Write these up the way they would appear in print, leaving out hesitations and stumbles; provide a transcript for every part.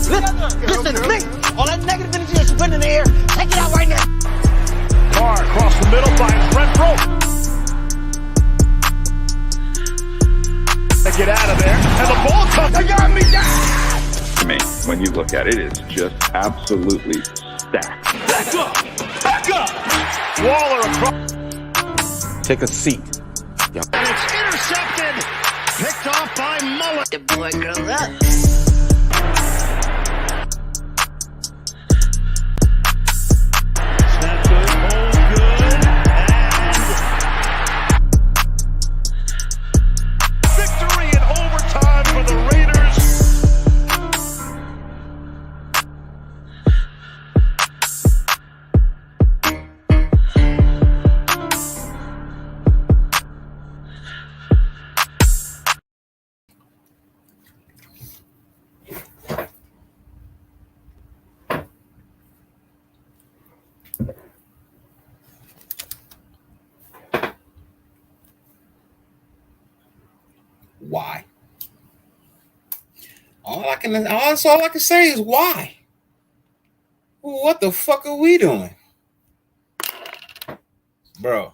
Listen to me. All that negative energy that you put in the air, take it out right now. Carr across the middle finds Renfro. They get out of there, and the ball comes. They got me down. To me, when you look at it, it's just absolutely stacked. Back up! Back up! Waller across. Take a seat. And it's intercepted. Picked off by Mullen. The boy grew up. Why? That's all I can say is why. What the fuck are we doing? Bro,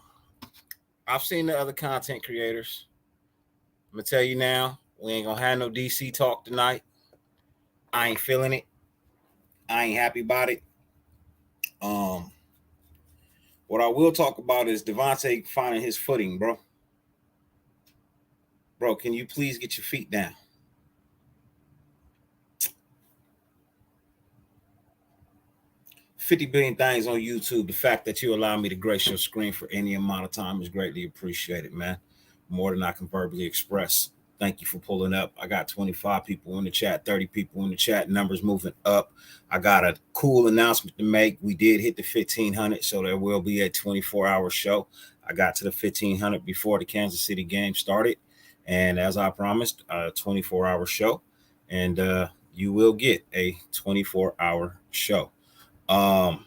I've seen the other content creators. I'm gonna tell you now, we ain't gonna have no DC talk tonight. I ain't feeling it. I ain't happy about it. What I will talk about is Devontae finding his footing, bro. Bro, can you please get your feet down? $50 billion things on YouTube. The fact that you allow me to grace your screen for any amount of time is greatly appreciated, man. More than I can verbally express. Thank you for pulling up. I got 25 people in the chat, 30 people in the chat. Numbers moving up. I got a cool announcement to make. We did hit the 1,500, so there will be a 24-hour show. I got to the 1,500 before the Kansas City game started. And as I promised, a 24-hour show. And you will get a 24-hour show. I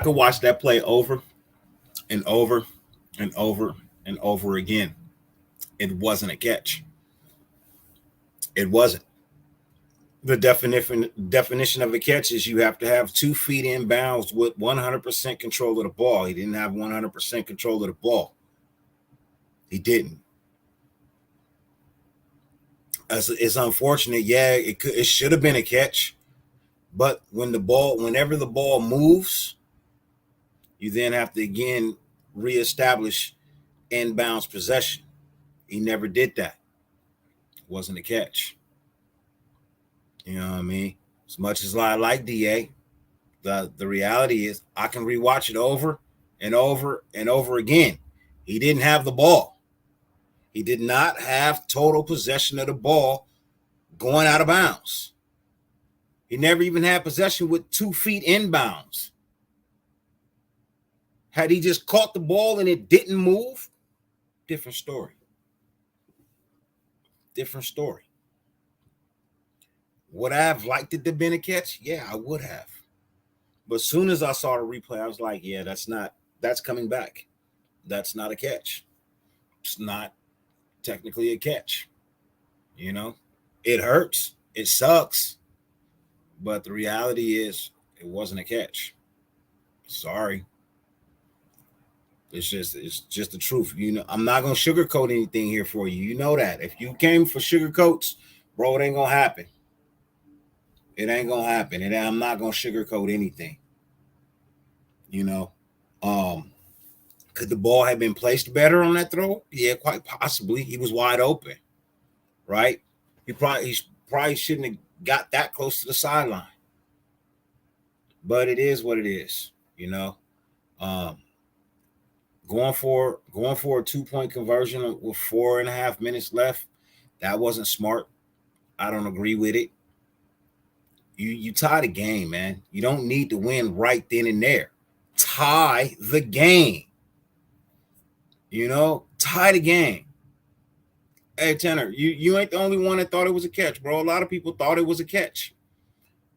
could watch that play over and over and over and over again. It wasn't a catch. It wasn't. The definition of a catch is you have to have 2 feet in bounds with 100% control of the ball. He didn't have 100% control of the ball. He didn't. It's unfortunate. Yeah, it should have been a catch. But whenever the ball moves, you then have to again reestablish inbounds possession. He never did that. It wasn't a catch. You know what I mean? As much as I like DA, the reality is I can rewatch it over and over and over again. He didn't have the ball. He did not have total possession of the ball going out of bounds. He never even had possession with 2 feet inbounds. Had he just caught the ball and it didn't move, different story. Different story. Would I have liked it to have been a catch? Yeah, I would have. But as soon as I saw the replay, I was like, yeah, that's coming back. That's not a catch. It's not technically a catch. You know, it hurts. It sucks. But the reality is it wasn't a catch. Sorry. It's just the truth. You know, I'm not going to sugarcoat anything here for you. You know that. If you came for sugarcoats, bro, it ain't going to happen. It ain't going to happen. And I'm not going to sugarcoat anything. You know, could the ball have been placed better on that throw? Yeah, quite possibly. He was wide open, right? He probably shouldn't have got that close to the sideline. But it is what it is, you know. Going for a 2-point conversion with 4.5 minutes left, that wasn't smart. I don't agree with it. You tie the game, man. You don't need to win right then and there. Tie the game. You know, tie the game. Hey, Tanner, you ain't the only one that thought it was a catch, bro. A lot of people thought it was a catch.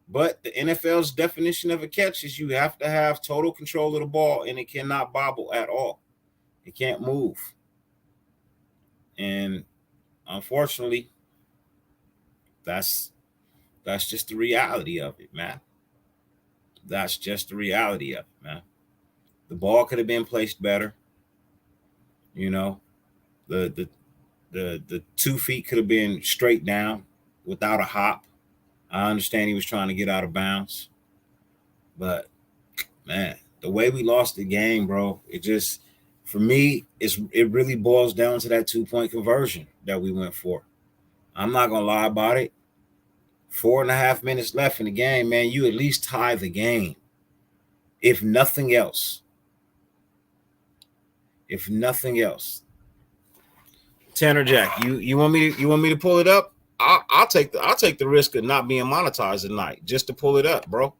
But the NFL's definition of a catch is you have to have total control of the ball, and it cannot bobble at all. It can't move. And unfortunately, that's just the reality of it, man. That's just the reality of it, man. The ball could have been placed better. You know, the 2 feet could have been straight down without a hop. I understand he was trying to get out of bounds, but man, the way we lost the game, bro, it just, for me, it really boils down to that 2-point conversion that we went for. I'm not gonna lie about it. 4.5 minutes left in the game, man. You at least tie the game, if nothing else. If nothing else. Tanner Jack, you want me to pull it up? I'll take the risk of not being monetized tonight just to pull it up, bro.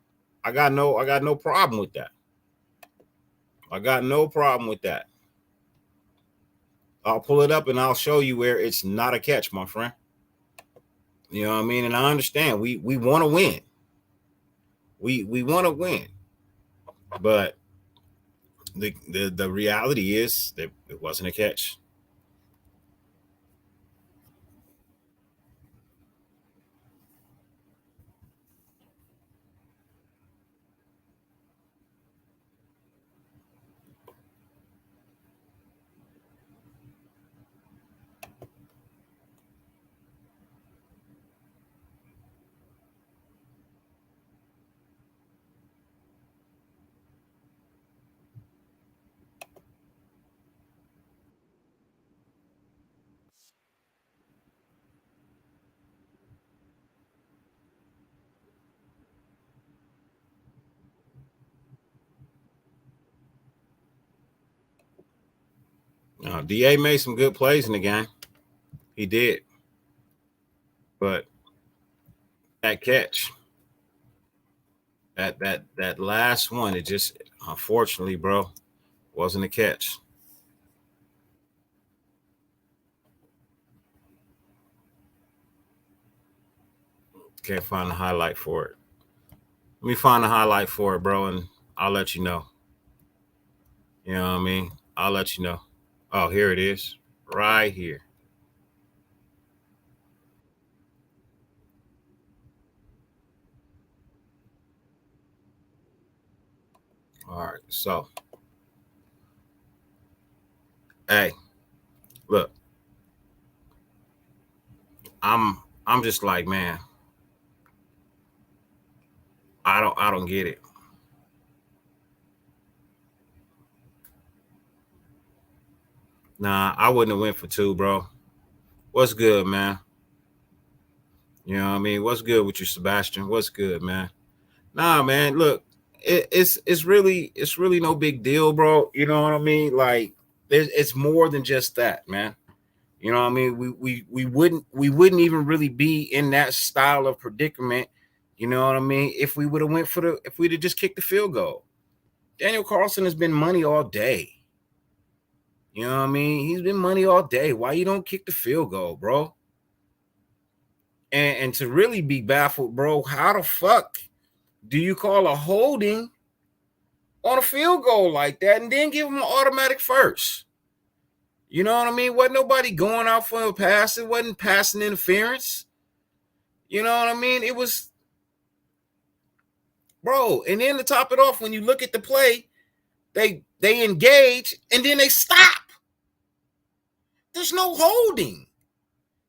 I got no problem with that. I got no problem with that. I'll pull it up and I'll show you where it's not a catch, my friend. You know what I mean? And I understand we want to win. We want to win. But the reality is that it wasn't a catch. DA made some good plays in the game. He did. But that catch, that last one, it just, unfortunately, bro, wasn't a catch. Can't find the highlight for it. Let me find the highlight for it, bro, and I'll let you know. You know what I mean? I'll let you know. Oh, here it is. Right here. All right. So, hey, look. I'm just like, man, I don't get it. Nah, I wouldn't have went for 2, bro. What's good, man? You know what I mean? What's good with you, Sebastian? What's good, man? Nah, man, look, it's really no big deal, bro. You know what I mean? Like, it's more than just that, man. You know what I mean? We wouldn't even really be in that style of predicament. You know what I mean? If we would have if we'd have just kicked the field goal. Daniel Carlson has been money all day. You know what I mean? He's been money all day. Why you don't kick the field goal, bro? And to really be baffled, bro, how the fuck do you call a holding on a field goal like that and then give him an automatic first? You know what I mean? Wasn't nobody going out for a pass. It wasn't passing interference. You know what I mean? It was, bro. And then to top it off, when you look at the play, they engage and then they stop. There's no holding.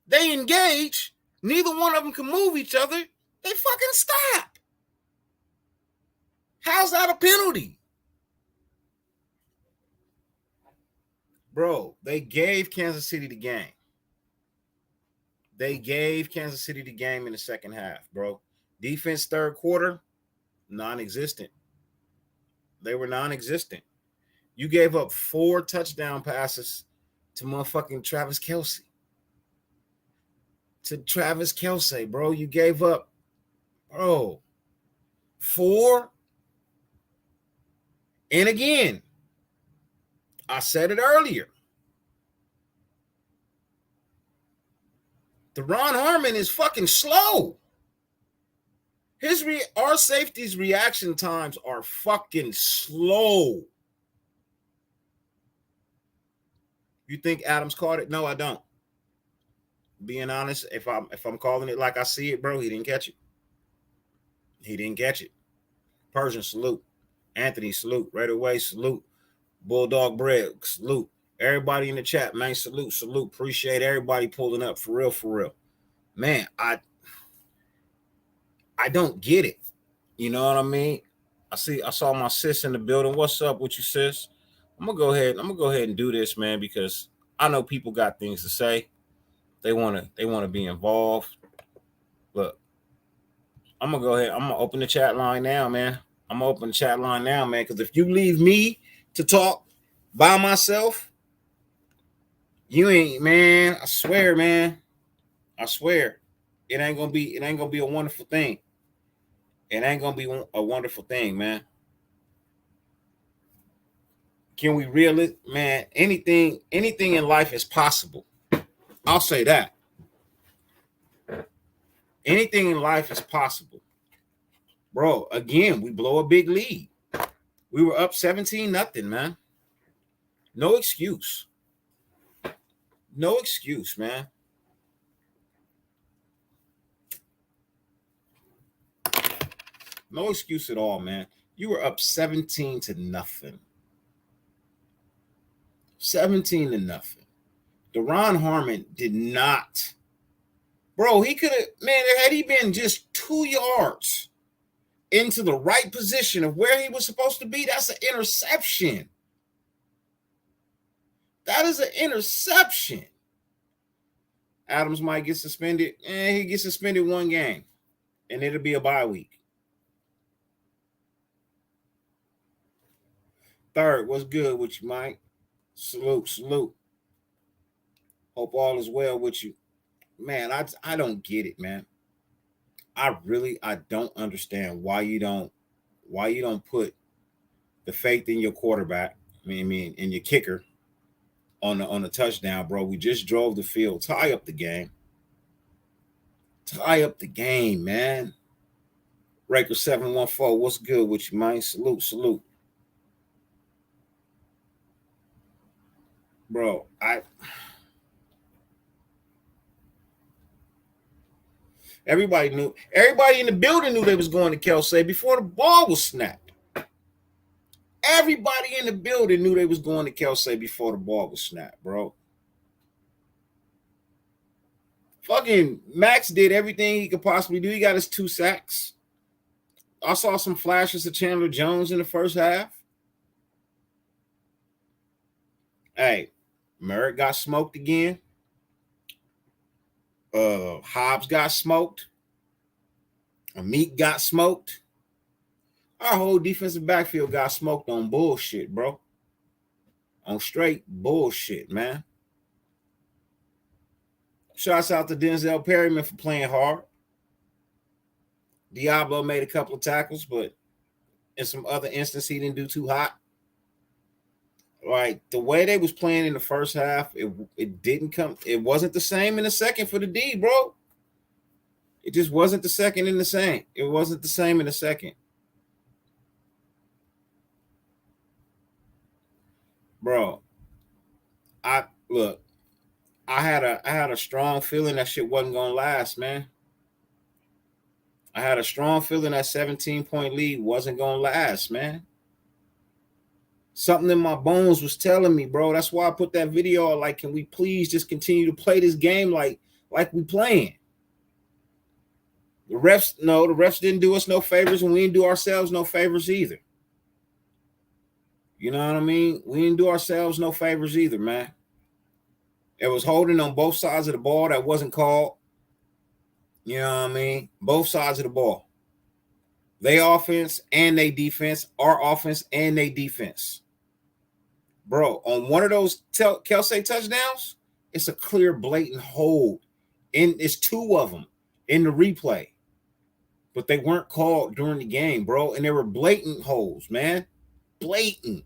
They engage. Neither one of them can move each other. They fucking stop. How's that a penalty? Bro, they gave Kansas City the game. They gave Kansas City the game in the second half, bro. Defense third quarter, non-existent. They were non-existent. You gave up 4 touchdown passes to motherfucking Travis Kelce. To Travis Kelce, bro. You gave up, bro, 4. And again, I said it earlier. Deron Harmon is fucking slow. Our safety's reaction times are fucking slow. You think Adams caught it? No, I don't. being honest, if I'm calling it like I see it, bro, he didn't catch it. He didn't catch it. Persian, salute. Anthony, salute. Right away, salute. Bulldog Bread, salute. Everybody in the chat, man, salute. Appreciate everybody pulling up for real. Man, I don't get it. You know what I mean? I saw my sis in the building. What's up with you, sis? I'm gonna go ahead and do this, man, because I know people got things to say. They wanna be involved. Look, I'm gonna open the chat line now, man. Because if you leave me to talk by myself, you ain't, man. I swear, man. I swear, it ain't gonna be a wonderful thing. It ain't gonna be a wonderful thing, man. Can we really, man? Anything in life is possible. I'll say that. Anything in life is possible. Bro, again, we blow a big lead. We were up 17-0, man. No excuse. No excuse, man. No excuse at all, man. You were up 17-0. 17-0. Deron Harmon did not. Bro, he could have, man, had he been just 2 yards into the right position of where he was supposed to be, that's an interception. That is an interception. Adams might get suspended. He gets suspended 1 game, and it'll be a bye week. Third, what's good with you, Mike? Salute. Hope all is well with you. Man, I don't get it, man. I don't understand why you don't put the faith in your quarterback, in your kicker on the touchdown, bro. We just drove the field. Tie up the game. Tie up the game, man. Raker 714, what's good with you, man? Salute. Bro, everybody in the building knew they was going to Kelsey before the ball was snapped. Everybody in the building knew they was going to Kelsey before the ball was snapped, bro. Fucking Max did everything he could possibly do. He got his 2 sacks. I saw some flashes of Chandler Jones in the first half. Hey, Merritt got smoked again. Hobbs got smoked. Meek got smoked. Our whole defensive backfield got smoked on bullshit, bro. On straight bullshit, man. Shouts out to Denzel Perryman for playing hard. Diablo made a couple of tackles, but in some other instances, he didn't do too hot. Like, the way they was playing in the first half, it didn't come. It wasn't the same in the second for the D, bro. It just wasn't the second in the same. It wasn't the same in the second. Bro, I had a strong feeling that shit wasn't gonna last, man. I had a strong feeling that 17-point lead wasn't gonna last, man. Something in my bones was telling me, bro. That's why I put that video like, can we please just continue to play this game like we playing? The refs didn't do us no favors, and we didn't do ourselves no favors either. You know what I mean? We didn't do ourselves no favors either, man. It was holding on both sides of the ball that wasn't called. You know what I mean? Both sides of the ball. They offense and they defense. Our offense and they defense. Bro, on one of those Kelsey touchdowns, it's a clear, blatant hold. And it's 2 of them in the replay. But they weren't called during the game, bro. And they were blatant holds, man. Blatant.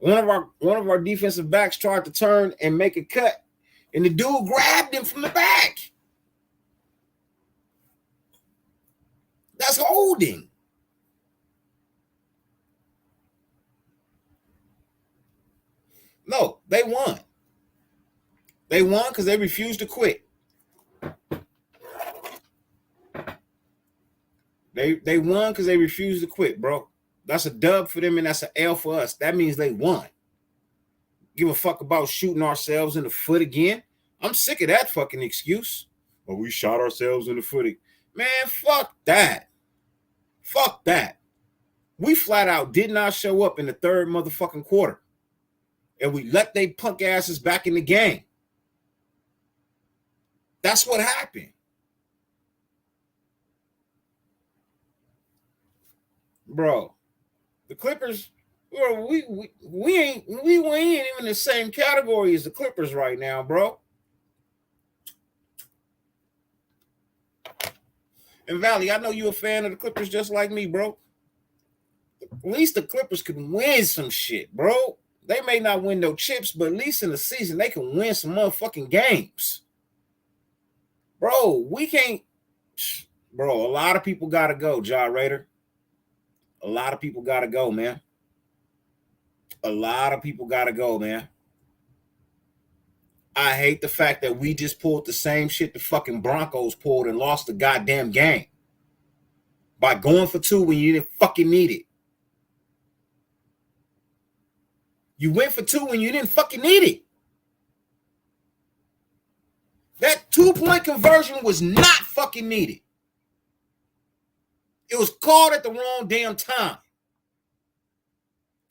One of our defensive backs tried to turn and make a cut, and the dude grabbed him from the back. That's holding. No, they won. They won because they refused to quit. They won because they refused to quit, bro. That's a dub for them, and that's an L for us. That means they won. Give a fuck about shooting ourselves in the foot again. I'm sick of that fucking excuse. Well, we shot ourselves in the foot. Man, fuck that. Fuck that. We flat out did not show up in the third motherfucking quarter. And we let they punk asses back in the game. That's what happened. Bro, the Clippers, bro, we ain't even in the same category as the Clippers right now, bro. And Valley, I know you're a fan of the Clippers just like me, bro. At least the Clippers can win some shit, bro. They may not win no chips, but at least in the season, they can win some motherfucking games. Bro, we can't. Bro, a lot of people got to go, Ja Raider. A lot of people got to go, man. A lot of people got to go, man. I hate the fact that we just pulled the same shit the fucking Broncos pulled and lost the goddamn game by going for two when you didn't fucking need it. You went for two when you didn't fucking need it. That 2-point conversion was not fucking needed. It was called at the wrong damn time.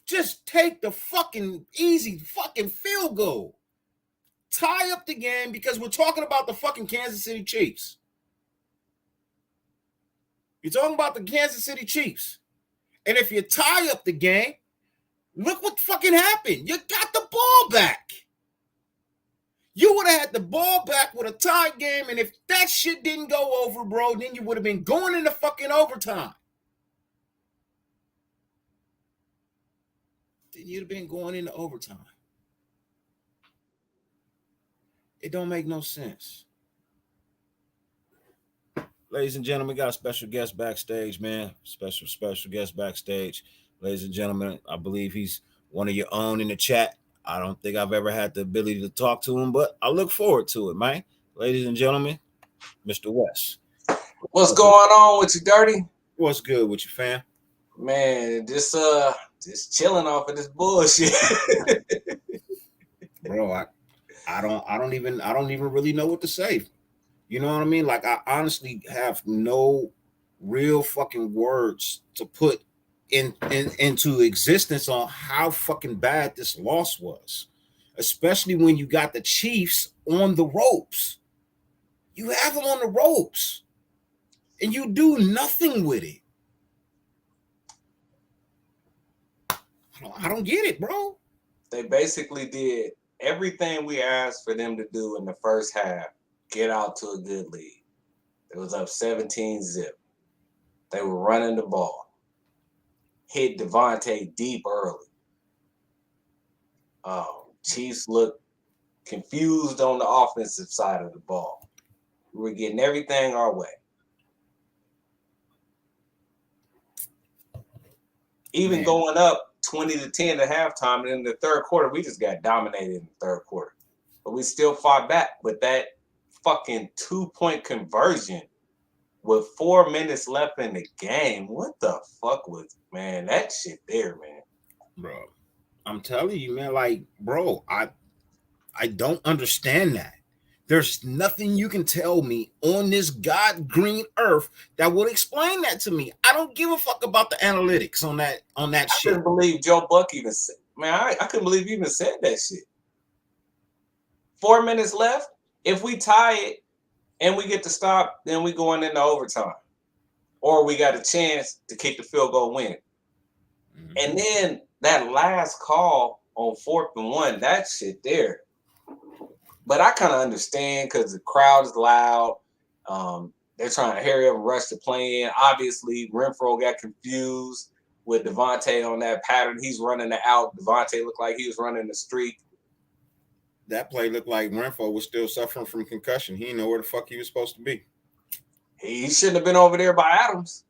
Just take the fucking easy fucking field goal. Tie up the game because we're talking about the fucking Kansas City Chiefs. You're talking about the Kansas City Chiefs. And if you tie up the game, look what fucking happened. You got the ball back. You would have had the ball back with a tie game, and if that shit didn't go over, bro, then you would have been going into fucking overtime. Then you'd have been going into overtime. It don't make no sense. Ladies and gentlemen, we got a special guest backstage, man. Special guest backstage. Ladies and gentlemen, I believe he's one of your own in the chat. I don't think I've ever had the ability to talk to him, but I look forward to it, man. Ladies and gentlemen, Mr. West. What's going on with you, Dirty? What's good with you, fam? Man, just chilling off of this bullshit. Bro, I don't even really know what to say. You know what I mean? Like, I honestly have no real fucking words to put into existence on how fucking bad this loss was, especially when you got the Chiefs on the ropes. You have them on the ropes, and you do nothing with it. I don't get it, bro. They basically did everything we asked for them to do in the first half. Get out to a good lead. It was up 17-0. They were running the ball. Hit Devontae deep early. Chiefs looked confused on the offensive side of the ball. We were getting everything our way. Even going up 20-10 at halftime, and in the third quarter, we just got dominated in the third quarter. But we still fought back. But that fucking 2-point conversion with 4 minutes left in the game, what the fuck was, man, that shit there, man. Bro, I'm telling you, man, like, bro, I don't understand that. There's nothing you can tell me on this God green earth that would explain that to me. I don't give a fuck about the analytics on that shit. I couldn't believe Joe Buck even said, man, I couldn't believe he even said that shit. 4 minutes left. If we tie it and we get to stop, then we going into overtime. Or we got a chance to kick the field goal win. Mm-hmm. And then that last call on 4th and 1, that shit there. But I kind of understand because the crowd is loud. They're trying to hurry up and rush the play in. Obviously, Renfro got confused with Devontae on that pattern. He's running the out. Devontae looked like he was running the streak. That play looked like Renfro was still suffering from concussion. He didn't know where the fuck he was supposed to be. He shouldn't have been over there by Adams.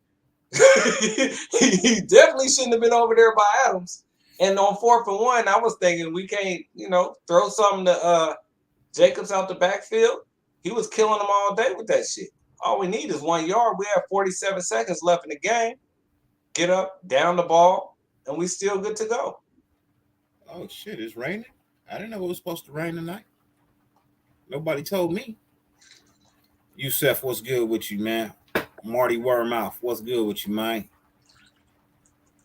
He definitely shouldn't have been over there by Adams. And on 4th and 1, I was thinking we can't, throw something to Jacobs out the backfield, he was killing them all day with that shit. All we need is 1 yard. We have 47 seconds left in the game. Get up, down the ball, and we still good to go. Oh shit, it's raining. I didn't know it was supposed to rain tonight. Nobody told me. Yusef, what's good with you, man? Marty Wormouth, what's good with you, man?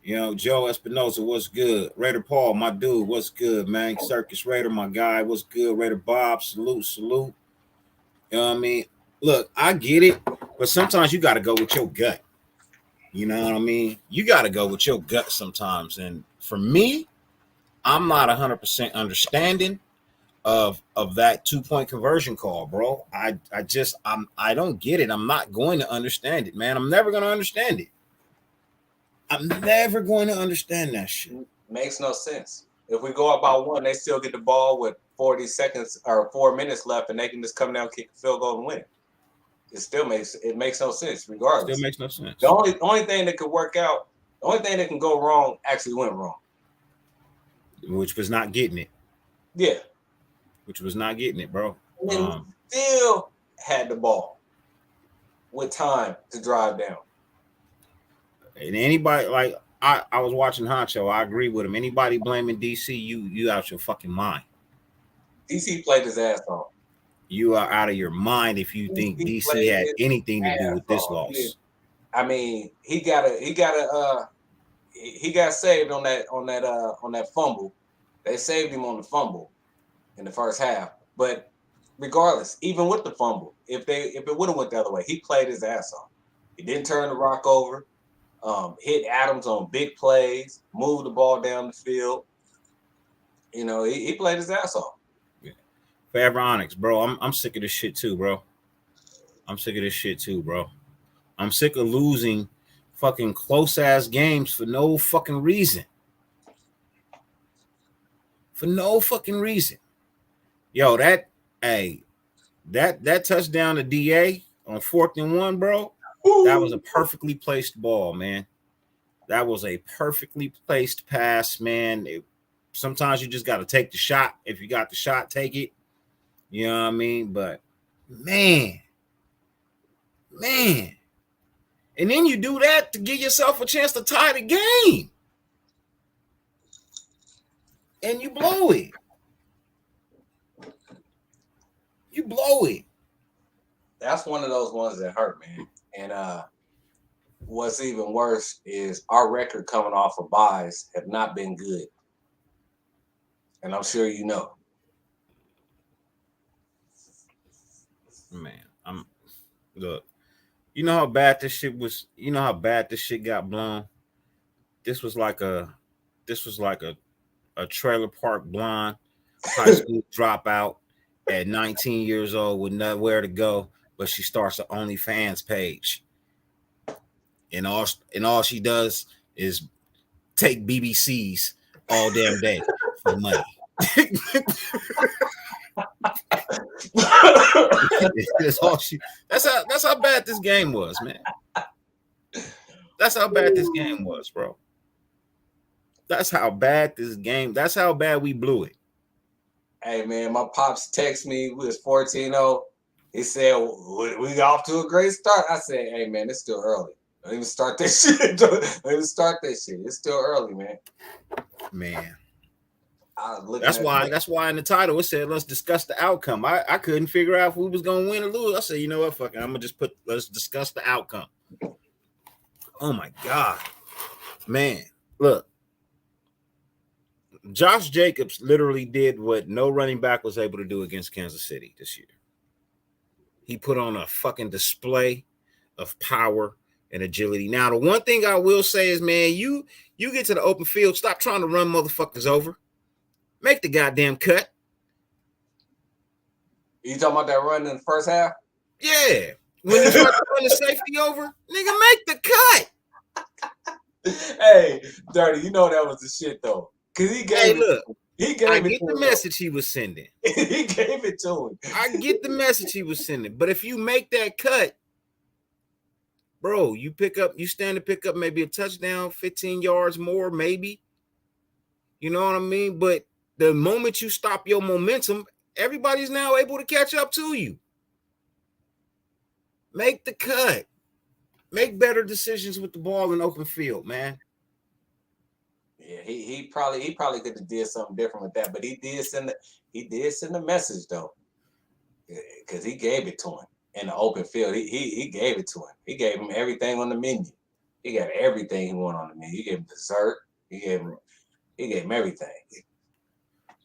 You know, Joe Espinosa, what's good? Raider Paul, my dude, what's good, man? Circus Raider, my guy, what's good? Raider Bob, salute. You know what I mean? Look, I get it, but sometimes you got to go with your gut. You know what I mean? You got to go with your gut sometimes. And for me, I'm not 100% understanding of that 2-point conversion call, bro. I don't get it. I'm not going to understand it, man. I'm never going to understand it. I'm never going to understand that shit. Makes no sense. If we go up by 1, they still get the ball with 40 seconds or 4 minutes left, and they can just come down, kick a field goal, and win. It makes no sense, regardless. Still makes no sense. The only thing that could work out, the only thing that can go wrong actually went wrong. Which was not getting it. Yeah. Which was not getting it, bro. And then we still had the ball with time to drive down. And anybody, like, I was watching Honcho. I agree with him. Anybody blaming DC, you out your fucking mind. DC played his ass off. You are out of your mind if you think DC had anything to do with this loss. I mean, he got saved on that fumble. They saved him on the fumble in the first half. But regardless, even with the fumble, if it would have went the other way, he played his ass off. He didn't turn the rock over. Hit Adams on big plays, moved the ball down the field. You know, he played his ass off. Yeah. Forever Onyx, bro. I'm sick of this shit too, bro. I'm sick of losing fucking close ass games for no fucking reason. Yo, that touchdown to DA on 4th and 1, bro. That was a perfectly placed ball, man. That was a perfectly placed pass, man. Sometimes you just got to take the shot. If you got the shot, take it. You know what I mean? But, man. And then you do that to give yourself a chance to tie the game. And you blow it. That's one of those ones that hurt, man. And what's even worse is our record coming off of buys have not been good. And I'm sure you know. Man, look. You know how bad this shit was? You know how bad this shit got blown? This was like a trailer park blonde high school dropout at 19 years old with nowhere to go, but she starts an OnlyFans page. And all she does is take BBCs all damn day for money. That's how bad this game was, man. That's how bad this game was, bro. That's how bad we blew it. Hey, man, my pops text me. We was 14-0. He said, we got off to a great start. I said, hey, man, it's still early. Don't even start that shit. It's still early, man. Man. That's why in the title it said, let's discuss the outcome. I couldn't figure out if we was going to win or lose. I said, you know what? Fuck it. I'm going to just let's discuss the outcome. Oh, my God. Man, look. Josh Jacobs literally did what no running back was able to do against Kansas City this year. He put on a fucking display of power and agility. Now, the one thing I will say is, man, you get to the open field, stop trying to run motherfuckers over. Make the goddamn cut. You talking about that run in the first half? Yeah. When you try to run the safety over, nigga, make the cut. Hey, Dirty, you know that was the shit, though. Because I get the message he was sending. He gave it to him. I get the message he was sending. But if you make that cut, bro, you stand to pick up maybe a touchdown, 15 yards more, maybe. You know what I mean? But the moment you stop your momentum, Everybody's now able to catch up to you. Make the cut. Make better decisions with the ball in open field, man. Yeah, he probably could have did something different with that, but he did send a message though, because he gave it to him in the open field. He gave it to him. He gave him everything on the menu. He got everything he wanted on the menu. He gave him dessert. He gave him everything. He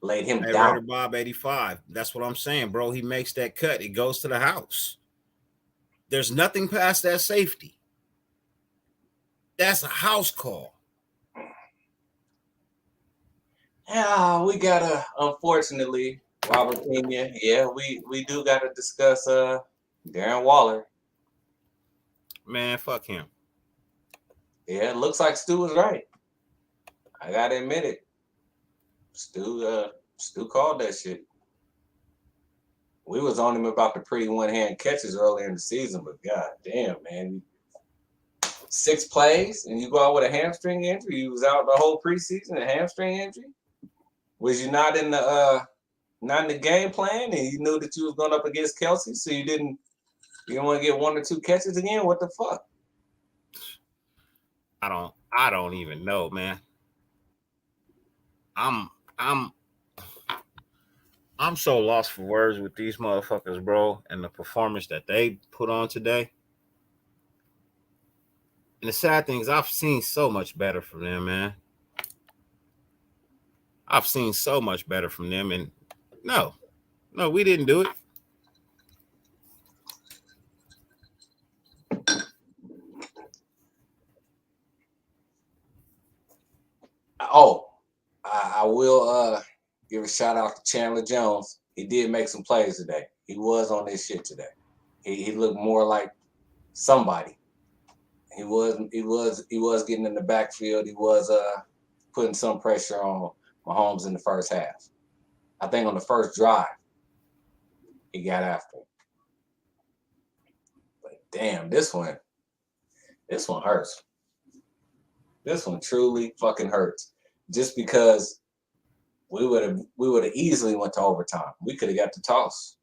laid him Hey, down. Raider Bob 85. That's what I'm saying, bro. He makes that cut. It goes to the house. There's nothing past that safety. That's a house call. Yeah, we gotta, unfortunately, Robert Pena. Yeah, we do gotta discuss Darren Waller. Man, fuck him. Yeah, it looks like Stu was right. I gotta admit it. Stu called that shit. We was on him about the pretty one-hand catches earlier in the season, but god damn, man. 6 plays and you go out with a hamstring injury. You was out the whole preseason, a hamstring injury. Was you not in the game plan, and you knew that you was going up against Kelsey, so you didn't want to get 1 or 2 catches again? What the fuck? I don't even know, man. I'm so lost for words with these motherfuckers, bro, and the performance that they put on today. And the sad thing is I've seen so much better from them, man. I've seen so much better from them, and no, we didn't do it. Oh, I will give a shout out to Chandler Jones. He did make some plays today. He was on this shit today. He looked more like somebody. He was getting in the backfield. He was putting some pressure on Mahomes in the first half. I think on the first drive, he got after him. But damn, this one hurts. This one truly fucking hurts. Just because we would have easily went to overtime. We could have got the toss.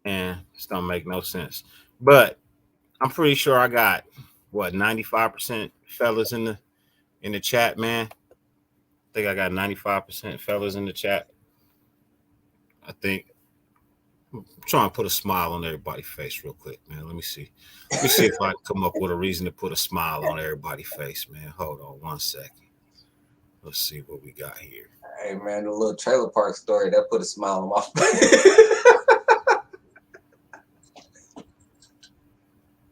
And this don't make no sense. But I'm pretty sure I got 95% fellas in the chat, man. I think I got 95% fellas in the chat. I think I'm trying to put a smile on everybody's face real quick, man. Let me see if I can come up with a reason to put a smile on everybody's face, man. Hold on 1 second. Let's see what we got here. Hey, man, the little trailer park story, that put a smile on my face.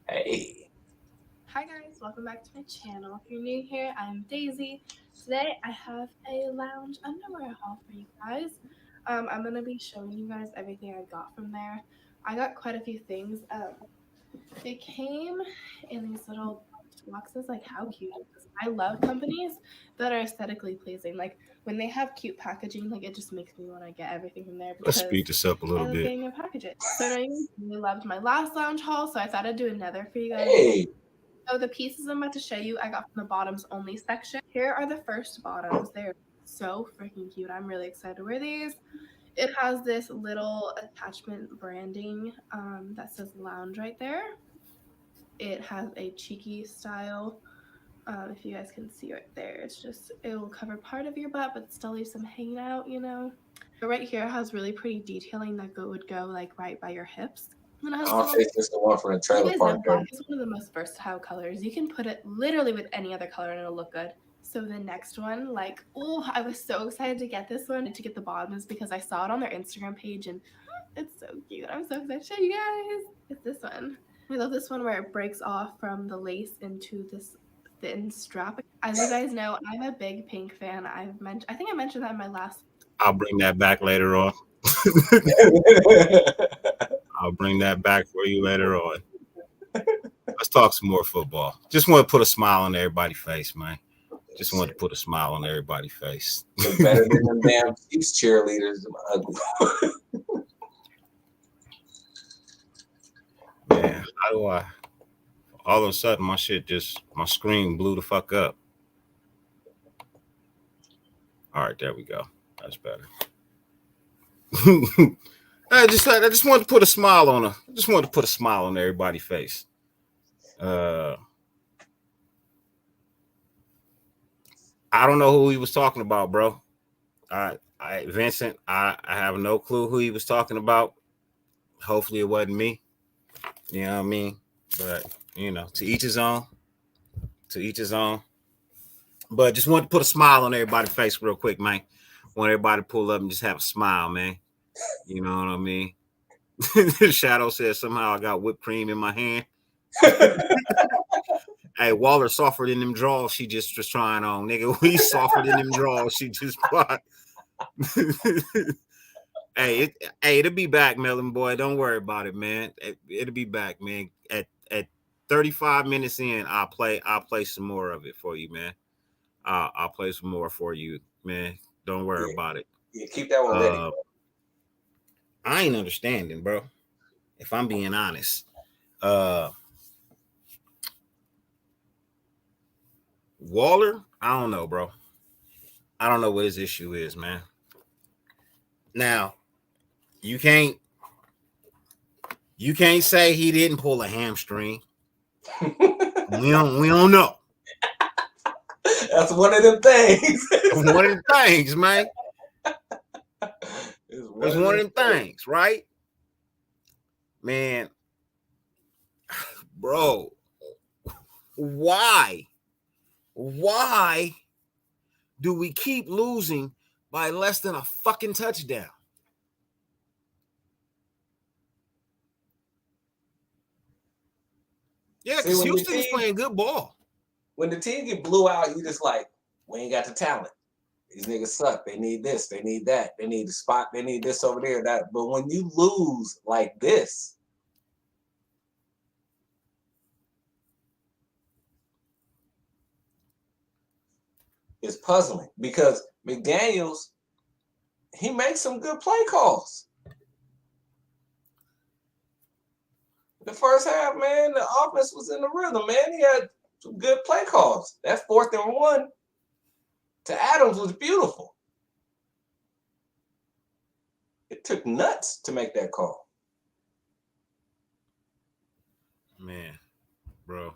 Hey. Hi guys, welcome back to my channel. If you're new here, I'm Daisy. Today I have a lounge underwear haul for you guys. I'm going to be showing you guys everything I got from there. I got quite a few things. They came in these little boxes. Like, how cute is this? I love companies that are aesthetically pleasing. Like, when they have cute packaging, like, it just makes me want to get everything from there. Let's speed this up a little bit. Getting their packages. So I really loved my last lounge haul, so I thought I'd do another for you guys. Hey. So the pieces I'm about to show you, I got from the bottoms only section. Here are the first bottoms. They're so freaking cute. I'm really excited to wear these. It has this little attachment branding that says lounge right there. It has a cheeky style. If you guys can see right there, it will cover part of your butt, but still leave some hanging out, you know. So right here it has really pretty detailing that would go like right by your hips. I'll take this the one for the trailer park. Black is one of the most versatile colors. You can put it literally with any other color and it'll look good. So the next one, like, oh, I was so excited to get this one, to get the bottoms, because I saw it on their Instagram page and it's so cute. I'm so excited to show you guys. It's this one. I love this one where it breaks off from the lace into this thin strap. As you guys know, I'm a big pink fan. I think I mentioned that in my last. I'll bring that back later on. I'll bring that back for you later on. Let's talk some more football. Just want to put a smile on everybody's face, man. Just wanted to put a smile on everybody's face. It's better than them damn Chiefs cheerleaders. Man, how do I? All of a sudden, my screen blew the fuck up. All right, there we go. That's better. I just wanted to put a smile on her. I just wanted to put a smile on everybody's face. I don't know who he was talking about, bro. Vincent, I have no clue who he was talking about. Hopefully it wasn't me. You know what I mean? But, you know, to each his own. To each his own. But just wanted to put a smile on everybody's face real quick, man. Want everybody to pull up and just have a smile, man. You know what I mean? Shadow says somehow I got whipped cream in my hand. Hey, Waller softer than them draws she just was trying on, nigga. We softer than them draws she just bought. Hey, it'll be back, Melon boy. Don't worry about it, man. It'll be back, man. At 35 minutes in, I'll play some more of it for you, man. I'll play some more for you, man. Don't worry about it. Yeah, keep that one ready. I ain't understanding, bro. If I'm being honest. Waller, I don't know, bro. I don't know what his issue is, man. Now, you can't say he didn't pull a hamstring. we don't know. That's one of them things. One of them things, man. It's one of them things, right? Man, bro, why do we keep losing by less than a fucking touchdown? Yeah, because Houston is playing good ball. When the team get blew out, you just like, we ain't got the talent. These niggas suck. They need this. They need that. They need the spot. They need this over there. That. But when you lose like this, it's puzzling because McDaniels, he makes some good play calls. The first half, man, the offense was in the rhythm, man. He had some good play calls. That 4th and 1 to Adams was beautiful. It took nuts to make that call. Man, bro.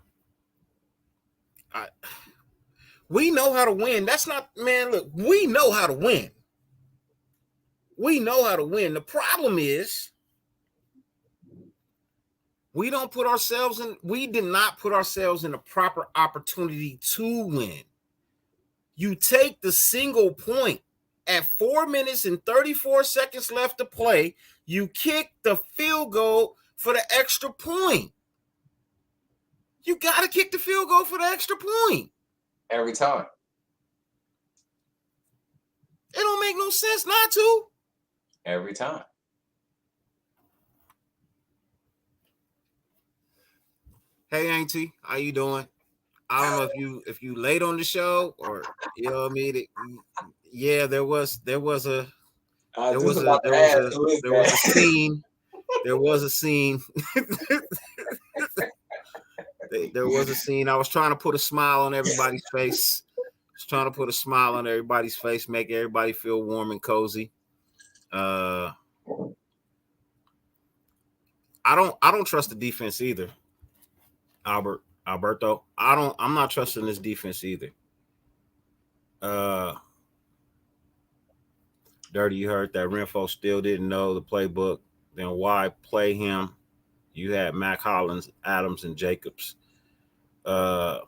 We know how to win. That's not, man, look, we know how to win. We know how to win. The problem is we did not put ourselves in the proper opportunity to win. You take the single point at 4 minutes and 34 seconds left to play. You kick the field goal for the extra point. You got to kick the field goal for the extra point. Every time. It don't make no sense not to. Every time. Hey, Auntie, how you doing? I don't know if you late on the show or you know what I mean. Yeah, there was a scene. There was a scene. There was a scene. I was trying to put a smile on everybody's face. Make everybody feel warm and cozy. I don't trust the defense either. Alberto, I'm not trusting this defense either. Dirty, you heard that Renfro still didn't know the playbook. Then why play him? You had Mac Hollins, Adams, and Jacobs. Oh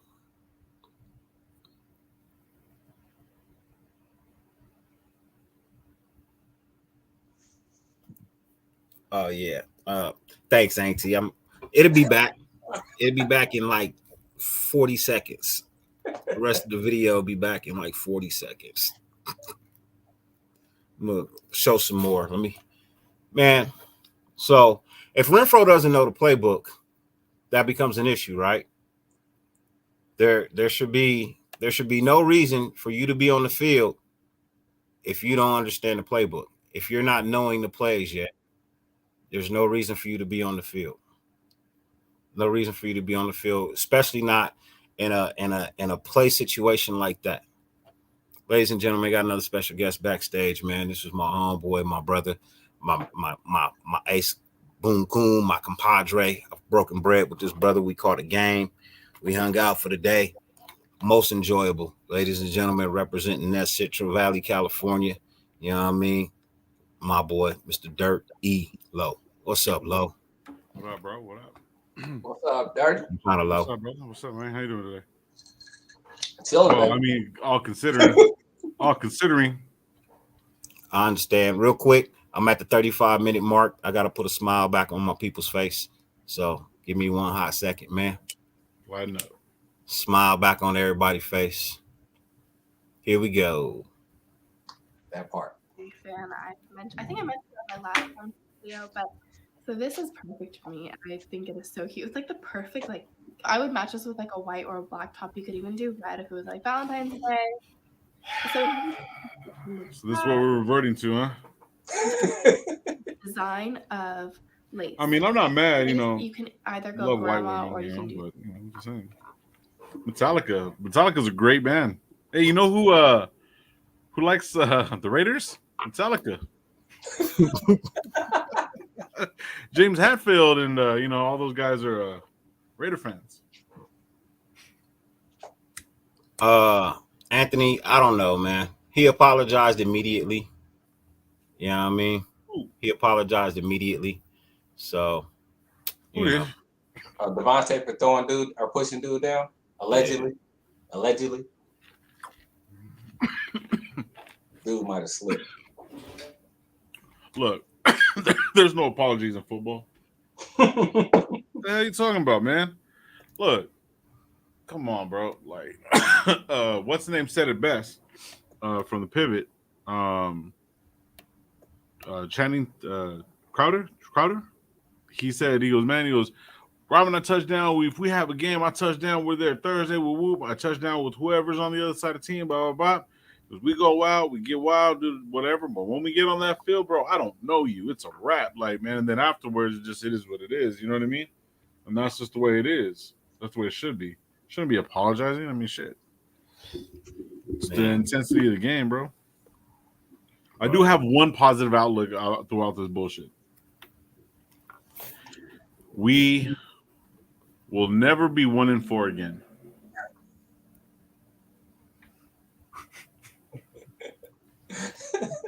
yeah. Thanks, Auntie. It'll be back. It'll be back in like 40 seconds. The rest of the video will be back in like 40 seconds. I'm gonna show some more. Man. So if Renfro doesn't know the playbook, that becomes an issue, right? There should be no reason for you to be on the field if you don't understand the playbook. If you're not knowing the plays yet, there's no reason for you to be on the field. No reason for you to be on the field, especially not in a play situation like that. Ladies and gentlemen, got another special guest backstage, man. This is my homeboy, my brother, my ace, Boom Coon, my compadre. I've broken bread with this brother. We caught a game. We hung out for the day. Most enjoyable. Ladies and gentlemen, representing that Central Valley, California. You know what I mean? My boy, Mr. Dirt E. Low. What's up, Low? What up, bro? What up? What's up, Dirt? I'm kind of low. What's up, brother? What's up, man? How you doing today? Chilling, Well, baby. I mean, all considering. I understand. Real quick, I'm at the 35-minute mark. I got to put a smile back on my people's face. So give me one hot second, man. Why not? Smile back on everybody's face. Here we go. That part. Fan. I think I mentioned it on my last video, but so this is perfect for me. I think it is so cute. It's like the perfect, like, I would match this with like a white or a black top. You could even do red if it was like Valentine's Day. So this is what we're reverting to, huh? Design of lace. I mean, I'm not mad, you know. You can either I go love white grandma women, or you can do. but I'm just saying. Metallica's a great band. Hey, you know who likes the Raiders? Metallica. James Hetfield and all those guys are Raider fans. Anthony, I don't know, man. He apologized immediately. You know what I mean? He apologized immediately. So, you know. Devontae for throwing dude or pushing dude down, allegedly. Dude might have slipped. Look, there's no apologies in football. What the hell are you talking about, man? Look, come on, bro. Like, what's the name said it best from the pivot? Channing Crowder. He goes, Robin, I touchdown. If we have a game, I touchdown. We're there Thursday. We'll whoop. I touchdown with whoever's on the other side of the team. Blah blah blah. Because we go wild, we get wild, do whatever. But when we get on that field, bro, I don't know you. It's a wrap, like, man. And then afterwards, it is what it is. You know what I mean? And that's just the way it is. That's the way it should be. Shouldn't be apologizing. I mean, shit. It's the intensity of the game, bro. I do have one positive outlook throughout this bullshit. We will never be 1-4 again.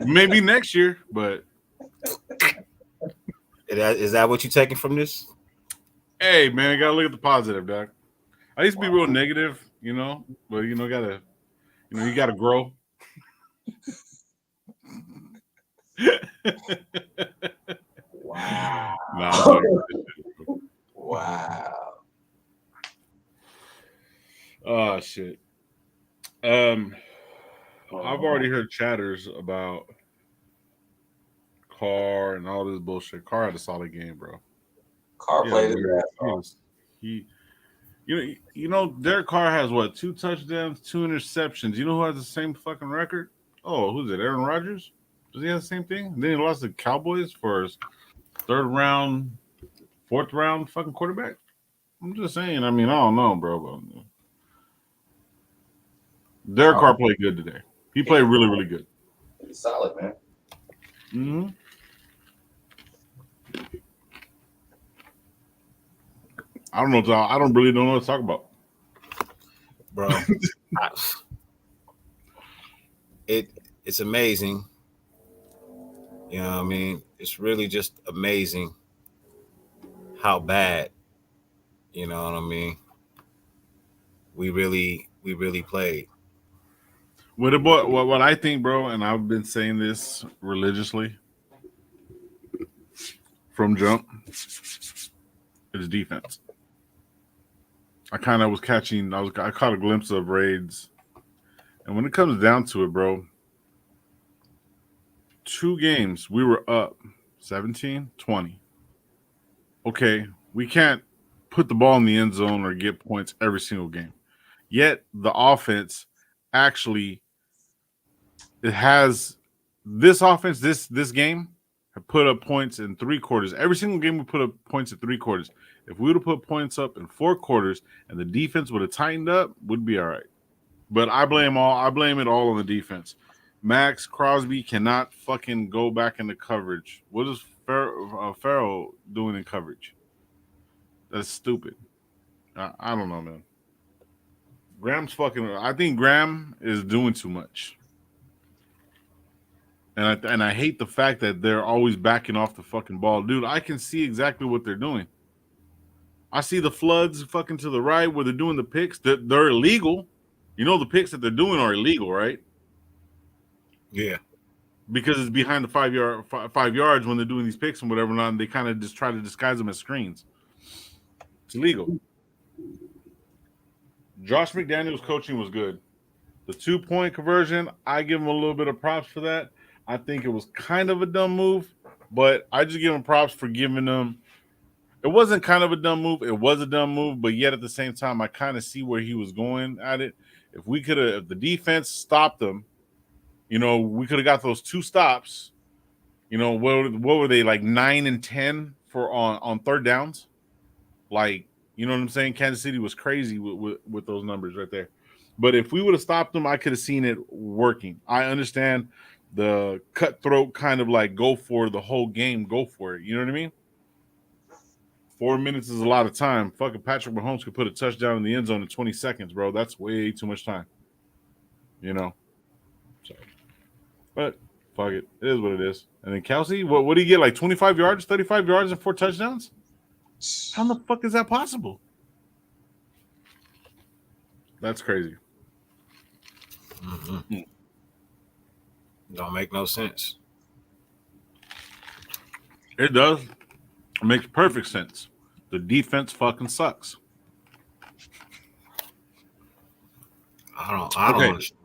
Maybe next year, but Is that what you're taking from this? hey, man, gotta look at the positive, Doc. I used to be real negative, but you gotta grow. Wow. Wow. Oh shit. I've already heard chatters about Carr and all this bullshit. Carr had a solid game, bro. Carr played his ass off. Derek Carr has what? 2 touchdowns, 2 interceptions. You know who has the same fucking record? Oh, who's it? Aaron Rodgers? Does he have the same thing? Then he lost to the Cowboys for his 3rd round, 4th round fucking quarterback. I'm just saying. I mean, I don't know, bro. But Derek Carr played good today. He played really, really good. He's solid, man. Mm-hmm. I don't really know what to talk about, bro. It's amazing. You know what I mean? It's really just amazing how bad, you know what I mean, we really played. What I think, bro, and I've been saying this religiously from jump, is defense. I kind of was I caught a glimpse of Raids. And when it comes down to it, bro, 2 games, we were up 17-20. Okay, we can't put the ball in the end zone or get points every single game. Yet the offense actually, it has this offense, this game have put up points in 3 quarters. Every single game we put up points in 3 quarters. If we would have put points up in 4 quarters and the defense would have tightened up, we'd be all right. But I blame it all on the defense. Max Crosby cannot fucking go back into coverage. What is Farrell doing in coverage? That's stupid. I don't know, man. I think Graham is doing too much. And I hate the fact that they're always backing off the fucking ball. Dude, I can see exactly what they're doing. I see the floods fucking to the right where they're doing the picks. They're illegal. You know the picks that they're doing are illegal, right? Yeah. Because it's behind the 5 yards when they're doing these picks and whatever, and they kind of just try to disguise them as screens. It's illegal. Josh McDaniels' coaching was good. The 2-point conversion, I give him a little bit of props for that. I think it was kind of a dumb move, but I just give him props for giving them. It wasn't kind of a dumb move. It was a dumb move, but yet at the same time, I kind of see where he was going at it. If the defense stopped them, we could have got those 2 stops. What were they, like 9 and 10 on third downs? Like, you know what I'm saying? Kansas City was crazy with those numbers right there. But if we would have stopped them, I could have seen it working. I understand the cutthroat kind of like go for the whole game, go for it. You know what I mean? 4 minutes is a lot of time. Fucking Patrick Mahomes could put a touchdown in the end zone in 20 seconds, bro. That's way too much time. So, but fuck it. It is what it is. And then Kelsey, what do you get? Like 25 yards, 35 yards, and 4 touchdowns? How the fuck is that possible? That's crazy. Mm-hmm. Don't make no sense. It does. It makes perfect sense. The defense fucking sucks. I don't understand.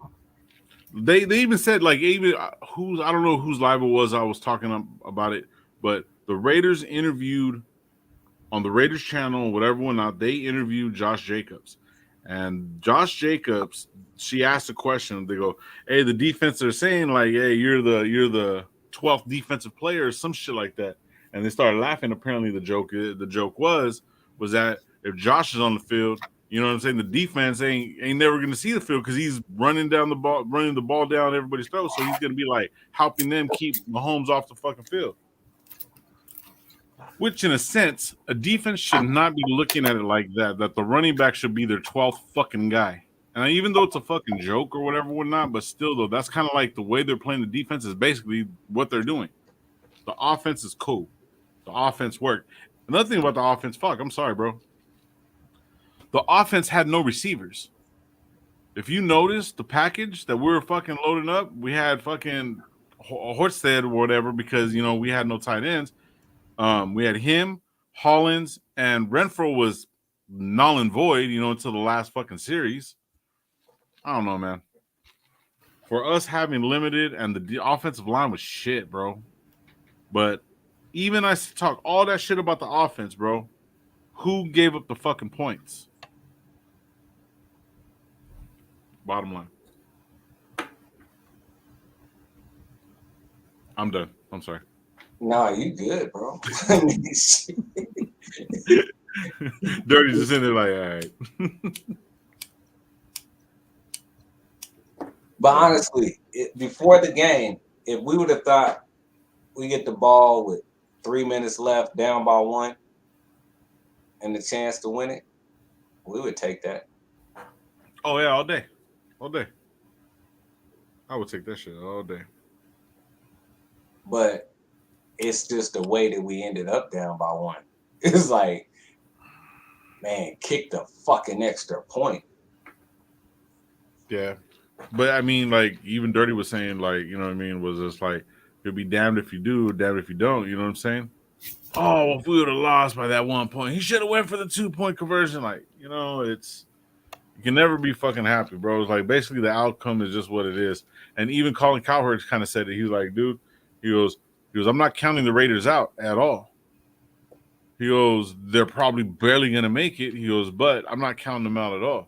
They even said, like, I don't know whose live it was. I was talking about it, but the Raiders interviewed on the Raiders channel, whatever went out. They interviewed Josh Jacobs, and Josh Jacobs. She asked a question. They go, "Hey, the defense are saying like, hey, you're the 12th defensive player, or some shit like that." And they started laughing. Apparently, the joke was that if Josh is on the field, you know what I'm saying, the defense ain't never going to see the field because he's running the ball down everybody's throat. So he's going to be like helping them keep Mahomes off the fucking field. Which, in a sense, a defense should not be looking at it like that. That the running back should be their 12th fucking guy. And even though it's a fucking joke or whatever, whatnot, but still though, that's kind of like the way they're playing the defense is basically what they're doing. The offense is cool. The offense worked. Another thing about the offense, I'm sorry, bro. The offense had no receivers. If you notice the package that we were fucking loading up, we had fucking Horsted or whatever because, we had no tight ends. We had him, Hollins, and Renfro was null and void, until the last fucking series. I don't know, man. For us having limited and the offensive line was shit, bro. But even I talk all that shit about the offense, bro. Who gave up the fucking points? Bottom line. I'm done. I'm sorry. Nah, you good, bro. Dirty's just in there like, all right. But honestly, before the game, if we would have thought we get the ball with 3 minutes left, down by 1, and the chance to win it, we would take that. Oh, yeah, all day. All day. I would take that shit all day. But it's just the way that we ended up down by 1. It's like, man, kick the fucking extra point. Yeah. But I mean, like, even Dirty was saying, like, you know what I mean, was just like, you'll be damned if you do, damned if you don't, you know what I'm saying? Oh, if we would have lost by that 1 point, he should have went for the 2-point conversion. Like, you can never be fucking happy, bro. It's like, basically the outcome is just what it is. And even Colin Cowherd kind of said it. He was like, dude, he goes, I'm not counting the Raiders out at all. He goes, they're probably barely going to make it. He goes, but I'm not counting them out at all.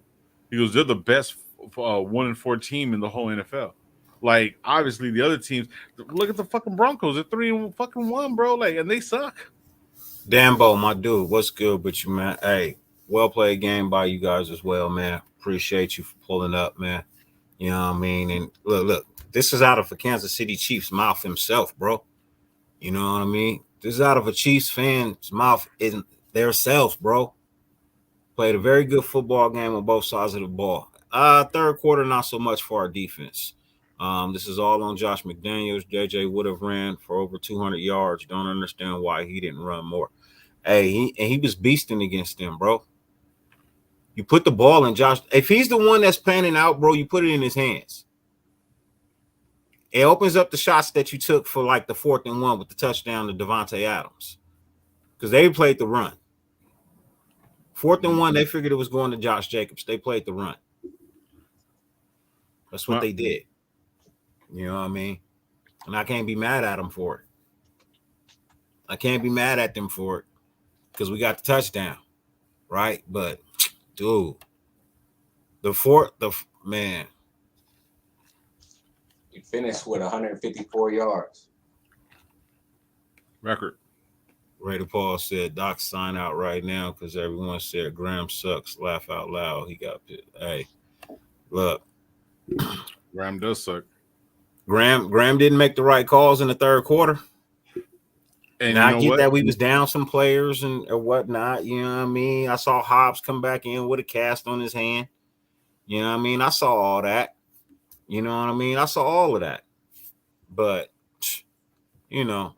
He goes, they're the best 1-4 team in the whole NFL. Like, obviously, the other teams, look at the fucking Broncos. They're 3-1, bro. Like, and they suck. Dambo, my dude, what's good with you, man? Hey, well played game by you guys as well, man. Appreciate you for pulling up, man. You know what I mean? And look, this is out of a Kansas City Chiefs mouth himself, bro. You know what I mean? This is out of a Chiefs fan's mouth in their self, bro. Played a very good football game on both sides of the ball. Third quarter, not so much for our defense. This is all on Josh McDaniels. JJ would have ran for over 200 yards. Don't understand why he didn't run more. Hey, he was beasting against them, bro. You put the ball in Josh. If he's the one that's panning out, bro, you put it in his hands. It opens up the shots that you took for like the 4th and 1 with the touchdown to Devontae Adams. Because they played the run. 4th and 1, they figured it was going to Josh Jacobs. They played the run. That's what they did. You know what I mean? And I can't be mad at them for it. I can't be mad at them for it because we got the touchdown, right? But, dude, man. He finished with 154 yards. Record. Raider Paul said, Doc, sign out right now because everyone said Graham sucks. Laugh out loud. He got pissed. Hey, look. Graham does suck. Graham didn't make the right calls in the third quarter. And I get that we was down some players or whatnot. You know what I mean? I saw Hobbs come back in with a cast on his hand. You know what I mean? I saw all that. You know what I mean? I saw all of that. But, you know,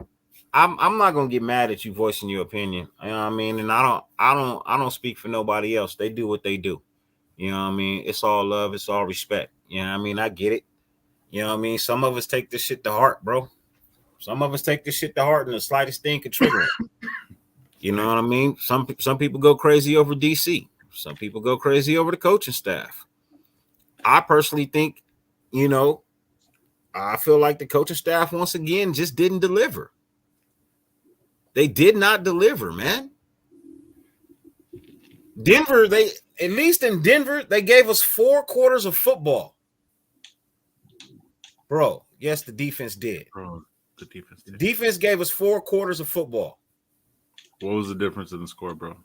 I'm not gonna get mad at you voicing your opinion. You know what I mean? And I don't speak for nobody else. They do what they do. You know what I mean? It's all love, it's all respect. You know what I mean? I get it. You know what I mean? Some of us take this shit to heart, bro. Some of us take this shit to heart, and the slightest thing could trigger it. You know what I mean? Some people go crazy over DC. Some people go crazy over the coaching staff. I personally think, you know, I feel like the coaching staff once again just didn't deliver. They did not deliver, man. Denver, at least in Denver, they gave us 4 quarters of football. Bro, yes, the defense did. Bro, the defense did. The defense gave us 4 quarters of football. What was the difference in the score, bro?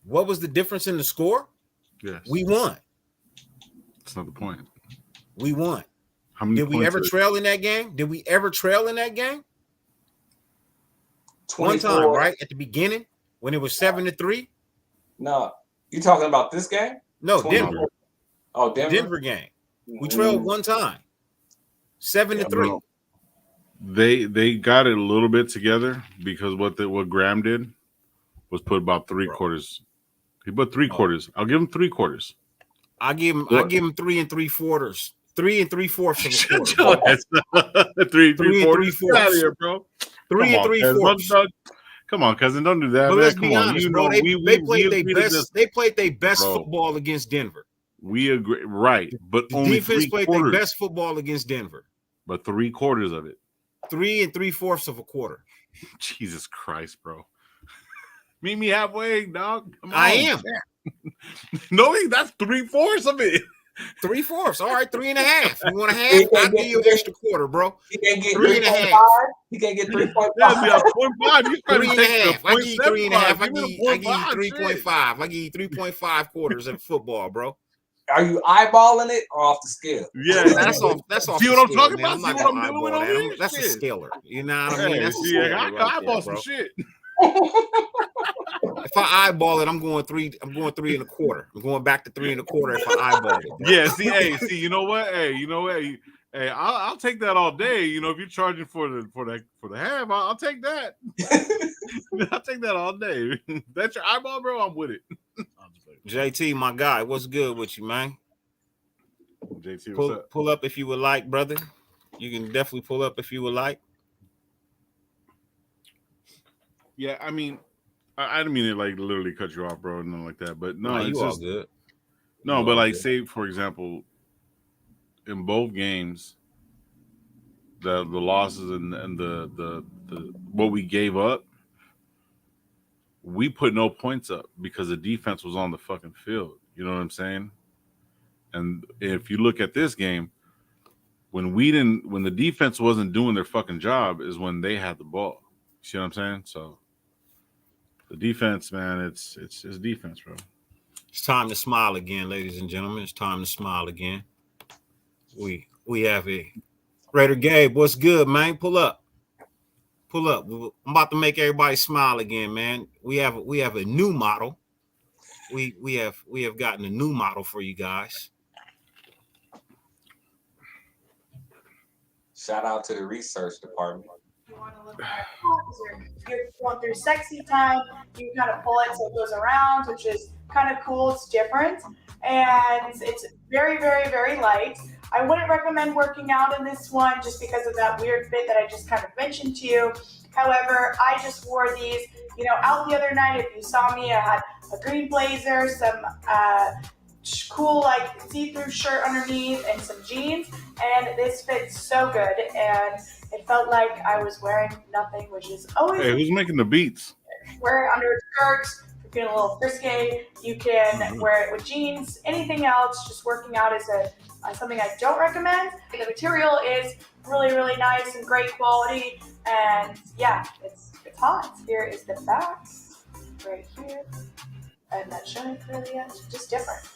What was the difference in the score? Yes. We won. That's not the point. We won. How many Did we ever trail in that game? Did we ever trail in that game? 24. One time, right? At the beginning, when it was 7-3? No. You talking about this game? No, 24. Denver. Oh, Denver Game. We trailed one time. 7-3. They got it a little bit together because what Graham did was put about 3 quarters. He put 3 quarters. I'll give him 3 quarters. I give him 3 3/4. 3 3/4 of a quarter. 3 3/4. Get out of here, bro. 3 3/4. Come on, cousin, don't do that. But man. let's Come be on, honest, you bro. know, They played their best. this. They played their best Bro. football against Denver. We agree, right? But The only defense 3 played quarters. their best football against Denver. But 3 quarters of it. 3 3/4 of a quarter. Jesus Christ, bro. Meet me halfway, dog. Come on. I am. No, that's 3/4 of it. 3/4. All right, 3.5. You want a half? I'll give you an extra quarter, bro. He can't get 3.5. He can't get 3.5. That'd be a 0.5. You trying to take 3.5. I give you 3.5. I Give me give the you 0.5 shit. 3.5. I give you 3.5 quarters of football, bro. Are you eyeballing it or off the scale? Yeah, That's off. That's off. See the what I'm scale, talking man. about? I'm not See what gonna I'm dealing with eyeball over that. here? That's a Shit. scaler. You know what I mean? Hey, That's a see, scaler I right eyeball there, some bro. shit. If I eyeball it, I'm going 3 1/4. I'm going back to 3 1/4 if I eyeball it, bro. Yeah, see, you know what? Hey, I'll take that all day. You know, if you're charging for the half, I'll take that. I'll take that all day. That's your eyeball, bro. I'm with it. JT, my guy, what's good with you, man? JT, what's up? Pull up if you would like, brother. You can definitely pull up if you would like. Yeah, I mean, I didn't mean to like literally cut you off, bro, and nothing like that. But no, Nah, it's you just all good. no. You But all like, good. say for example, in both games, the losses and the what we gave up, we put no points up because the defense was on the fucking field. You know what I'm saying? And if you look at this game, when the defense wasn't doing their fucking job, is when they had the ball. See what I'm saying? So the defense, man, it's defense, bro. It's time to smile again, ladies and gentlemen. It's time to smile again. We have a Raider Gabe. What's good, man? Pull up. I'm about to make everybody smile again, man. We have a new model. We have gotten a new model for you guys. Shout out to the research department. You want to look at you're going through sexy time, you kind of pull it so it goes around, which is kind of cool. It's different, and it's very, very, very light. I wouldn't recommend working out in this one just because of that weird fit that I just kind of mentioned to you. However, I just wore these, out the other night. If you saw me, I had a green blazer, some cool like see-through shirt underneath, and some jeans, and this fits so good, and it felt like I was wearing nothing, which is always. Hey, who's making the beats? Wear it under a skirt. If you're feeling a little frisky, you can wear it with jeans. Anything else, just working out is something I don't recommend. The material is really, really nice and great quality, and yeah, it's hot. Here is the back, right here, and that's showing clearly. It's just different.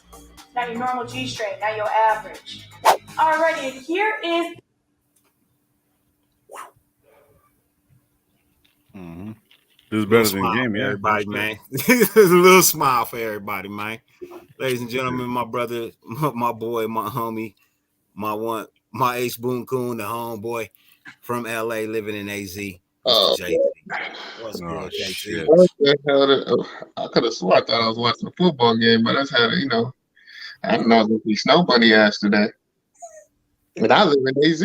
Not your normal G-string, not your average. Alrighty, and here is. Mm-hmm. This is better than game, yeah. Everybody, man. There's a little smile for everybody, man. Ladies and gentlemen, my brother, my boy, my homie, my Ace Boone Coon, the homeboy from LA, living in AZ. JT. What's good, JT? What the hell? I could have sworn I thought I was watching a football game, but that's how I don't know if we snow bunny ass today. And I live in AZ.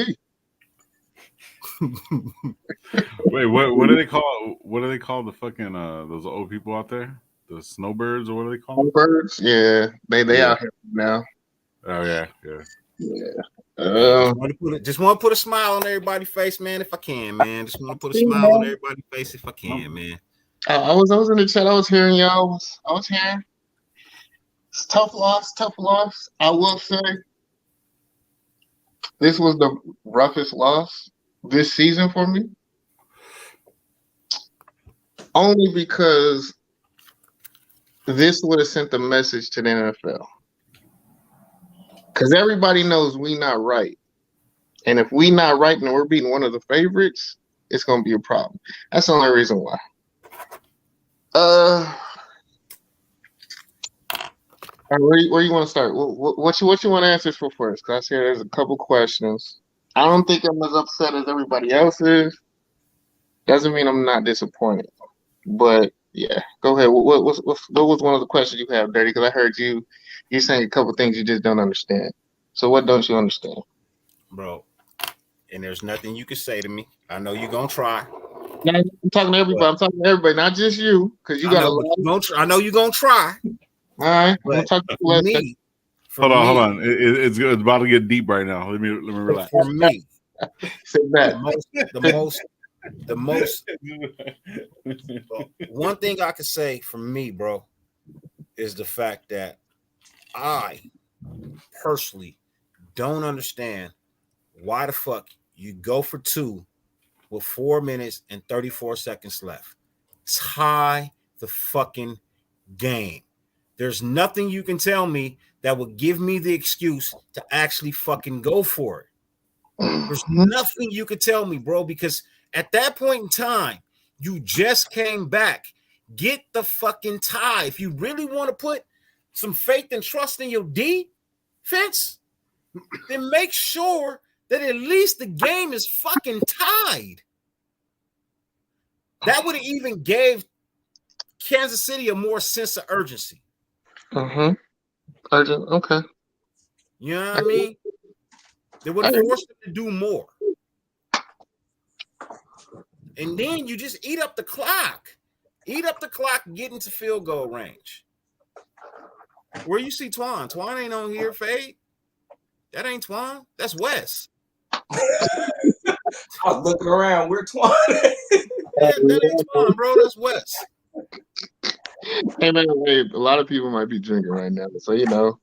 Wait, what do they call? What do they call the fucking those old people out there? The snowbirds, or what do they call them? Snowbirds, yeah, they out here now. Oh yeah. Just want to put a smile on everybody's face, man. If I can, man. Just want to put a smile on everybody's face, if I can, man. I was in the chat. I was hearing y'all. I was hearing. It's tough loss. I will say, this was the roughest loss this season for me. Only because this would have sent the message to the NFL. Because everybody knows we not right. And if we not right and we're beating one of the favorites, it's going to be a problem. That's the only reason why. Where you want to start? What you want to answer for first? Because there's a couple questions. I don't think I'm as upset as everybody else is. Doesn't mean I'm not disappointed. But yeah, go ahead. What was one of the questions you have, Dirty? Because I heard you saying a couple things you just don't understand. So what don't you understand, bro? And there's nothing you can say to me. I know you're gonna try. I'm talking to everybody. I'm talking to everybody, not just you, because you got I know you're gonna try. All right, I'm talk to me. Hold on. It's about to get deep right now. Let me relax. For me, the most. One thing I can say for me, bro, is the fact that I personally don't understand why the fuck you go for 2 with 4 minutes and 34 seconds left. Tie the fucking game. There's nothing you can tell me that would give me the excuse to actually fucking go for it. There's nothing you could tell me, bro, because at that point in time, you just came back. Get the fucking tie. If you really want to put some faith and trust in your defense, then make sure that at least the game is fucking tied. That would have even gave Kansas City a more sense of urgency. Urgent, okay. You know what I mean? They would have forced them to do more. And then you just eat up the clock. Eat up the clock and get into field goal range. Where you see Twan? Twan ain't on here, Fade. That ain't Twan. That's Wes. I was looking around. We're Twan. That ain't Twan, bro. That's Wes. Hey man, a lot of people might be drinking right now, so he got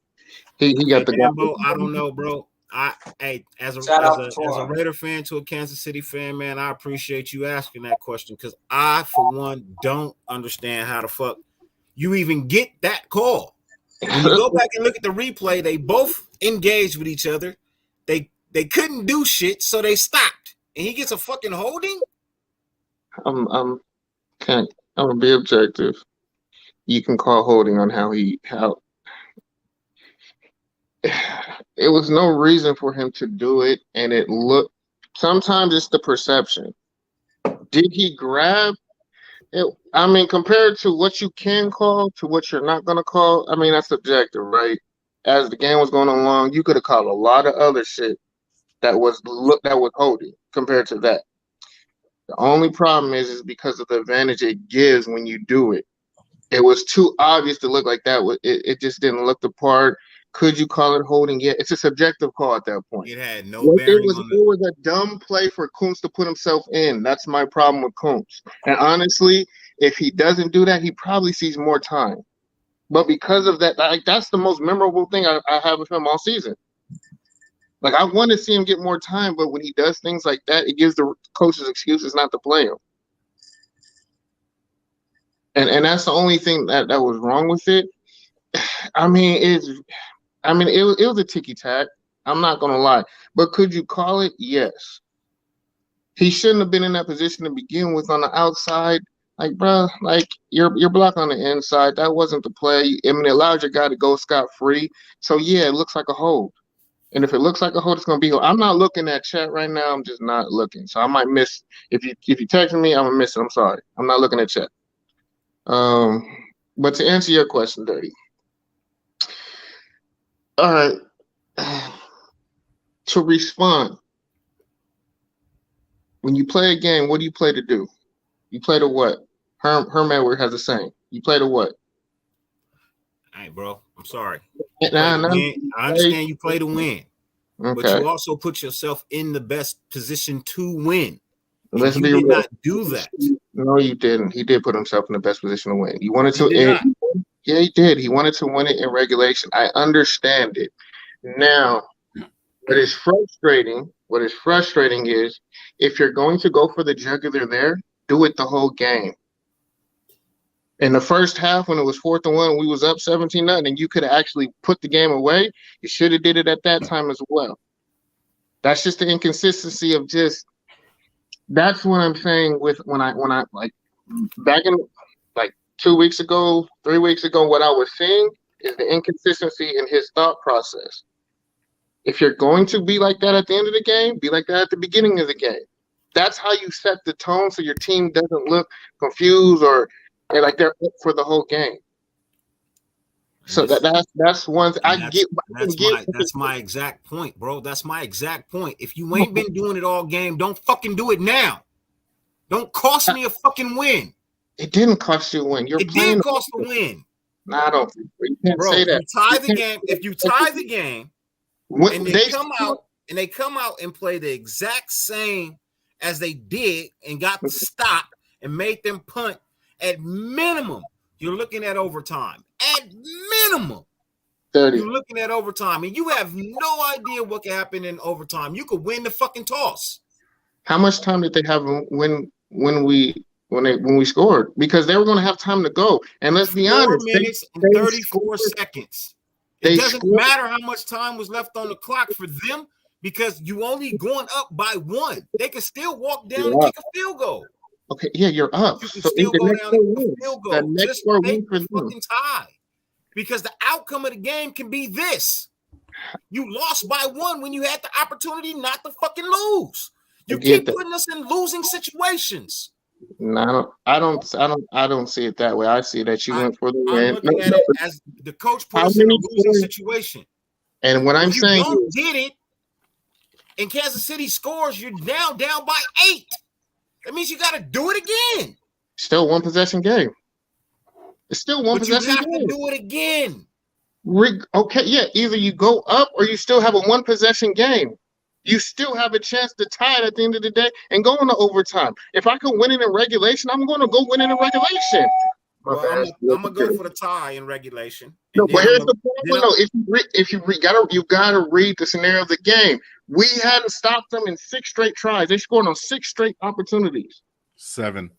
the. Bro, I don't know, bro. As a Raider fan to a Kansas City fan, man, I appreciate you asking that question because I, for one, don't understand how the fuck you even get that call. When you go back and look at the replay, they both engaged with each other. They couldn't do shit, so they stopped. And he gets a fucking holding? I'm gonna be objective. You can call holding on how it was no reason for him to do it, and it looked. Sometimes it's the perception. Did he grab it? I mean, compared to what you can call to what you're not gonna call, I mean that's subjective, right? As the game was going along, you could have called a lot of other shit that was holding compared to that. The only problem is because of the advantage it gives when you do it. It was too obvious to look like that. It just didn't look the part. Could you call it holding? Yeah, it's a subjective call at that point. It had no bearing on it was a dumb play for Kuntz to put himself in. That's my problem with Kuntz. And honestly, if he doesn't do that, he probably sees more time. But because of that, that's the most memorable thing I have with him all season. Like, I want to see him get more time, but when he does things like that, it gives the coaches excuses not to play him. And that's the only thing that was wrong with it. I mean, it was a ticky-tack. I'm not going to lie. But could you call it? Yes. He shouldn't have been in that position to begin with on the outside. Like, bro, like, you're blocked on the inside. That wasn't the play. I mean, it allowed your guy to go scot-free. So, yeah, it looks like a hold. And if it looks like a hold, it's going to be a hold. I'm not looking at chat right now. I'm just not looking. So I might miss. If you text me, I'm going to miss it. I'm sorry. I'm not looking at chat. But to answer your question, Dirty. All right. To respond. When you play a game, what do you play to do? You play to what? Herm Edwards has a saying. You play to what? All right, bro. I'm sorry. I understand you play to win. Okay. But you also put yourself in the best position to win. Let's you be did real. not do that. No, you didn't. He did put himself in the best position to win. You wanted to. Yeah, he did. He wanted to win it in regulation. I understand it. Now, what is frustrating is if you're going to go for the jugular there, do it the whole game. In the first half, when it was 4th and 1, we was up 17-0, and you could have actually put the game away. You should have did it at that time as well. That's just the inconsistency of just. That's what I'm saying with when I like back in like 2 weeks ago, 3 weeks ago, what I was seeing is the inconsistency in his thought process. If you're going to be like that at the end of the game, be like that at the beginning of the game. That's how you set the tone so your team doesn't look confused or like they're up for the whole game. So that's one. That's my exact point, bro. That's my exact point. If you ain't been doing it all game, don't fucking do it now. Don't cost me a fucking win. It didn't cost you a win. It did cost a win. No, I don't. You can't say that. If you tie the game, and they come out and play the exact same as they did and got the stop and made them punt, at minimum, you're looking at overtime. At minimum, 30. You're looking at overtime, and you have no idea what can happen in overtime. You could win the fucking toss. How much time did they have when we scored? Because they were going to have time to go. And let's be honest, 4 minutes and 34 seconds. It doesn't matter how much time was left on the clock for them because you only going up by 1. They can still walk down and kick a field goal. Okay, yeah, you're up. You can still go down and kick a field goal. Just make the fucking tie. Because the outcome of the game can be this. You lost by 1 when you had the opportunity not to fucking lose. You keep putting us in losing situations. No, I don't see it that way. I see that you went for the win. I'm looking at it as the coach put us in a losing situation. And what I'm saying, you did it, and Kansas City scores, you're now down by 8. That means you got to do it again. Still one possession game. It's still one possession game. You have to do it again. Okay, yeah. Either you go up or you still have a one possession game. You still have a chance to tie it at the end of the day and go into overtime. If I can win it in regulation, I'm going to go win it in regulation. Well, I'm gonna go for the tie in regulation. No, but here's the problem. No, you gotta read the scenario of the game. We hadn't stopped them in 6 straight tries. They scored on 6 straight opportunities. 7.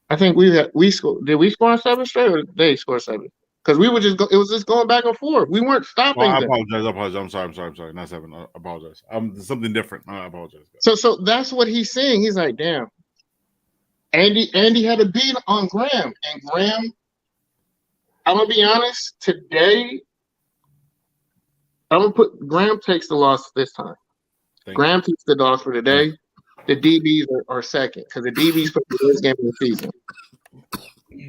I think we scored. Did we score on 7 straight, or did they score 7? because we were it was just going back and forth. We weren't stopping I them. apologize. I'm sorry. Not 7. I apologize. Something different. I apologize. So that's what he's saying. He's like, damn. Andy had a beat on Graham, and Graham. I'm gonna be honest. Today, Graham takes the loss this time. Graham takes the loss for today. The DBs are second because the DBs put the first game of the season.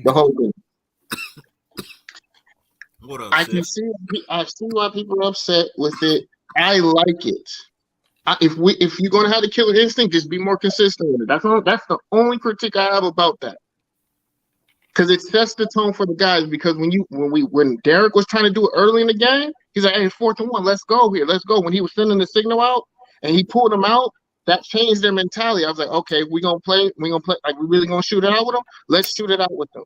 The whole thing. What up, I see why people are upset with it. I like it. If you're gonna have the killer instinct, just be more consistent with it. That's the only critique I have about that. Because it sets the tone for the guys. Because when Derek was trying to do it early in the game, he's like, "Hey, it's 4th and 1. Let's go here. Let's go." When he was sending the signal out and he pulled them out, that changed their mentality. I was like, "Okay, we're gonna play. Like, we really gonna shoot it out with them? Let's shoot it out with them."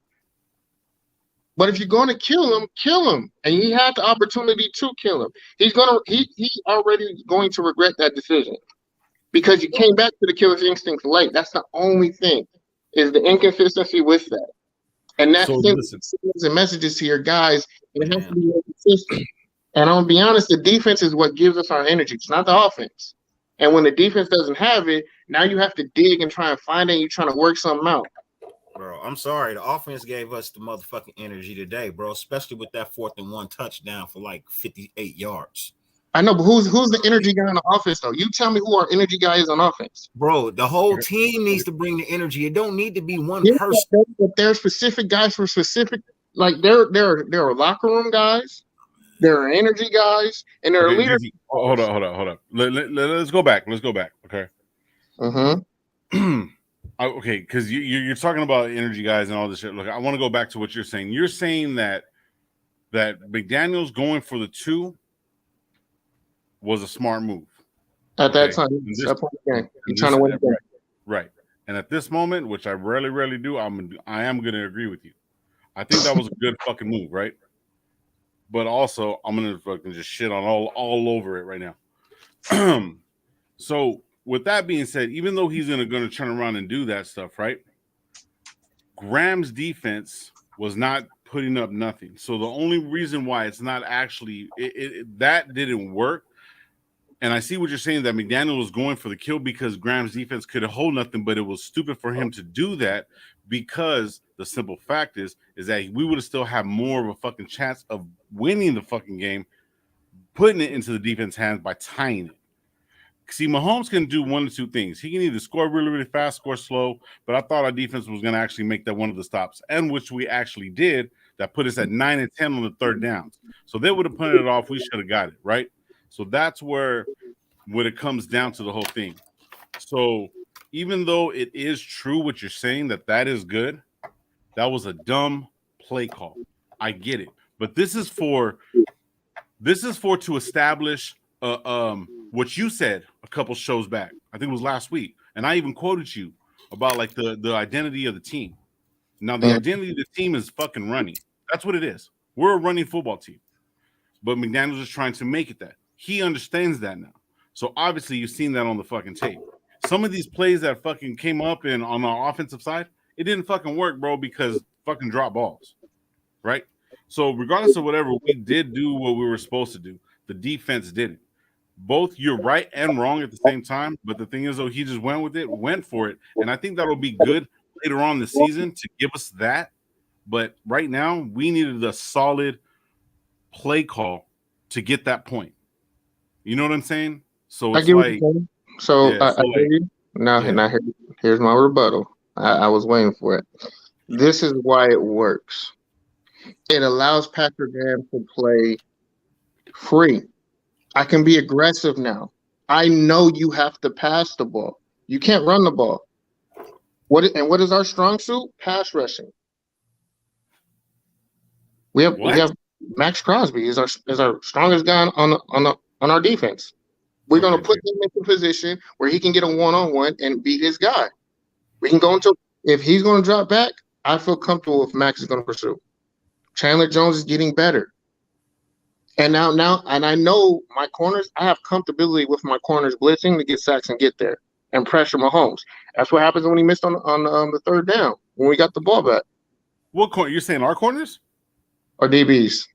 But if you're going to kill him. And he had the opportunity to kill him. He already going to regret that decision because you came back to the killer's instincts late. That's the only thing is the inconsistency with that. And that sends the messages to your guys. It has to be more consistent. And I'm going to be honest, the defense is what gives us our energy. It's not the offense. And when the defense doesn't have it, now you have to dig and try and find it. And you're trying to work something out. Bro, I'm sorry. The offense gave us the motherfucking energy today, bro, especially with that 4th and 1 touchdown for like 58 yards. I know, but who's the energy guy on the offense, though? You tell me who our energy guy is on offense. Bro, the whole team needs to bring the energy. It don't need to be one person. But there are specific guys for specific, like there are locker room guys, there are energy guys, and there are leaders. Hold up. Let's go back. Okay. Okay, because you're talking about energy guys and all this shit. Look, I want to go back to what you're saying. You're saying that McDaniels going for the 2 was a smart move at that time. You're trying to win the game, right? And at this moment, which I rarely do, I am going to agree with you. I think that was a good fucking move, right? But also, I'm going to fucking just shit on all over it right now. So, with that being said, even though he's going to turn around and do that stuff, right? Graham's defense was not putting up nothing. So the only reason why it's not actually that didn't work. And I see what you're saying, that McDaniel was going for the kill because Graham's defense couldn't hold nothing, but it was stupid for him to do that because the simple fact is that we would have still had more of a fucking chance of winning the fucking game, putting it into the defense's hands by tying it. See, Mahomes can do one of 2 things. He can either score really, really fast, score slow, but I thought our defense was going to actually make that one of the stops, and which we actually did. That put us at 9 and 10 on the 3rd downs. So they would have punted it off. We should have got it, right? So that's where it comes down to the whole thing. So even though it is true what you're saying, that is good, that was a dumb play call. I get it. But this is for to establish what you said a couple shows back. I think it was last week. And I even quoted you about like the identity of the team. Now, the identity of the team is fucking running. That's what it is. We're a running football team. But McDaniels is trying to make it that. He understands that now. So obviously you've seen that on the fucking tape. Some of these plays that fucking came up on our offensive side, it didn't fucking work, bro, because fucking drop balls. Right? So regardless of whatever, we did do what we were supposed to do. The defense didn't. Both you're right and wrong at the same time. But the thing is, though, he just went for it. And I think that'll be good later on in the season to give us that. But right now, we needed a solid play call to get that point. You know what I'm saying? So it's like, I hear you. Now here's my rebuttal. I was waiting for it. This is why it works. It allows Patrick Graham to play free. I can be aggressive now. I know you have to pass the ball. You can't run the ball. What is our strong suit? Pass rushing. We have Max Crosby is our strongest guy on our defense. We're gonna put him in a position where he can get a one-on-one and beat his guy. We can go into, if he's gonna drop back, I feel comfortable if Max is gonna pursue. Chandler Jones is getting better. And now, and I know my corners, I have comfortability with my corners blitzing to get sacks and get there and pressure Mahomes. That's what happens when he missed on the 3rd down when we got the ball back. What corner? You're saying our corners? Or DBs.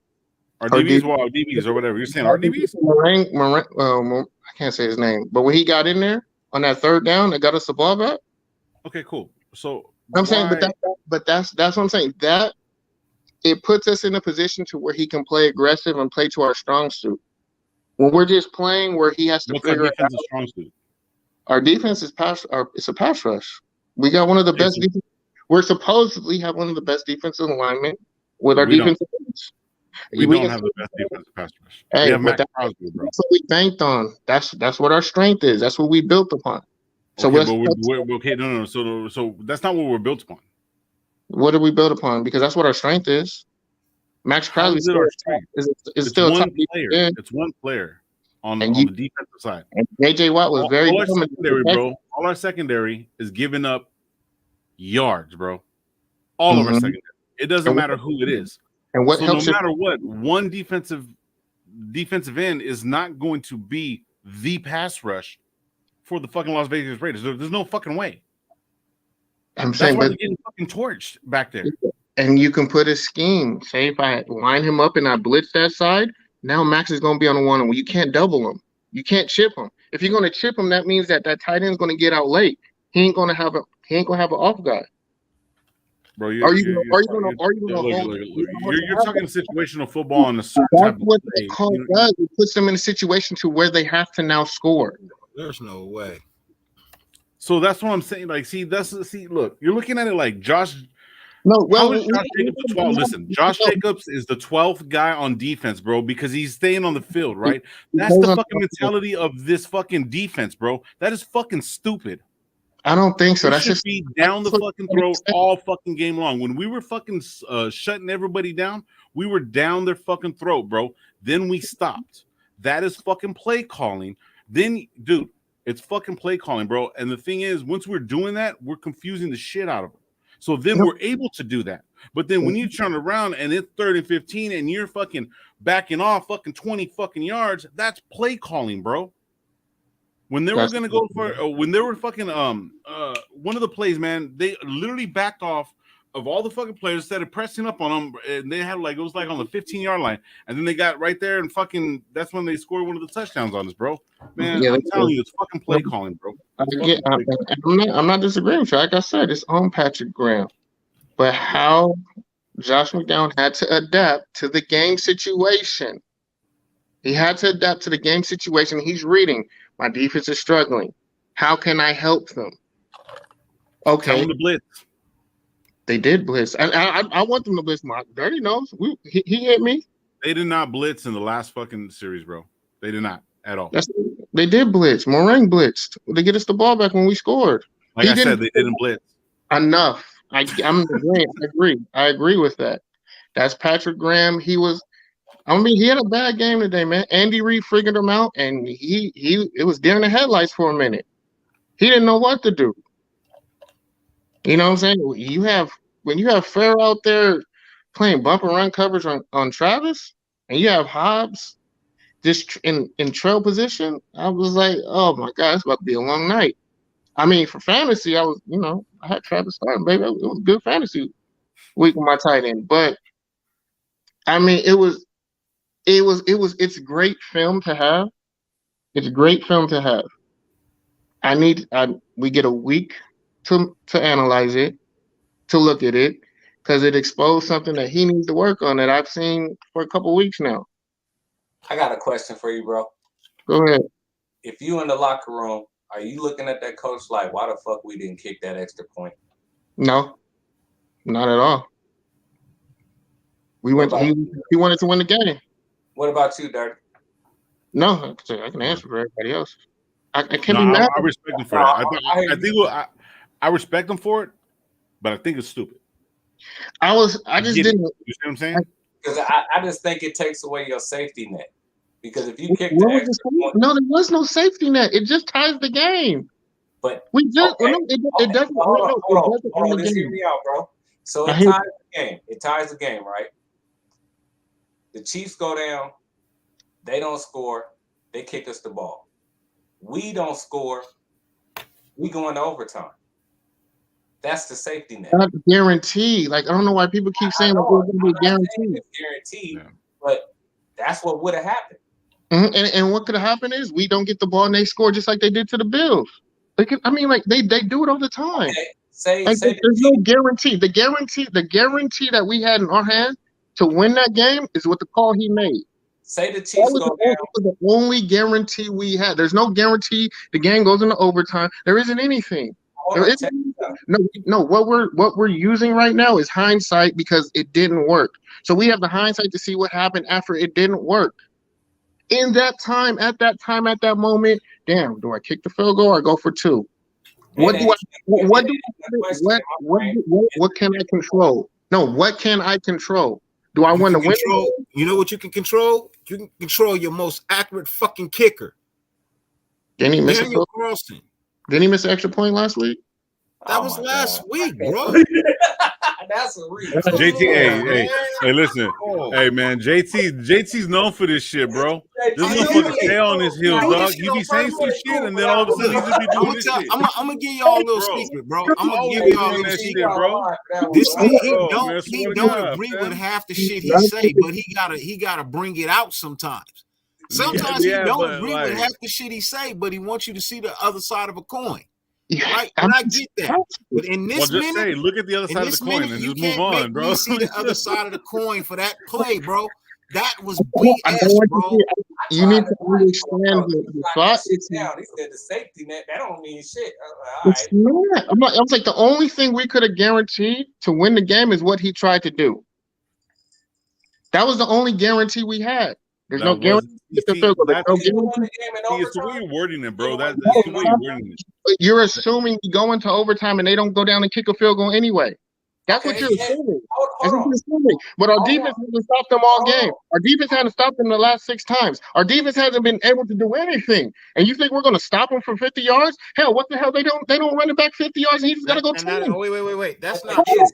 Or DBs, well, DBs or whatever. You're saying our DBs? I can't say his name, but when he got in there on that third down, that got us the ball back. Okay, cool. So I'm saying, but that's what I'm saying. That it puts us in a position to where he can play aggressive and play to our strong suit. When we're just playing where he has to figure it out. Strong suit? Our defense is it's a pass rush. We got one of the best. We're supposedly have one of the best defensive alignment with our defensive. We don't have the best defensive pass rush. Hey, we have Max Crosby, bro. That's what we banked on. That's what our strength is. That's what we built upon. So okay, no. So that's not what we're built upon. What did we build upon? Because that's what our strength is. Max Crosby is still one top player. It's one player on the defensive side. And JJ Watt was very all our secondary, bro. All our secondary is giving up yards, bro. All of our secondary. It doesn't matter who it is. And what helps no matter what, one defensive end is not going to be the pass rush for the fucking Las Vegas Raiders. There's no fucking way. I'm saying, but they're getting fucking torched back there. And you can put a scheme. Say if I line him up and I blitz that side, now Max is going to be on the one, and you can't double him. You can't chip him. If you're going to chip him, that means that tight end is going to get out late. He ain't going to have an off guy. Bro, you're talking situational football on a certain type of what the call does. It puts them in a situation to where they have to now score. There's no way. So that's what I'm saying. Like, look, you're looking at it like Josh. No, well, Josh Jacobs the 12th? Listen, Josh Jacobs is the 12th guy on defense, bro, because he's staying on the field, right? That's the fucking mentality of this fucking defense, bro. That is fucking stupid. I don't think so. That should be down the fucking throat all fucking game long. When we were fucking shutting everybody down, we were down their fucking throat, bro. Then we stopped. That is fucking play calling. Then, dude, it's fucking play calling, bro. And the thing is, once we're doing that, we're confusing the shit out of them. So then we're able to do that. But then when you turn around and it's 3rd and 15 and you're fucking backing off fucking 20 fucking yards, that's play calling, bro. When they were going to go for when they were fucking one of the plays, man, they literally backed off of all the fucking players, started pressing up on them, and they had it was like on the 15-yard line, and then they got right there and fucking that's when they scored one of the touchdowns on us, bro. Man, I'm telling you, it's fucking play calling, bro. I'm not disagreeing with you. Like I said, it's on Patrick Graham, but how Josh McDowell had to adapt to the game situation. He had to adapt to the game situation. He's reading. My defense is struggling. How can I help them? Okay. Tell them to blitz. They did blitz. I want them to blitz. My Dirty knows. He hit me. They did not blitz in the last fucking series, bro. They did not at all. They did blitz. Moraine blitzed. They get us the ball back when we scored. Like I said, they didn't blitz. Enough. I'm agreeing. I agree with that. That's Patrick Graham. He had a bad game today, man. Andy Reid figured him out, and it was deer in the headlights for a minute. He didn't know what to do. You know what I'm saying? When you have Farrell out there playing bump and run coverage on Travis, and you have Hobbs just in trail position, I was like, oh my God, it's about to be a long night. I mean, for fantasy, I had Travis starting, baby. It was a good fantasy week with my tight end. But I mean, it's great film to have. It's great film to have. We get a week to analyze it, to look at it, because it exposed something that he needs to work on that I've seen for a couple weeks now. I got a question for you, bro. Go ahead. If you in the locker room, are you looking at that coach like, why the fuck we didn't kick that extra point? No, not at all. He wanted to win the game. What about you, Dirk? No, I can answer for everybody else. I can't be mad. I respect him for that. I respect him for it, but I think it's stupid. I just didn't. You see what I'm saying? Because I just think it takes away your safety net. Because if you kick the extra point, no, there was no safety net. It just ties the game. But we just it doesn't. Hold on. Just hear me out, bro. So it ties the game. It ties the game, right? The Chiefs go down. They don't score. They kick us the ball. We don't score. We go into overtime. That's the safety net. Not guaranteed. Like, I don't know why people keep saying like, it's going to be guaranteed. It's guaranteed, but that's what would have happened. And what could have happened is we don't get the ball and they score just like they did to the Bills. They do it all the time. Okay. There's no guarantee. The guarantee that we had in our hand to win that game is what the call he made. Say the Chiefs go down. That was the only guarantee we had. There's no guarantee the game goes into overtime. There isn't anything. No. What we're using right now is hindsight because it didn't work. So we have the hindsight to see what happened after it didn't work. In that time, at that moment, damn, do I kick the field goal or go for two? What can I control? No, what can I control? Do I want to win? You know what you can control? You can control your most accurate fucking kicker. Didn't he miss Daniel Carlson. Didn't he miss an extra point last week? That was last week, bro. That's a reason. JT, hey, listen. Hey, man, JT's known for this shit, bro. This motherfucker stay on his heels, dog. You be saying some shit, and then all of a sudden he just be doing this shit. I'm gonna give y'all a little secret, bro. I'm gonna give y'all a little secret, bro. He don't agree with half the shit he say, but he gotta bring it out sometimes. Sometimes he don't agree with half the shit he say, but he wants you to see the other side of a coin. Right, and I get that. But in this minute, look at the other side of the coin and just move on, bro. You see the other side of the coin for that play, bro. That was BS, bro. You need to understand the thought. He said the safety net. That don't mean shit. It's not. I was like, the only thing we could have guaranteed to win the game is what he tried to do. That was the only guarantee we had. There's no guarantee. It's the way you're wording it, bro. That's the way you're wording it. You're assuming we go into overtime and they don't go down and kick a field goal anyway. That's what you're assuming. But our defense hasn't stopped them all game. Our defense hasn't stopped them the last 6 times. Our defense hasn't been able to do anything. And you think we're going to stop them from 50 yards? Hell, what the hell? They don't run it back 50 yards and he's got to go 10. Wait. That's not it.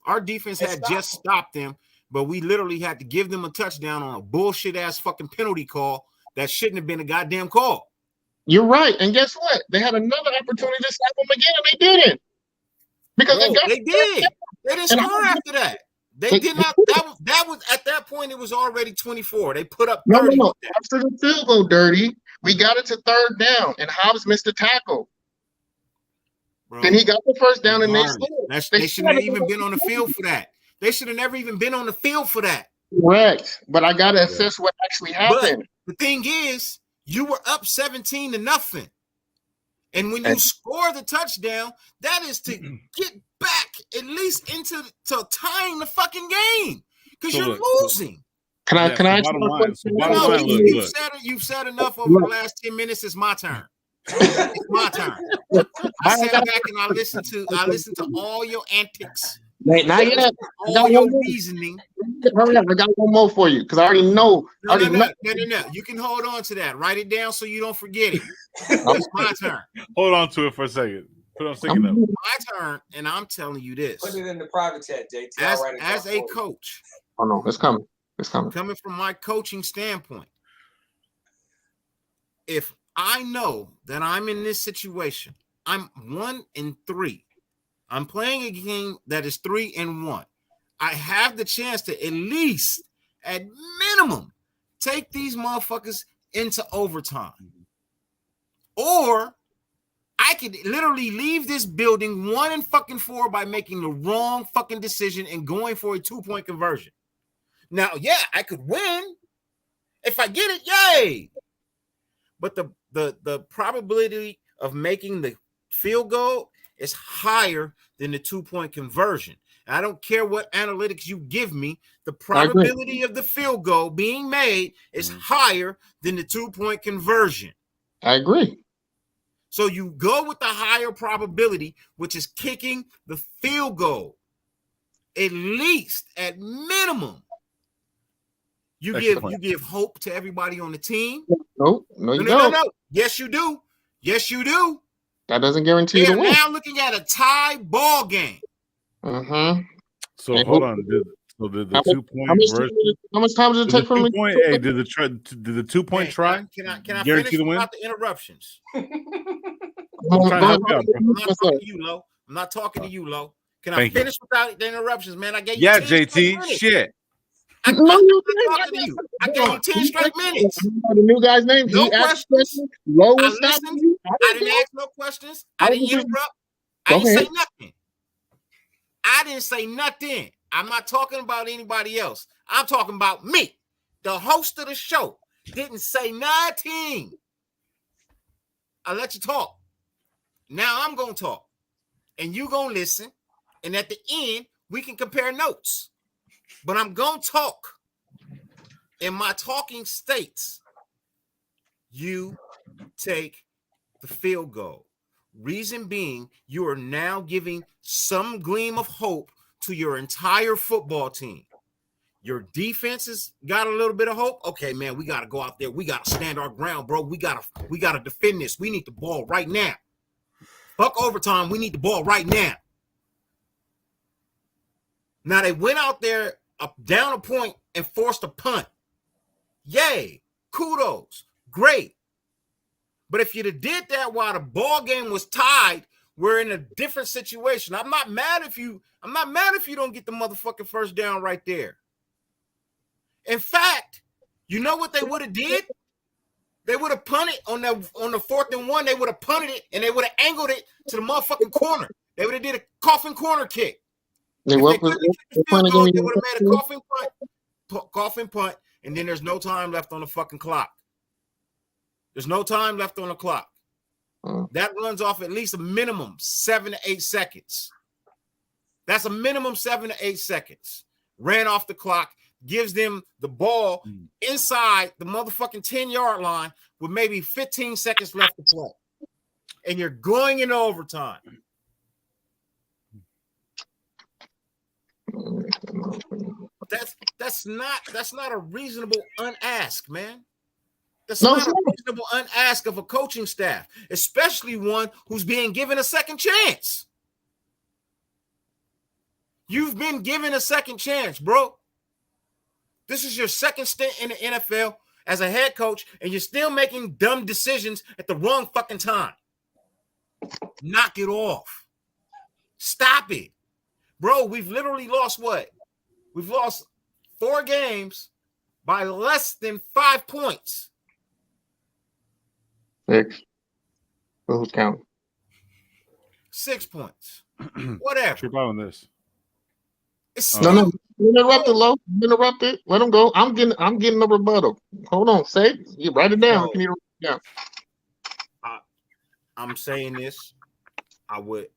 Our defense had just stopped them. But we literally had to give them a touchdown on a bullshit ass fucking penalty call that shouldn't have been a goddamn call. You're right. And guess what? They had another opportunity to stop them again, and they didn't. Because they did. They didn't score after that. They did not. That was at that point. It was already 24. They put up 30. No. After the field goal, dirty, we got it to 3rd down, and Hobbs missed a tackle. Bro, then he got the first down, and they scored. They shouldn't have even been on the field for that. They should have never even been on the field for that. Correct. But I got to assess what actually happened. But the thing is, you were up 17-0. And when you score the touchdown, that is to get back at least into tying the fucking game. Because you're losing. Can I you've said enough over the last 10 minutes. It's my turn. It's my turn. I sat back and I listened to all your antics. Not yet. All your reasoning. Hurry up! I got one more for you because I already know. No. You can hold on to that. Write it down so you don't forget it. It's my turn. Hold on to it for a second. Put on second up. My turn, and I'm telling you this. Put it in the private chat, JT. As a coach. Oh no, it's coming. It's coming. Coming from my coaching standpoint, if I know that I'm in this situation, I'm 1-3. I'm playing a game that is 3-1. I have the chance to at least, at minimum, take these motherfuckers into overtime. Or I could literally leave this building 1-4 by making the wrong fucking decision and going for a 2-point conversion. Now, yeah, I could win. If I get it, yay. But the probability of making the field goal is higher than the 2-point conversion. And I don't care what analytics you give me, the probability of the field goal being made is higher than the 2-point conversion. I agree. So you go with the higher probability, which is kicking the field goal. At least, at minimum, you give hope to everybody on the team. No, you don't. No. Yes, you do. Yes, you do. That doesn't guarantee you to win. Now looking at a tie ball game. So hold on. Did the 2-point version? How much time does it take for me? Hey, did the 2-point try? Can I finish without the interruptions? I'm trying to help you I'm out, bro. not talking to you, Lo. I'm not talking to you, Lo. Can I Thank you. finish without the interruptions, man? I gave you Yeah, 10 straight JT. minutes. Shit. I'm not talking to you. I gave you 10 straight minutes. The new guy's name. No He asked questions. questions. Low I was stopping listened. you. I didn't ask no questions. I didn't interrupt. I Go didn't ahead. say nothing. I didn't say nothing. I'm not talking about anybody else. I'm talking about me. The host of the show didn't say nothing. I let you talk. Now I'm going to talk. And you going to listen. And at the end, we can compare notes. But I'm going to talk. In my talking states, you take the field goal. Reason being, you are now giving some gleam of hope to your entire football team. Your defense has got a little bit of hope. Okay, man, we got to go out there. We got to stand our ground, bro. We got to defend this. We need the ball right now. Fuck overtime. We need the ball right now. Now, they went out there down a point and forced a punt. Yay. Kudos. Great. But if you'd have did that while the ball game was tied, we're in a different situation. I'm not mad if you don't get the motherfucking first down right there. In fact, you know what they would have did? They would have punted on the 4th and 1. They would have punted it and they would have angled it to the motherfucking corner. They would have did a coffin corner kick. If they couldn't kick the field goal, they would have made a coffin punt, and then there's no time left on the fucking clock. There's no time left on the clock. That runs off at least a minimum 7 to 8 seconds. That's a minimum 7 to 8 seconds. Ran off the clock, gives them the ball inside the motherfucking 10-yard line with maybe 15 seconds left to play. And you're going into overtime. That's not a reasonable unask, man. That's not a reasonable unask of a coaching staff, especially one who's being given a second chance. You've been given a second chance, bro. This is your second stint in the NFL as a head coach, and you're still making dumb decisions at the wrong fucking time. Knock it off. Stop it. Bro, we've literally lost what? We've lost 4 games by less than 5 points. 6. Who's counting? 6 points. Whatever. Trip out on this. No. Interrupt it, Lo. Interrupt it. Let him go. I'm getting a rebuttal. Hold on. Say it. You write it down. Can you write it down? I'm saying this. I would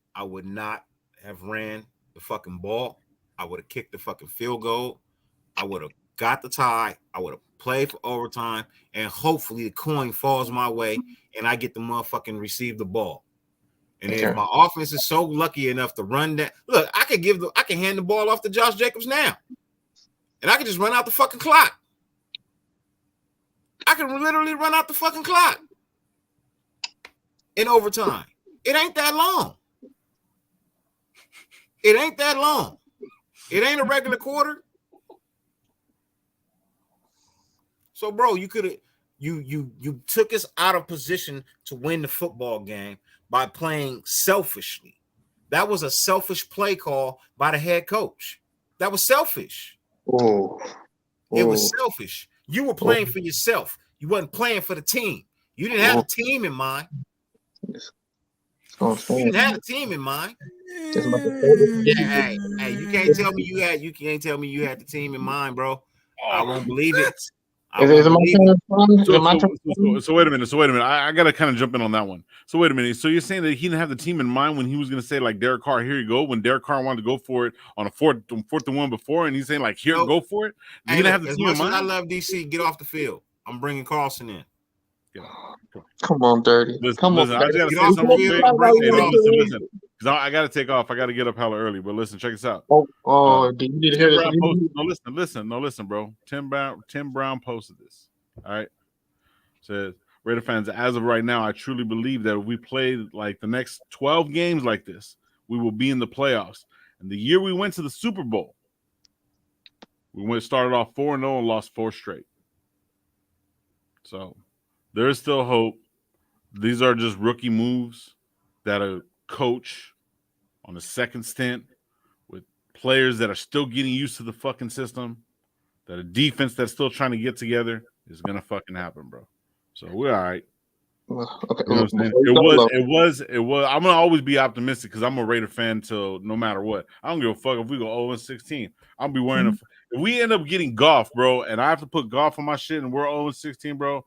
not have ran the fucking ball. I would have kicked the fucking field goal. I would have got the tie. I would have played for overtime, and hopefully the coin falls my way and I get the motherfucking receive the ball. And if my offense is so lucky enough to run that, look, I can hand the ball off to Josh Jacobs now, and I can just run out the fucking clock. I can literally run out the fucking clock in overtime. It ain't that long. It ain't that long. It ain't a regular quarter. So, bro, you could have you took us out of position to win the football game by playing selfishly. That was a selfish play call by the head coach. That was selfish. It was selfish. You were playing for yourself. You wasn't playing for the team. You didn't have a team in mind. You didn't have a team in mind. Yeah, hey, you can't tell me you had the team in mind, bro. I won't believe it. So wait a minute. I gotta kind of jump in on that one. So wait a minute. So you're saying that he didn't have the team in mind when he was gonna say like Derek Carr, here you go. When Derek Carr wanted to go for it on a fourth and 1 before, and he's saying like, here, go for it. He didn't have the team in mind. I love DC. Get off the field. I'm bringing Carlson in. Come on, Dirty. Come on, I gotta say something real quick. Listen. Because I got to take off. I got to get up hella early. But listen, check this out. Do you need to hear this? No, listen, bro. Tim Brown posted this. All right. Says, Raider fans, as of right now, I truly believe that if we play like the next 12 games like this, we will be in the playoffs. And the year we went to the Super Bowl, we started off 4-0 and lost 4 straight. So there is still hope. These are just rookie moves. that a coach on a second stint with players that are still getting used to the fucking system, that a defense that's still trying to get together is gonna fucking happen, bro. So we're all right. Okay. You know what I'm saying? It was. I'm gonna always be optimistic because I'm a Raider fan till no matter what. I don't give a fuck if we go 0-16. I'll be wearing if we end up getting golf, bro, and I have to put golf on my shit and we're 0-16, bro.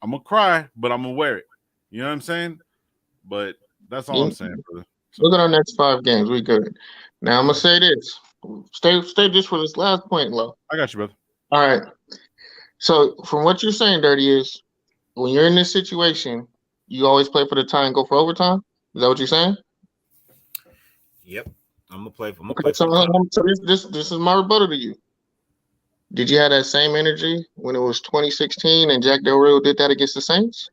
I'm gonna cry, but I'm gonna wear it. You know what I'm saying? But that's all I'm saying, brother. So, look at our next 5 games. We good. Now I'm gonna say this. Stay just for this last point, Lo. I got you, brother. All right. So from what you're saying, Dirty, is when you're in this situation, you always play for the tie and go for overtime. Is that what you're saying? Yep. I'm gonna play for. So this is my rebuttal to you. Did you have that same energy when it was 2016 and Jack Del Rio did that against the Saints?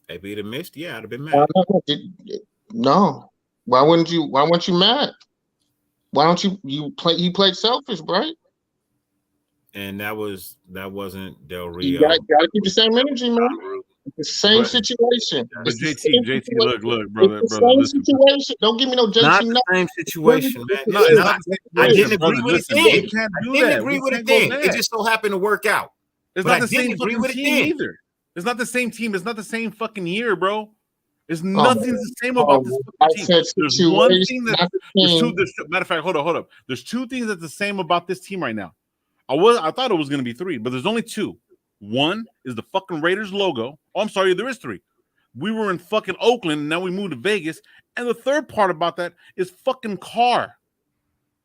If he'd have missed, yeah, I'd have been mad. No. Why weren't you mad? Why don't you play? You played selfish, right? And that wasn't Del Rio. You gotta keep the same energy, man. It's the same situation. But JT, look, brother. It's the same situation. Don't give me no JT. Not the same situation, man. No, it's not. I didn't agree with it then. I didn't agree with it then. It just so happened to work out. It's not the same fucking team either. It's not the same team. It's not the same fucking year, bro. There's nothing the same about this fucking team. There's one thing matter of fact, hold up. There's 2 things that's the same about this team right now. I thought it was going to be 3, but there's only 2. One is the fucking Raiders logo. Oh, I'm sorry, there is 3. We were in fucking Oakland, and now we moved to Vegas. And the third part about that is fucking Carr.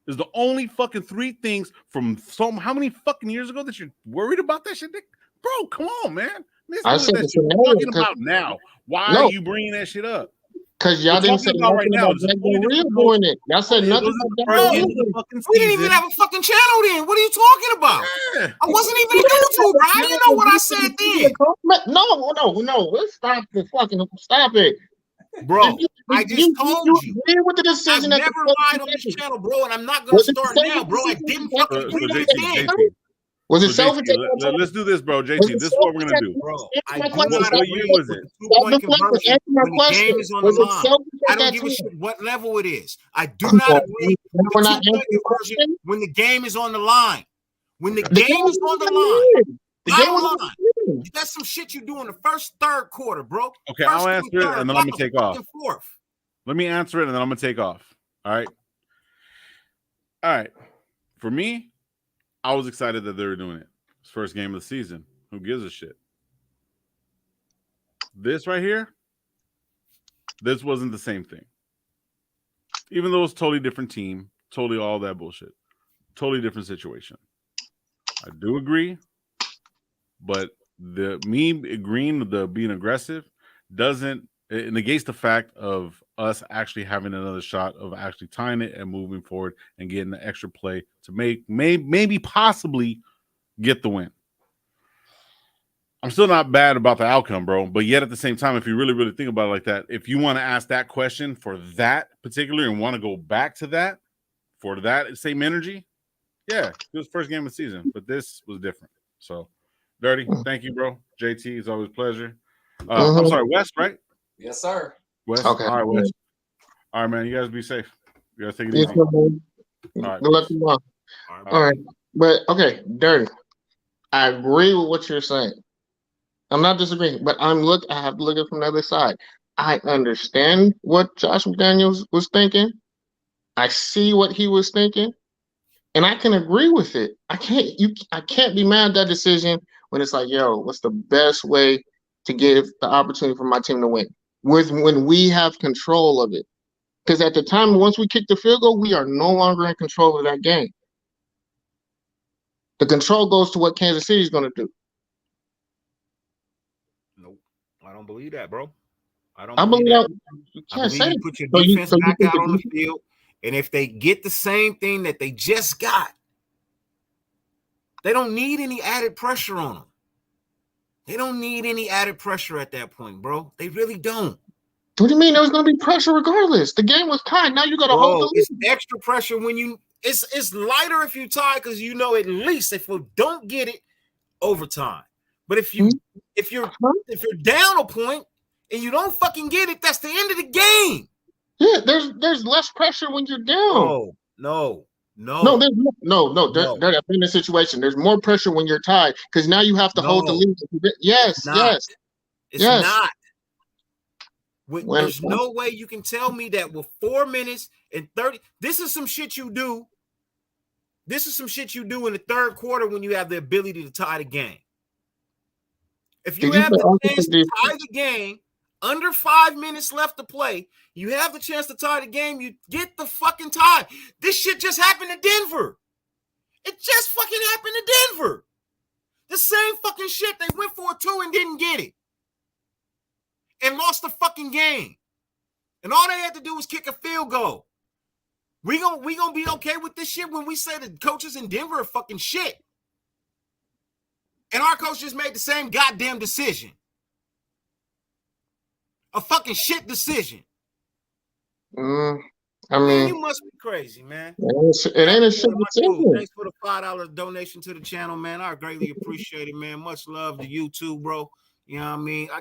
Is the only fucking 3 things from how many fucking years ago that you're worried about that shit? Bro, come on, man. This I is said that you're talking about now. Why are you bringing that shit up? Because y'all didn't say nothing right now. Jack Del Rio doing it. Y'all said nothing about We didn't even have a fucking channel then. What are you talking about? Yeah. I wasn't even a YouTube, bro. You know what I said then? No. Let's stop it. Bro, I just told you. With the decision I've never lied on this channel, bro, and I'm not going to start now, bro. I didn't fucking agree with it then. Was it selfish? Let's do this, bro. JT, this is what we're gonna do. Bro, what year was it? 2-point conversion when the game is on the line. I don't give a shit what level it is. I do not agree with 2-point conversion when the game is on the line. When the game is on the line. That's some shit you do in the first, third quarter, bro. Okay, I'll answer it and then I'm gonna take off. Let me answer it and then I'm gonna take off. All right. For me, I was excited that they were doing it. It's first game of the season. Who gives a shit? This right here, this wasn't the same thing. Even though it's totally different team, totally all that bullshit. Totally different situation. I do agree, but me agreeing with the being aggressive it negates the fact of us actually having another shot of actually tying it and moving forward and getting the extra play to maybe possibly get the win. I'm still not bad about the outcome, bro. But yet at the same time, if you really, really think about it like that, if you want to ask that question for that particular and want to go back to that for that same energy, yeah, it was first game of the season, but this was different. So, Dirty, thank you, bro. JT, it's always a pleasure. I'm sorry, West, right? Yes, sir. West. Okay. All right, West. All right, man. You guys be safe. You guys take it easy. All right. But okay, Dirty. I agree with what you're saying. I'm not disagreeing, but I have to look at it from the other side. I understand what Josh McDaniels was thinking. I see what he was thinking, and I can agree with it. I can't be mad at that decision when it's like, yo, what's the best way to give the opportunity for my team to win? When we have control of it. Because at the time, once we kick the field goal, we are no longer in control of that game. The control goes to what Kansas City is going to do. Nope. I don't believe that, bro. I believe that. I believe you put your defense back out on the field, and if they get the same thing that they just got, they don't need any added pressure on them. They don't need any added pressure at that point, bro. They really don't. What do you mean? There was going to be pressure regardless. The game was tied. Now you got to hold the lead. It's extra pressure when you. It's lighter if you tie because you know at least if we don't get it, overtime. But if you're down a point, and you don't fucking get it, that's the end of the game. Yeah, there's less pressure when you're down. No. They're in a situation. There's more pressure when you're tied because now you have to hold the lead. Yes. It's not. There's no way you can tell me that with 4 minutes and 30. This is some shit you do. This is some shit you do in the third quarter when you have the ability to tie the game. If you have the chance to tie the game under 5 minutes left to play, you have the chance to tie the game, you get the fucking tie. This shit just happened to Denver. It just fucking happened to Denver. The same fucking shit. They went for a 2 and didn't get it. And lost the fucking game. And all they had to do was kick a field goal. We gonna be okay with this shit when we say the coaches in Denver are fucking shit. And our coach just made the same goddamn decision. A fucking shit decision. I mean, you must be crazy, man. It ain't a shit decision. Thanks for the $5 donation to the channel, man. I greatly appreciate it, man. Much love to you too, bro. You know what I mean? I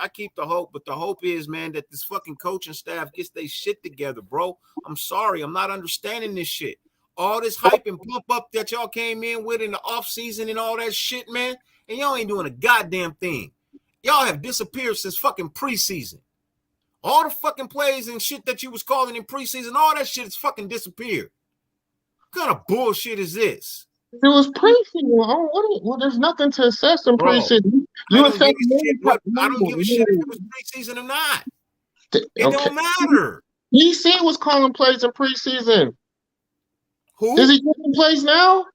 keep the hope, but the hope is, man, that this fucking coaching staff gets their shit together, bro. I'm sorry, I'm not understanding this shit. All this hype and pump up that y'all came in with in the offseason and all that shit, man, and y'all ain't doing a goddamn thing. Y'all have disappeared since fucking preseason. All the fucking plays and shit that you was calling in preseason, all that shit is fucking disappeared. What kind of bullshit is this? It was preseason. Well, there's nothing to assess in preseason. I don't give a shit if it was preseason or not. It don't matter. DC was calling plays in preseason. Who? Is he calling plays now?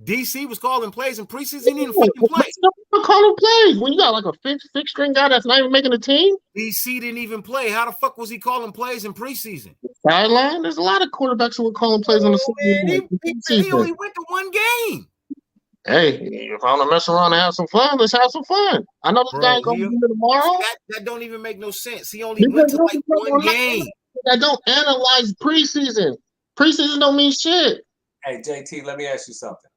DC was calling plays in preseason. He didn't fucking play. Calling plays when you got like a fixed string guy that's not even making the team. DC didn't even play. How the fuck was he calling plays in preseason? Sideline. There's a lot of quarterbacks who were calling plays on the season. He only went to one game. Hey, if I want to mess around and have some fun, let's have some fun. I know this guy ain't gonna be here tomorrow. That don't even make no sense. He only went to like one game. I don't analyze preseason. Preseason don't mean shit. Hey, JT, let me ask you something.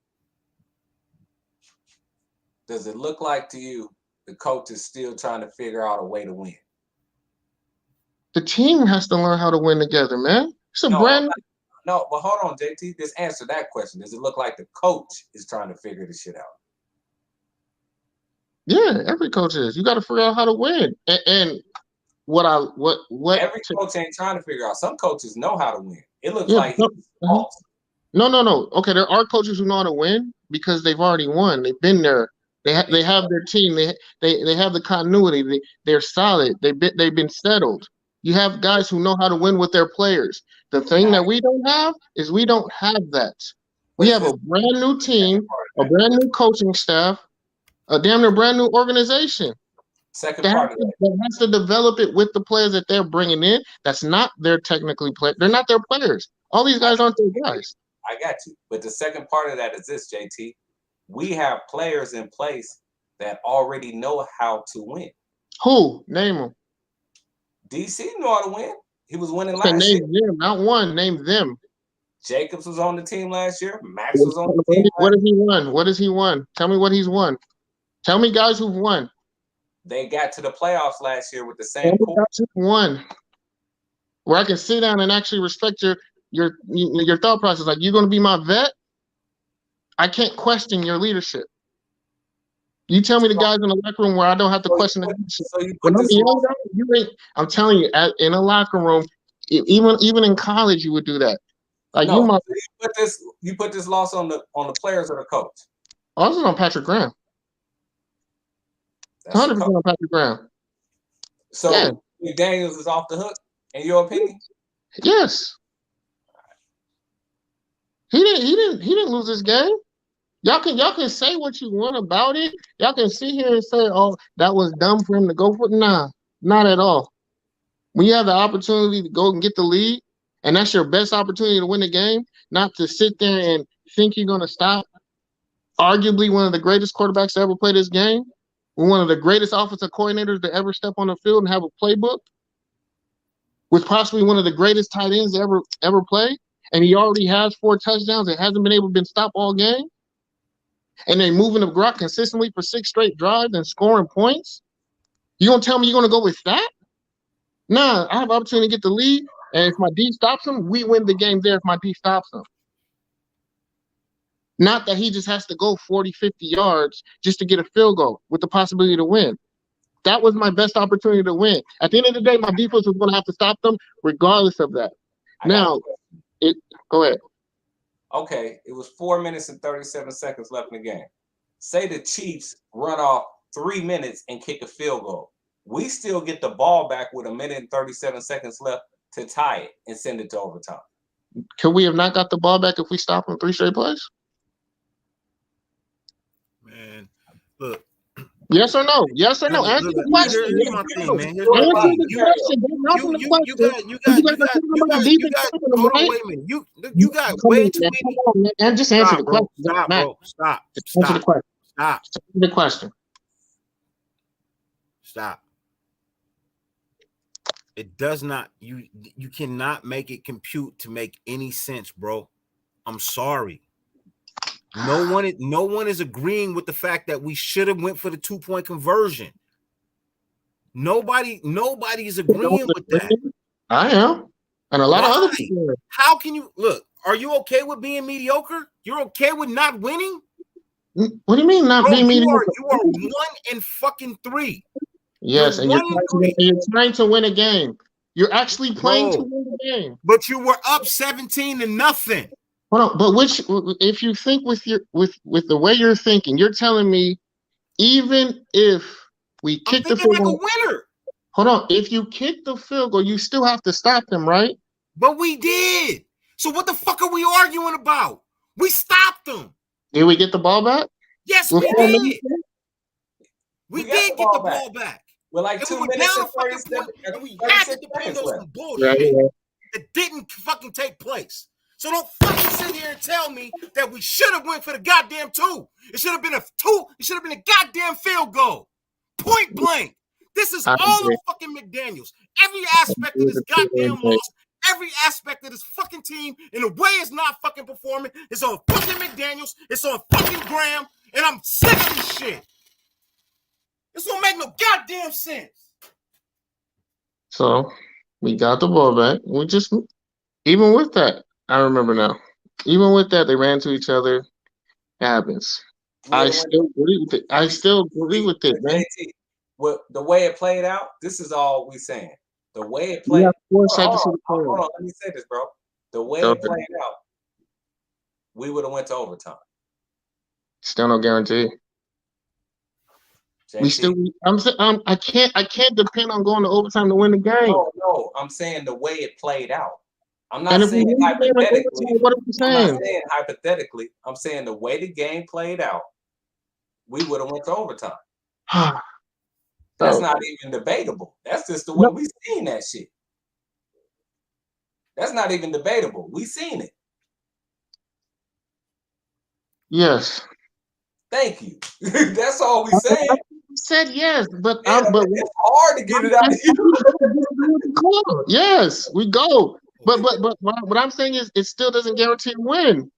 Does it look like to you the coach is still trying to figure out a way to win? The team has to learn how to win together, man. It's a brand new. No, but hold on, JT. Just answer that question. Does it look like the coach is trying to figure this shit out? Yeah, every coach is. You got to figure out how to win. And what every coach ain't trying to figure out. Some coaches know how to win. It looks like he's lost. No. Okay, there are coaches who know how to win because they've already won. They've been there. They have their team. They have the continuity. They're solid. They've been settled. You have guys who know how to win with their players. The thing that we don't have is we don't have that. We have a brand new team, a brand new coaching staff, a damn near brand new organization. Second part of that has to develop it with the players that they're bringing in. That's not their technically play. They're not their players. All these guys aren't their guys. I got you. But the second part of that is this, JT. We have players in place that already know how to win. Who? Name them. DC knew how to win. He was winning last year. Name them, not one. Name them. Jacobs was on the team last year. Max was on the team. What has he won? What has he won? Tell me what he's won. Tell me guys who've won. They got to the playoffs last year with the same core. Won. Where I can sit down and actually respect your thought process. Like, you're going to be my vet? I can't question your leadership. You tell me the guys in the locker room where I don't have to question the leadership. I'm telling you, in a locker room, even in college, you would do that. Like you put this loss on the players or the coach. I was on Patrick Graham. 100% on Patrick Graham. So Daniels is off the hook, in your opinion? Yes. He didn't lose this game. Y'all can say what you want about it. Y'all can sit here and say, "Oh, that was dumb for him to go for it." Nah, not at all. When you have the opportunity to go and get the lead, and that's your best opportunity to win the game, not to sit there and think you're gonna stop arguably one of the greatest quarterbacks to ever play this game, one of the greatest offensive coordinators to ever step on the field and have a playbook, with possibly one of the greatest tight ends to ever play, and he already has 4 touchdowns and hasn't been stopped all game. And they're moving the rock consistently for 6 straight drives and scoring points. You gonna tell me you're gonna go with that? Nah, I have opportunity to get the lead, and if my D stops him, we win the game there if my D stops him. Not that he just has to go 40, 50 yards just to get a field goal with the possibility to win. That was my best opportunity to win. At the end of the day, my defense was going to have to stop them regardless of that. Now, go ahead. Okay, it was 4 minutes and 37 seconds left in the game. Say the Chiefs run off 3 minutes and kick a field goal. We still get the ball back with 1 minute and 37 seconds left to tie it and send it to overtime. Could we have not got the ball back if we stop them 3 straight plays? Man, look. Yes or no? Yes or no? Answer the question. Here's my thing, man. Answer the question. Hold on, wait a minute. You got way too many. And just answer the question. Stop, bro. Stop. Answer the question. Stop. Answer the question. Stop. It does not. You cannot make it compute to make any sense, bro. I'm sorry. No one is agreeing with the fact that we should have went for the 2-point conversion. Nobody is agreeing with that. I am. And a lot of other people. How can you look? Are you okay with being mediocre? You're okay with not winning? What do you mean not being mediocre? You are 1-3. Yes, and you're trying to win a game. You're actually playing to win the game. But you were up 17-0. Hold on, but if you think with the way you're thinking, you're telling me even if we kick the field goal, like a winner. Hold on, if you kick the field goal, you still have to stop them, right? But we did. So what the fuck are we arguing about? We stopped them. Did we get the ball back? Yes, we did. We did get the ball back. We're like 2 minutes and 37 and we had to depend on some bullshit that didn't fucking take place. So don't fucking sit here and tell me that we should have went for the goddamn 2. It should have been a 2. It should have been a goddamn field goal. Point blank. This is all on fucking McDaniels. Every aspect of this goddamn loss, every aspect of this fucking team, in a way it's not fucking performing, it's on fucking McDaniels, it's on fucking Graham, and I'm sick of this shit. This don't make no goddamn sense. So we got the ball back. We just, even with that, I remember now. Even with that, they ran to each other. It happens. I still agree with it. Man. The way it played out, this is all we saying. The way it played out. Hold on, let me say this, bro. The way it played out, we would have went to overtime. Still no guarantee. JT. We still. I can't depend on going to overtime to win the game. No. I'm saying the way it played out. I'm not saying hypothetically. What are you saying? I'm not saying hypothetically. I'm saying the way the game played out, we would have went to overtime. That's not even debatable. That's just the way we seen that shit. That's not even debatable. We seen it. Yes. Thank you. That's all we saying. I said yes, but it's hard to get it out of you. Yes, we go. But what I'm saying is it still doesn't guarantee a win.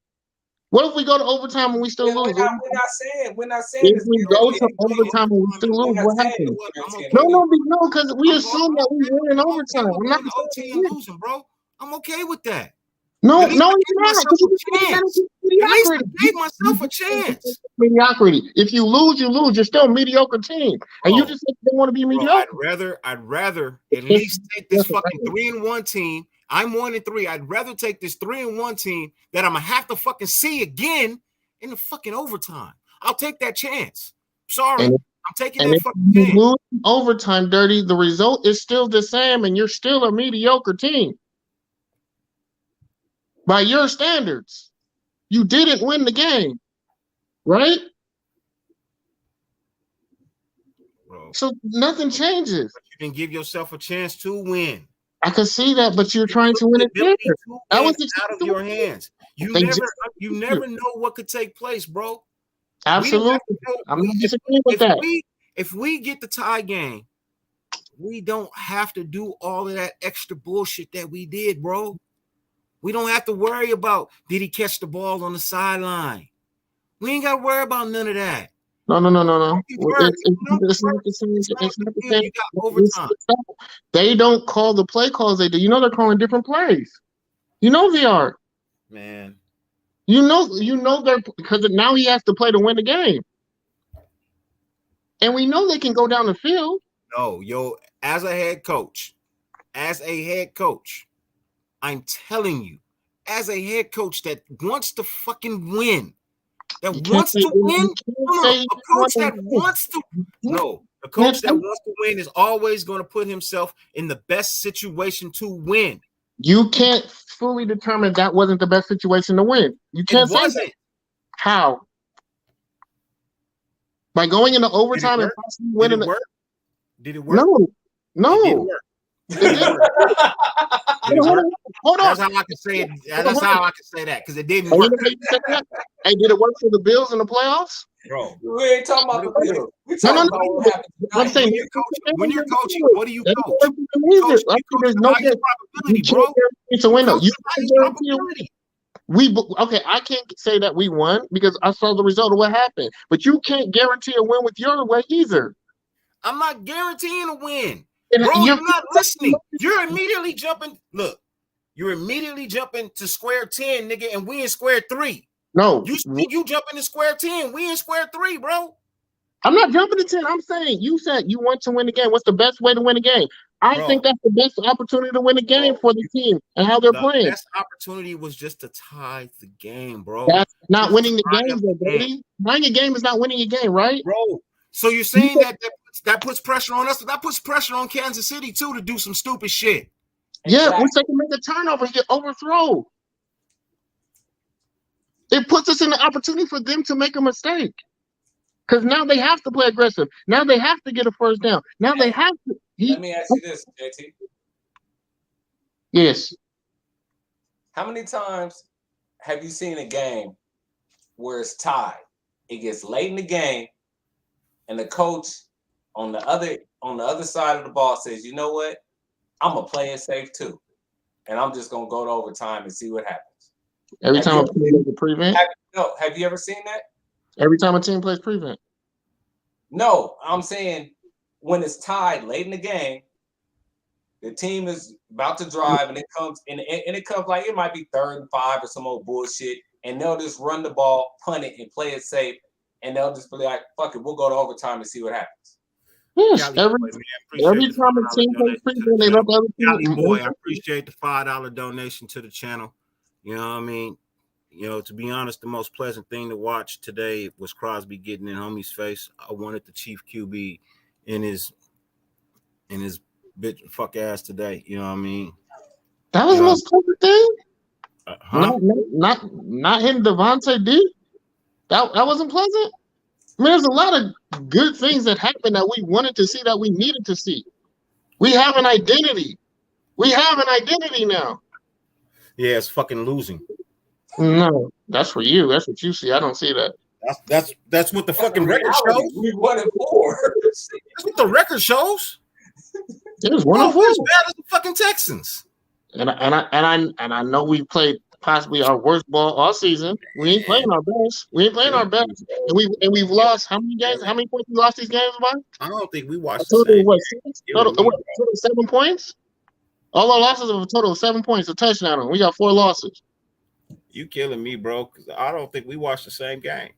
What if we go to overtime and we still lose? We're not saying if we go to overtime and we still lose, what happens? No, because we assume that we win in overtime. I'm not losing, bro. I'm okay with that. No, you're not. At least I gave myself a chance. Mediocrity. If you lose, you lose. You're still a mediocre team, and you just don't want to be mediocre. I'd rather at least take this fucking 3-1 team. I'm 1-3. I'd rather take this 3-1 team that I'm gonna have to fucking see again in the fucking overtime. I'll take that chance. Sorry, I'm taking that fucking chance. Lose overtime, Dirty. The result is still the same, and you're still a mediocre team. By your standards, you didn't win the game, right? Bro. So nothing changes. But you can give yourself a chance to win. I can see that, but you're trying to win it there. That was out of your hands. You never know what could take place, bro. Absolutely. I'm not disagreeing with that. If we get the tie game, we don't have to do all of that extra bullshit that we did, bro. We don't have to worry about did he catch the ball on the sideline. We ain't got to worry about none of that. No. Words. It's not the same. It's not the same. You got overtime. They don't call the play calls they do. You know they're calling different plays. You know they are. Man. You know they're because now he has to play to win the game. And we know they can go down the field. No, as a head coach, I'm telling you, as a head coach that wants to fucking win, a coach that wants to win is always going to put himself in the best situation to win. You can't fully determine that wasn't the best situation to win. You can't say that. How? By going into overtime and winning. Did it work? No. It didn't work. Hold on. That's how I can say it. That's how I can say that because it didn't work. Hey, did it work for the Bills in the playoffs? Bro, we ain't talking about the Bills. We talking about what happened tonight. I'm saying when you're coaching, what do you coach? There's no probability, bro. It's a window. Okay, I can't say that we won because I saw the result of what happened. But you can't guarantee a win with your way either. I'm not guaranteeing a win. And bro, you're not listening. You're immediately jumping. Look, you're immediately jumping to square 10, nigga, and we in square 3. No. You jumping to square 10. We in square 3, bro. I'm not jumping to 10. I'm saying you said you want to win the game. What's the best way to win the game? I think that's the best opportunity to win the game for the team and how they're playing. The best opportunity was just to tie the game, bro. That's not winning the game, though, baby. Tying a game is not winning a game, right? Bro. So you're saying that puts pressure on us, but that puts pressure on Kansas City too to do some stupid shit. Yeah, once they can make a turnover and get overthrown. It puts us in the opportunity for them to make a mistake. Because now they have to play aggressive. Now they have to get a first down. Now they have to. Let me ask you this, JT. Yes. How many times have you seen a game where it's tied? It gets late in the game, and the coach on the other side of the ball says, "You know what? I'm gonna play it safe too, and I'm just gonna go to overtime and see what happens." Every time a team plays prevent. Have you ever seen that? Every time a team plays prevent. No, I'm saying when it's tied late in the game, the team is about to drive, and it comes like it might be 3rd and 5 or some old bullshit, and they'll just run the ball, punt it, and play it safe, and they'll just be like, "Fuck it, we'll go to overtime and see what happens." Yes, every time a team plays prevent, they let the other team. Boy, I appreciate the $5 donation to the channel. You know what I mean? You know, to be honest, the most pleasant thing to watch today was Crosby getting in homie's face. I wanted the chief QB in his bitch fuck ass today. You know what I mean? That was the most pleasant thing. Not hitting Devontae D. That wasn't pleasant. I mean, there's a lot of good things that happened that we wanted to see, that we needed to see. We have an identity. We have an identity now. Yeah, it's fucking losing. No, that's for you. That's what you see. I don't see that. That's what the fucking record shows. We won it 4. That's what the record shows. It was 1-4. As bad as the fucking Texans. And I know we played possibly our worst ball all season. We ain't playing our best. And we've lost how many games? How many points we lost these games by? I don't think we watched total 7 points. All our losses of a total of 7 points, a touchdown. And we got 4 losses. You killing me, bro? Because I don't think we watched the same game.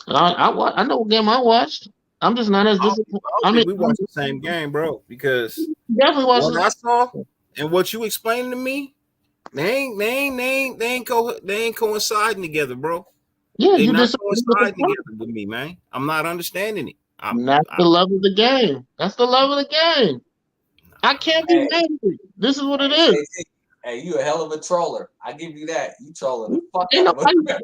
I know what game I watched. I'm just not as disappointed. I mean, we watched the same game, bro. Because definitely watched what I saw and what you explained to me, they ain't coinciding together, bro. Yeah, they you not just coinciding together with me, man. I'm not understanding it. That's the love of the game. That's the love of the game. I can't be mad at you. This is what it is. Hey, you a hell of a troller. I give you that. You trolling the fuck out of it.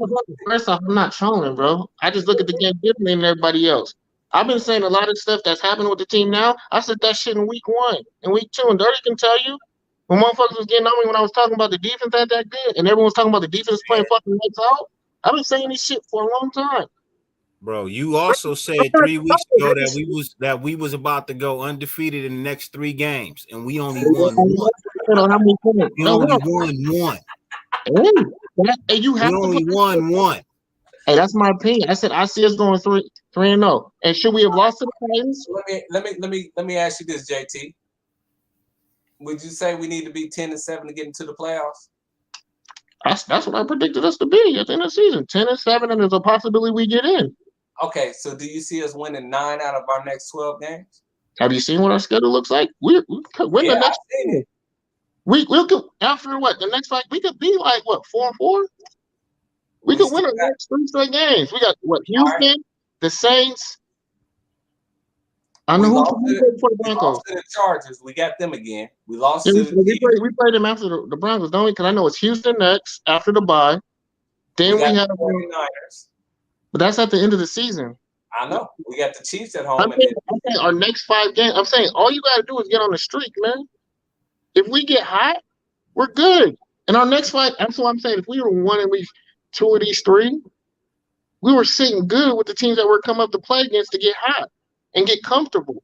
First off, I'm not trolling, bro. I just look at the game differently than everybody else. I've been saying a lot of stuff that's happening with the team now. I said that shit in week 1 and week 2. And Dirty can tell you, when motherfuckers was getting on me when I was talking about the defense that good, and everyone was talking about the defense playing fucking lights out. I've been saying this shit for a long time. Bro, you also said 3 weeks ago that we was about to go undefeated in the next 3 games, and we only won 1. We only won 1. And you have we only won 1. Hey, that's my opinion. I said I see us going 3-0. And should we have lost to the Titans? Let me ask you this, JT. Would you say we need to be 10-7 to get into the playoffs? That's what I predicted us to be at the end of the season. 10-7, and there's a possibility we get in. Okay, so do you see us winning 9 out of our next 12 games? Have you seen what our schedule looks like? We could win the next. We'll go after what the next 5. We could be like what 4-4. We could win the next 3 straight games. We got what Houston, the Saints. I know who played for the Broncos. We lost to the Chargers. We got them again. We lost to the we played them after the Broncos, don't we? Because I know it's Houston next after the bye. Then we have the 49ers. But that's at the end of the season. I know. We got the Chiefs at home. I'm saying our next 5 games. I'm saying all you got to do is get on the streak, man. If we get hot, we're good. And our next 5, that's what I'm saying. If we were won at least 2 of these 3, we were sitting good with the teams that were coming up to play against to get hot and get comfortable.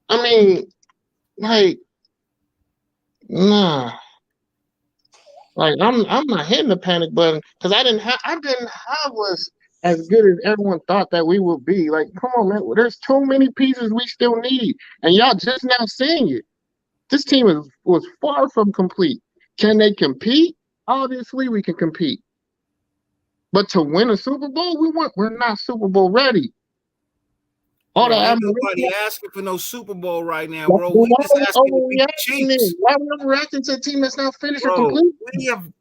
I mean, like, nah. Like I'm not hitting the panic button because I didn't have us as good as everyone thought that we would be. Like, come on, man. There's too many pieces we still need, and y'all just now seeing it. This team was far from complete. Can they compete? Obviously, we can compete. But to win a Super Bowl, we're not Super Bowl ready. All that ain't nobody asking for no Super Bowl right now, bro. We just asking to beat the Chiefs. Why are we reacting to a team that's not finished or complete?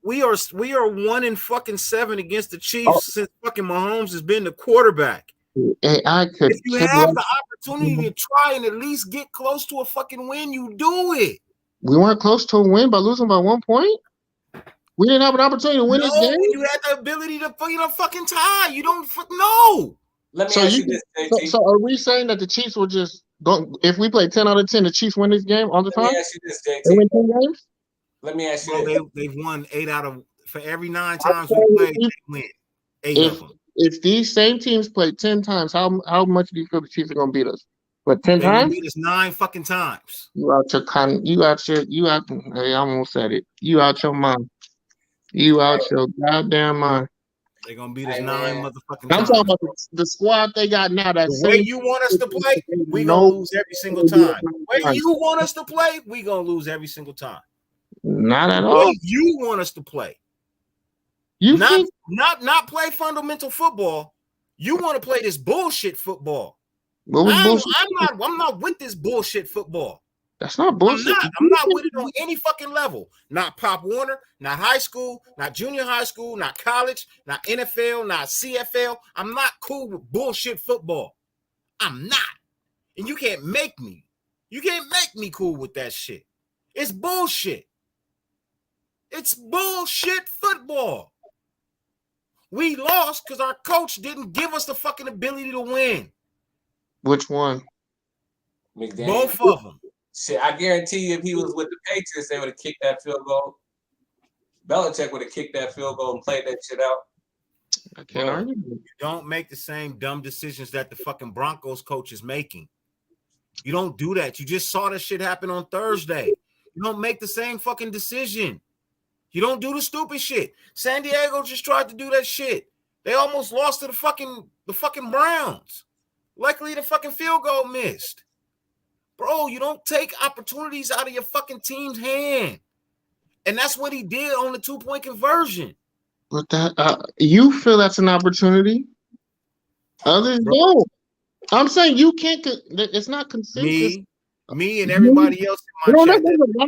We are 1-7 against the Chiefs since fucking Mahomes has been the quarterback. If you have the opportunity to try and at least get close to a fucking win, you do it. We weren't close to a win by losing by 1 point. We didn't have an opportunity to win this game. You had the ability to fucking tie. You don't know. Let me ask you this, JT. So are we saying that the Chiefs will just go if we play 10 out of 10, the Chiefs win this game all the time? Let me ask you this, JT. They win 10 games? Let me ask you this. They've won 8 out of for every 9 times we played, they win 8 of them. If these same teams play 10 times, how much do you feel the Chiefs are gonna beat us? But 10 times? They beat us 9 fucking times. I almost said it. You out your mind. You out your goddamn mind. They're gonna beat us 9 motherfucking times. I'm talking about the squad they got now. The way you want us to play, we gonna lose every single time. The way you want us to play, we gonna lose every single time. Not at all. The way you want us to play. You not play fundamental football. You want to play this bullshit football. I'm not with this bullshit football. That's not bullshit. I'm not with it on any fucking level. Not Pop Warner, not high school, not junior high school, not college, not NFL, not CFL. I'm not cool with bullshit football. I'm not. And you can't make me. You can't make me cool with that shit. It's bullshit. It's bullshit football. We lost because our coach didn't give us the fucking ability to win. Which one? McDaniel. Both of them. Shit, I guarantee you if he was with the Patriots, they would have kicked that field goal. Belichick would have kicked that field goal and played that shit out. I can't argue. You don't make the same dumb decisions that the fucking Broncos coach is making. You don't do that. You just saw that shit happen on Thursday. You don't make the same fucking decision. You don't do the stupid shit. San Diego just tried to do that shit. They almost lost to the fucking Browns. Luckily, the fucking field goal missed. Bro, you don't take opportunities out of your fucking team's hand. And that's what he did on the 2-point conversion. But that you feel that's an opportunity? Others don't. I'm saying you can't. It's not consensus. Me and everybody else in my chat.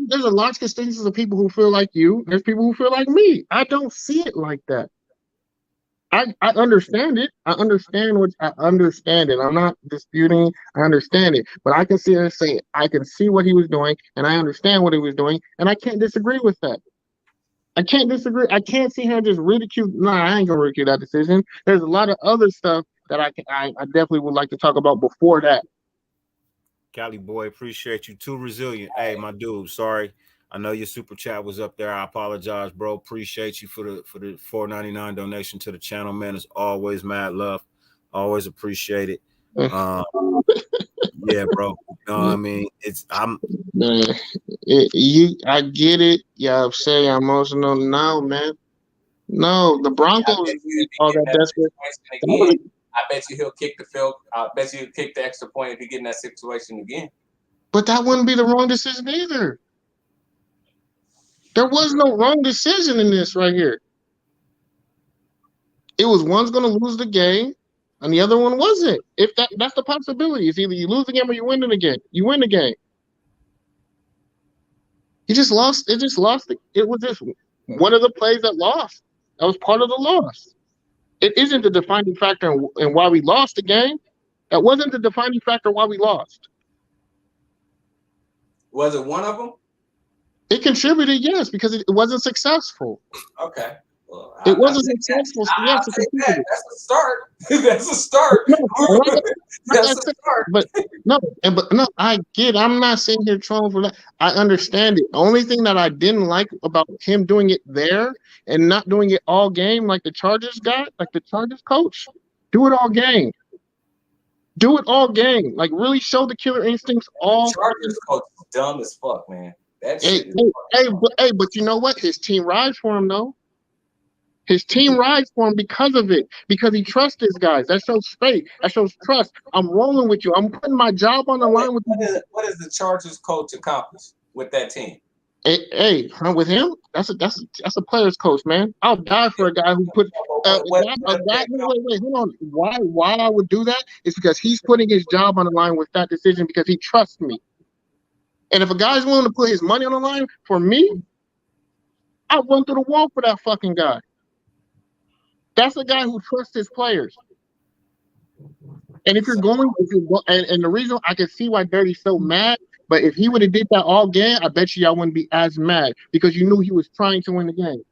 There's a large consensus of people who feel like you. There's people who feel like me. I don't see it like that. I understand it. I understand it. I'm not disputing. I understand it. But I can see and say I can see what he was doing, and I understand what he was doing, and I can't disagree with that. I can't disagree. I can't see him just ridicule. Nah, I ain't gonna ridicule that decision. There's a lot of other stuff that I definitely would like to talk about before that. Cali boy, appreciate you. Too resilient. Hey, my dude, sorry. I know your super chat was up there. I apologize, bro. Appreciate you for the $4.99 donation to the channel, man. It's always mad love. Always appreciate it. Yeah, bro. You know what I mean? I get it. Y'all say I'm emotional now, man. No, the Broncos If he all get in that that desperate. situation again, I bet you he'll kick the field. I bet you he'll kick the extra point if he get in that situation again. But that wouldn't be the wrong decision either. There was no wrong decision in this right here. It was one's going to lose the game, and the other one wasn't. If that's the possibility. It's either you lose the game or you win the game. You win the game. He just lost. It just lost. It was just one of the plays that lost. That was part of the loss. It isn't the defining factor in why we lost the game. That wasn't the defining factor why we lost. Was it one of them? It contributed, yes, because it wasn't successful. Okay. Well, It wasn't successful. So yes, it contributed. That's a start. That's a start. That's a start. But no, I get. I'm not sitting here trolling for that. I understand it. The only thing that I didn't like about him doing it there and not doing it all game, like the Chargers got, like the Chargers coach, do it all game. Do it all game. Like really show the killer instincts all. Chargers coach is dumb as fuck, man. That Hey, shit is but you know what? His team rides for him though. His team rides for him because of it, because he trusts his guys. That shows faith. That shows trust. I'm rolling with you. I'm putting my job on the line with you. What does the Chargers coach accomplish with that team? Hey, with him, that's a player's coach, man. I'll die for a guy who put wait, hold on. Why I would do that is because he's putting his job on the line with that decision because he trusts me. And if a guy's willing to put his money on the line for me, I'll run through the wall for that fucking guy. That's a guy who trusts his players. And and the reason I can see why Dirty's so mad, but if he would have did that all game, I bet you y'all wouldn't be as mad because you knew he was trying to win the game.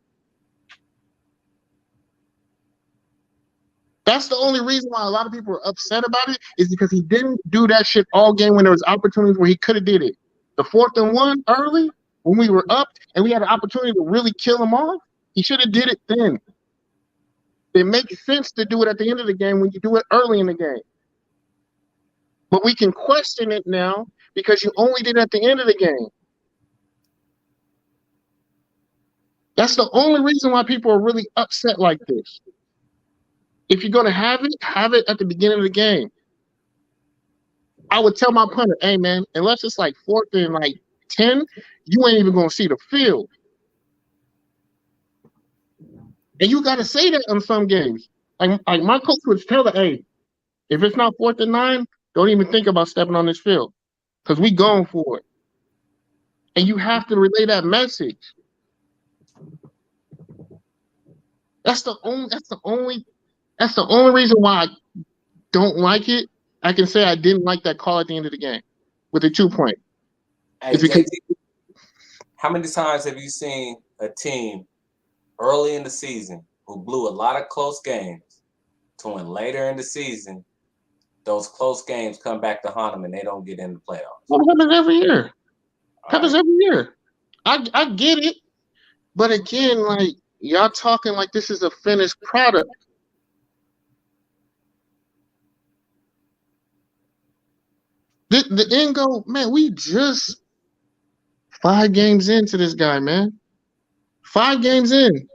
That's the only reason why a lot of people are upset about it is because he didn't do that shit all game when there was opportunities where he could have did it. The 4th and 1 early when we were up and we had an opportunity to really kill him off, he should have did it then. It makes sense to do it at the end of the game when you do it early in the game. But we can question it now because you only did it at the end of the game. That's the only reason why people are really upset like this. If you're going to have it at the beginning of the game. I would tell my punter, hey, man, unless it's like 4th and 10, you ain't even going to see the field. And you got to say that in some games. Like my coach would tell her, hey, if it's not 4th and 9, don't even think about stepping on this field because we going for it. And you have to relay that message. That's the only reason why I don't like it. I can say I didn't like that call at the end of the game with the 2-point. Hey, JT, how many times have you seen a team early in the season who blew a lot of close games to when later in the season those close games come back to haunt them and they don't get in the playoffs? Well, it happens every year. Every year. I get it. But again, like y'all talking like this is a finished product. The end goal, man, we just 5 games into this guy, man. 5 games in.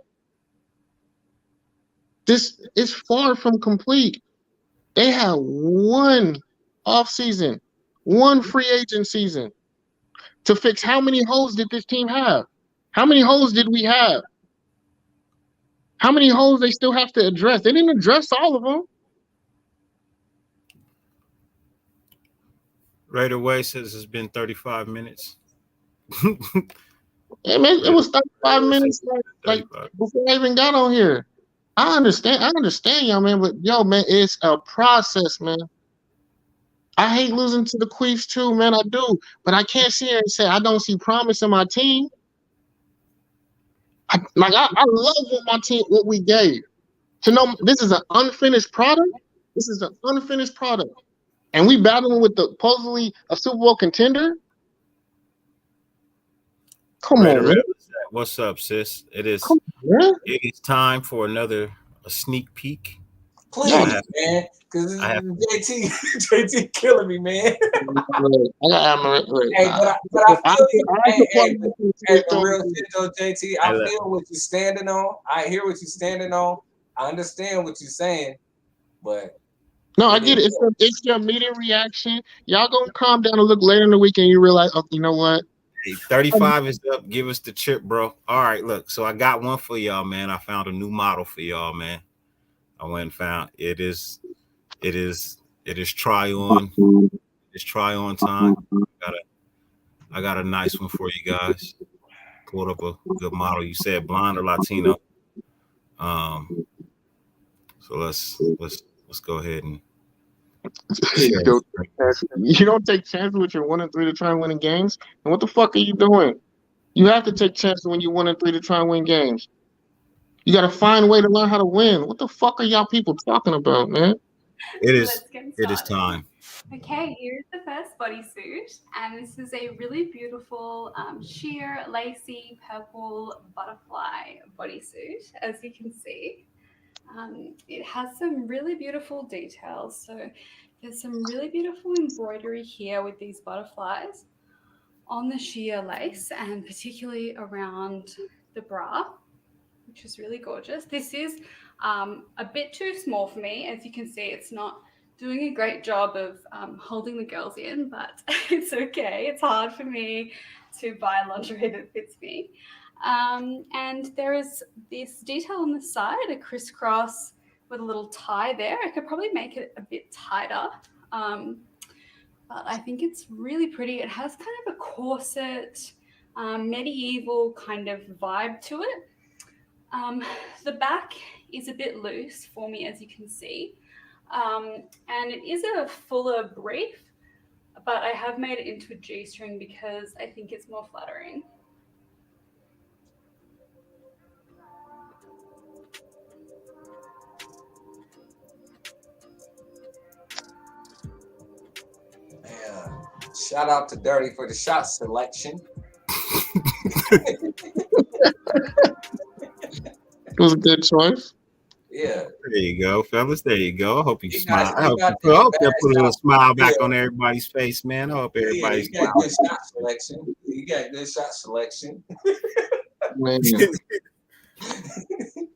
This is far from complete. They had 1 off-season, 1 free agent season to fix how many holes did this team have? How many holes did we have? How many holes they still have to address? They didn't address all of them. Right away says it's been 35 minutes. Hey, man, it was 35 minutes like before I even got on here. I understand y'all, man, but yo, man, it's a process, man. I hate losing to the Queefs too, man. I do, but I can't sit here and say I don't see promise in my team. I love what we gave. To know this is an unfinished product. This is an unfinished product. And we battling with the supposedly a Super Bowl contender. Come on, man. What's up, sis? It is. Come on, man. It is time for a sneak peek Please, Yeah. man, because I have- JT killing me, man. Look, Hey, but I feel you. Hey, but real I shit though, JT. I Hey, look. feel what you're standing on. I hear what you're standing on. I understand what you're saying, but No, I it get is it. It's your immediate reaction. Y'all gonna calm down and look later in the week and you realize, oh, you know what? Hey, 35 is up. Give us the chip, bro. All right, look. So I got one for y'all, man. I found a new model for y'all, man. I went and found it is try on. It's try on time. I got a nice one for you guys. Pulled up a good model. You said blonde or Latino. So let's go ahead and You don't take chances with your 1-3 to try and win games. And what the fuck are you doing? You have to take chances when you 1-3 to try and win games. You got to find a way to learn how to win. What the fuck are y'all people talking about, man? It Let's get is started. time. Okay, here's the first bodysuit, and this is a really beautiful sheer, lacy, purple butterfly bodysuit, as you can see. It has some really beautiful details. So there's some really beautiful embroidery here with these butterflies on the sheer lace, and particularly around the bra, which is really gorgeous. This is a bit too small for me. As you can see, it's not doing a great job of holding the girls in, but it's okay. It's hard for me to buy lingerie that fits me. And there is this detail on the side, a crisscross with a little tie there. I could probably make it a bit tighter, but I think it's really pretty. It has kind of a corset, medieval kind of vibe to it. The back is a bit loose for me, as you can see. And it is a fuller brief, but I have made it into a G-string because I think it's more flattering. Yeah. Shout out to Dirty for the shot selection. It was a good choice. Yeah. There you go, fellas. There you go. I hope you You smile. got- I you got hope the they put a little shot. smile back Yeah. on everybody's face, man. I hope Yeah, everybody's you got smiling. good shot selection. You got good shot selection. Man.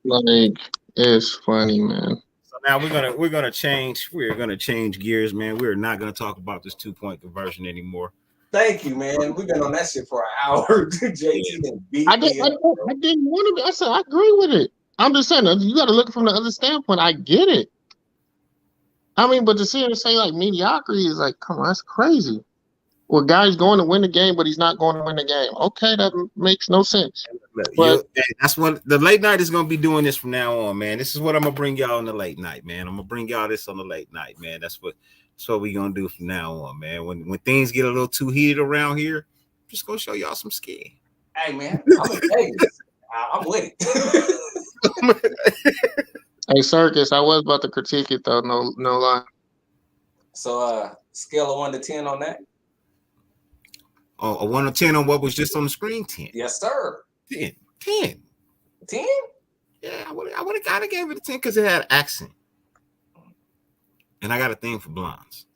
Like, it's funny, man. So now we're gonna change gears, man. We're not gonna talk about this 2-point conversion anymore. Thank you, man. We've been on that shit for an hour. JT and beat I me didn't up. want to. I said I agree with it. I'm just saying you got to look from the other standpoint. I get it. I mean, but to sit here and say like mediocrity is like, come on, that's crazy. Well, guy's going to win the game, but he's not going to win the game. Okay, that makes no sense. But That's what the late night is gonna be doing this from now on, man. This is what I'm gonna bring y'all on the late night, man. I'm gonna bring y'all this on the late night, man. That's what we're gonna do from now on, man. When things get a little too heated around here, I'm just gonna show y'all some skin. Hey, man, I'm in Vegas. I'm with it. Hey, Circus, I was about to critique it though. No lie. So, scale of 1 to 10 on that. Oh, a 1 to 10 on what was just on the screen? 10. Yes, sir. 10. 10? Yeah, I would have kind of gave it a 10 because it had accent. And I got a thing for blondes.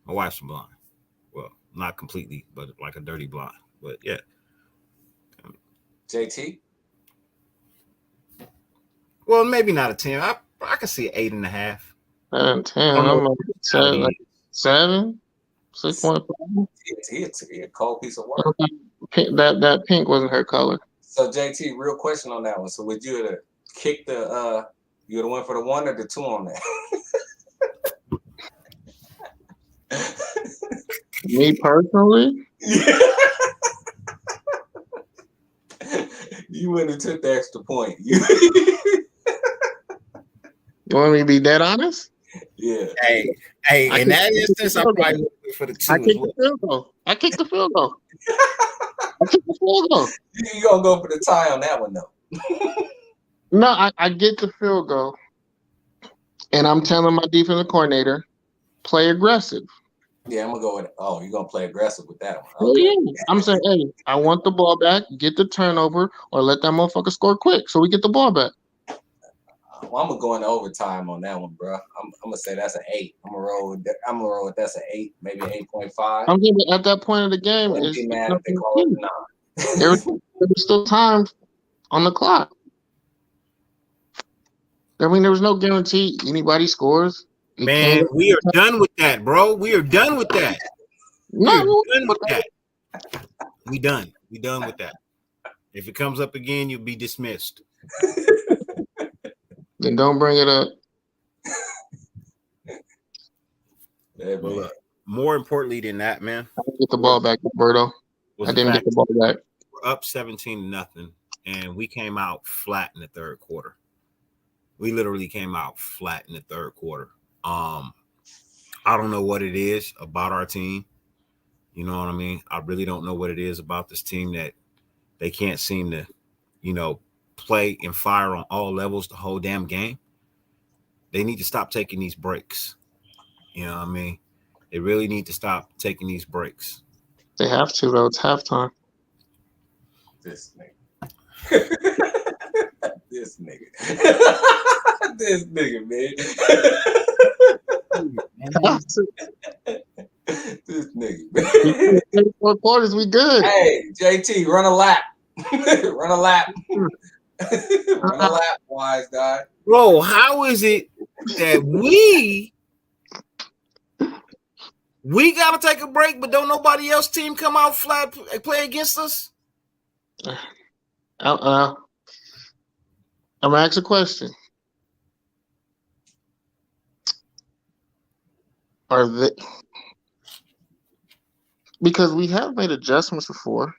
My wife's a blonde. Well, not completely, but like a dirty blonde. But yeah. JT? Well, maybe not a 10. I can see an 8.5. 10. I'm like 7. 7? 6.5. It's a cold piece of work. That pink wasn't her color. So JT, real question on that one. So would you have kicked the you would have went for the 1 or the 2 on that? Me personally? You wouldn't have took the extra point. You want me to be dead honest? Yeah. Hey, in that instance, I probably would have for the 2. I kicked the field goal. I kicked the field goal. You gonna go for the tie on that one though? No, I get the field goal, and I'm telling my defensive coordinator, play aggressive. Yeah, I'm gonna go with it. Oh, you're gonna play aggressive with that one. Okay. Yeah. I'm saying, hey, I want the ball back, get the turnover, or let that motherfucker score quick so we get the ball back. Well, I'm gonna go into overtime on that one, bro. I'm gonna say that's an 8. I'm gonna roll with that's an 8, maybe an 8.5. I'm thinking at that point of the game, Wouldn't it's be mad if they call it a 9. there's still time on the clock. I mean, there was no guarantee anybody scores. Man, we are done with that, bro. We are done with that. We are done with that. We done. We done with that. If it comes up again, you'll be dismissed. Then don't bring it up. But look, more importantly than that, man, I didn't get the ball back, Roberto. I didn't get the ball back. We're up 17-0, and we came out flat in the third quarter. We literally came out flat in the third quarter. I don't know what it is about our team. You know what I mean? I really don't know what it is about this team that they can't seem to, play and fire on all levels the whole damn game. They need to stop taking these breaks. You know what I mean? They really need to stop taking these breaks. They have to, though. It's halftime. This nigga. This nigga. This nigga, man. This nigga, man. 4 quarters, we good. Hey, JT, run a lap. Run a lap. Run a lap, wise guy. Bro, how is it that we got to take a break, but don't nobody else team come out flat play against us? I'm going to ask a question. Are they... Because we have made adjustments before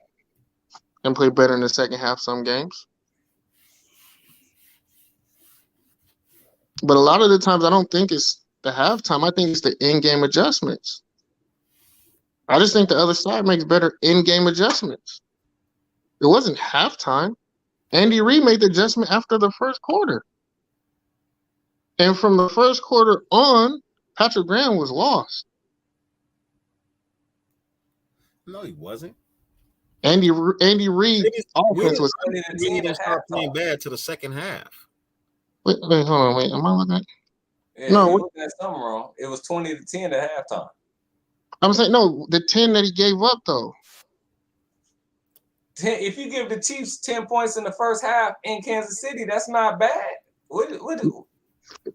and played better in the second half some games. But a lot of the times I don't think it's the halftime. I think it's the in-game adjustments. I just think the other side makes better in-game adjustments. It wasn't halftime. Andy Reid made the adjustment after the first quarter. And from the first quarter on, Patrick Graham was lost. No, he wasn't. Andy Reid's offense was. We didn't start playing bad to the second half. Wait, hold on. Wait, am I looking at? Yeah, No, you're looking at something wrong. It was 20-10 at halftime. I'm saying no. The 10 that he gave up, though. If you give the Chiefs 10 points in the first half in Kansas City, that's not bad.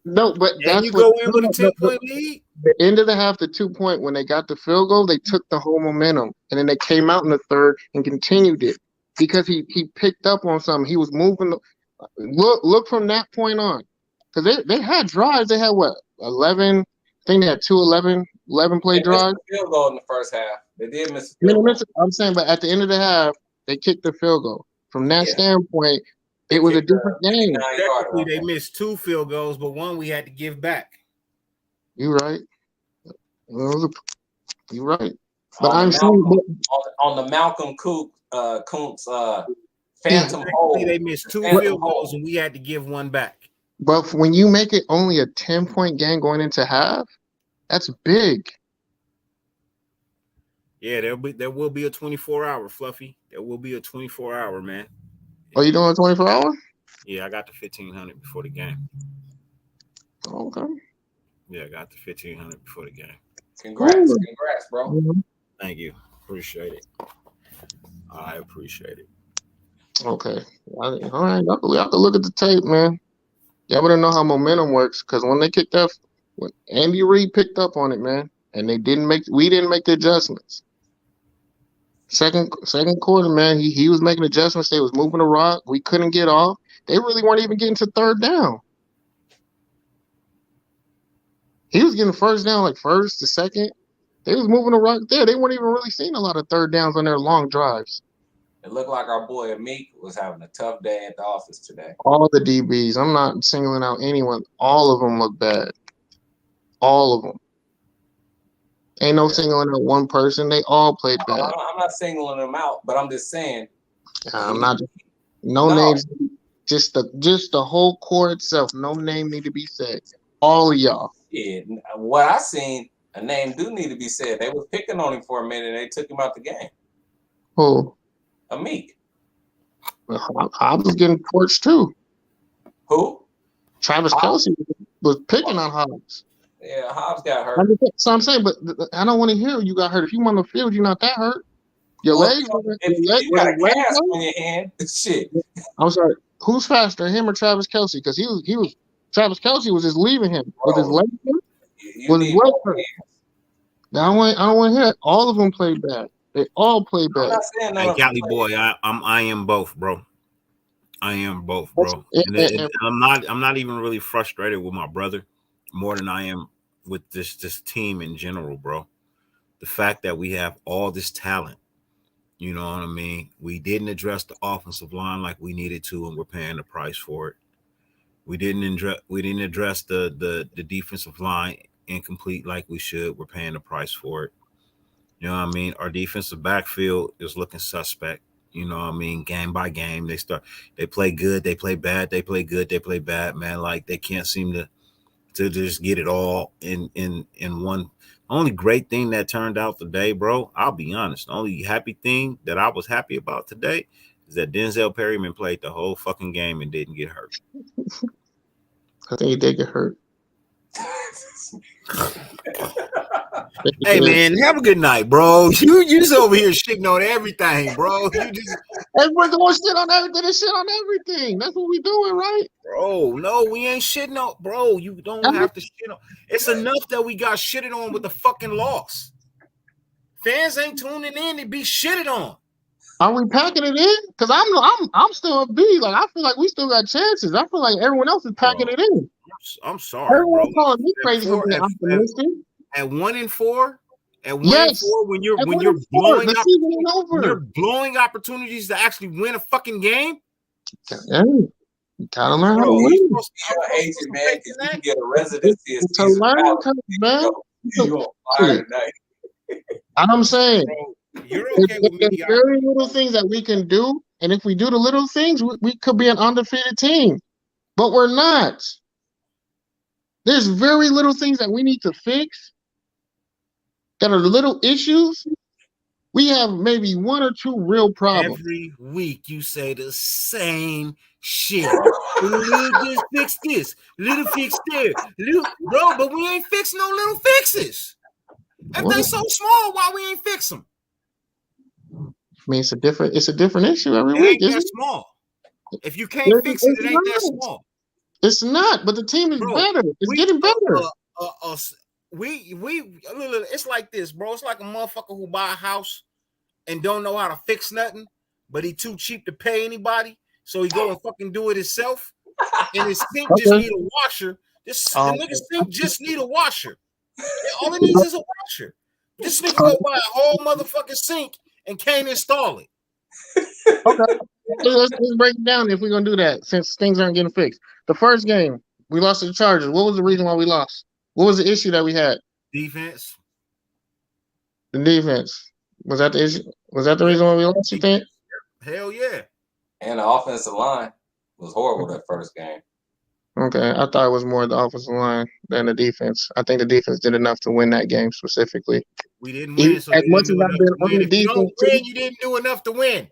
No, but and that's you what, go in with a 10-point lead. The end of the half, the 2 point, when they got the field goal, they took the whole momentum, and then they came out in the third and continued it because he picked up on something. He was moving. Look from that point on, because they had drives. They had what 11? I think they had 11 play drives. Field goal in the first half. They did miss a field goal. I'm saying, but at the end of the half, they kicked the field goal. From that standpoint, it was a different game. Technically, they missed 2 field goals, but one we had to give back. You're right. You're right. But I'm saying on the Malcolm Kuntz phantom hole. They missed 2 field goals, and we had to give one back. But when you make it only a 10-point game going into half, that's big. Yeah, there will be a 24-hour, Fluffy. There will be a 24-hour, man. Are you doing a 24-hour? Yeah, I got the 1,500 before the game. Okay. Yeah, I got the 1,500 before the game. Congrats, bro. Mm-hmm. Thank you. Appreciate it. I appreciate it. Okay. All right. Y'all can look at the tape, man. Y'all better know how momentum works, because when Andy Reid picked up on it, man, and we didn't make the adjustments. Second quarter, man, he was making adjustments. They was moving the rock. We couldn't get off. They really weren't even getting to third down. He was getting first down, like first to second. They was moving the rock there. They weren't even really seeing a lot of third downs on their long drives. It looked like our boy Meek was having a tough day at the office today. All the DBs. I'm not singling out anyone. All of them look bad. All of them. Ain't no singling out one person. They all played bad. I'm not singling them out, but I'm just saying. I'm not. No names. Just the whole core itself. No name need to be said. All of y'all. Yeah. What I seen, a name do need to be said. They was picking on him for a minute and they took him out the game. Who? Meek. I was getting torched too. Who? Travis Kelce was picking on Hobbs. Yeah, Hobbs got hurt. So I'm saying, but I don't want to hear you got hurt. If you on the field, you're not that hurt. Your Well, legs. if you got a cast on your hand, shit. I'm sorry. Who's faster, him or Travis Kelce? Because he was Travis Kelce was just leaving him with his legs. Was his legs hurt? I don't want to hear it. All of them played bad. They all played bad. Hey, Cali boy, I am both, bro. I am both, bro. And I'm not even really frustrated with my brother more than I am with this team in general, bro. The fact that we have all this talent, you know what I mean? We didn't address the offensive line like we needed to, and we're paying the price for it. We didn't address the defensive line incomplete like we should. We're paying the price for it. You know what I mean? Our defensive backfield is looking suspect. You know what I mean? Game by game, they play good, they play bad, they play good, they play bad, man. Like they can't seem to just get it all in one. Only great thing that turned out today, bro, I'll be honest. The only happy thing that I was happy about today is that Denzel Perryman played the whole fucking game and didn't get hurt. I think he did get hurt. Hey man, have a good night, bro. You just over here shitting on everything, bro. You just everyone's going to shit on everything and shit on everything. That's what we doing, right? Bro, no, we ain't shitting on, bro. You don't have to shit on. It's enough that we got shitted on with the fucking loss. Fans ain't tuning in to be shitted on. Are we packing it in? Because I'm still a B. Like I feel like we still got chances. I feel like everyone else is packing it in. I'm sorry, everyone bro. calling me crazy for being optimistic. At 1-4, when you're blowing up, when you're blowing opportunities to actually win a fucking game. Yeah. You gotta learn how to win. You're an agent, man, because you can get a residency. It's a learning curve, man. I'm saying you're okay with there's very little things that we can do, and if we do the little things, we could be an undefeated team, but we're not. There's very little things that we need to fix that are little issues. We have maybe one or two real problems. Every week you say the same shit. Little just fix this, little fix there, bro. But we ain't fix no little fixes. If they so small, why we ain't fix them? I mean, it's a different issue every week. Ain't that small? If you can't fix it, it ain't that small. It's not, but the team is better. It's getting better. It's like this, bro. It's like a motherfucker who buy a house and don't know how to fix nothing, but he too cheap to pay anybody, so he go and fucking do it himself. And his sink just need a washer. The nigga's sink just need a washer. All it needs is a washer. This nigga go buy a whole motherfucking sink and can't install it. Okay, let's break it down if we're gonna do that, since things aren't getting fixed. The first game we lost to the Chargers. What was the reason why we lost? What was the issue that we had? Defense. The defense. Was that the issue? Was that the reason why we lost, you think? Hell yeah. And the offensive line was horrible that first game. Okay, I thought it was more the offensive line than the defense. I think the defense did enough to win that game specifically. We didn't win, so as much as I've been on the defense, if you don't win, you didn't do enough to win.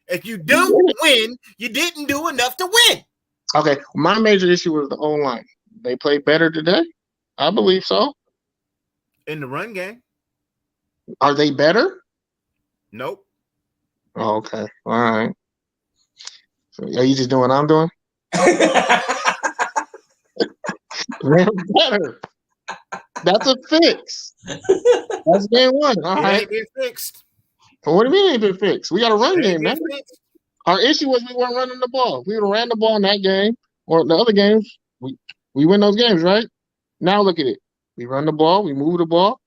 If you don't win, you didn't do enough to win. Okay, my major issue was the O-line. They played better today? I believe so. In the run game. Are they better? Nope. Oh, okay. All right. So are you just doing what I'm doing? They're better. That's a fix. That's game one. All right. Ain't been fixed. What do you mean ain't been fixed? We got a run game, man. Our issue was we weren't running the ball. If we would have ran the ball in that game or the other games, we win those games, right? Now look at it. We run the ball. We move the ball.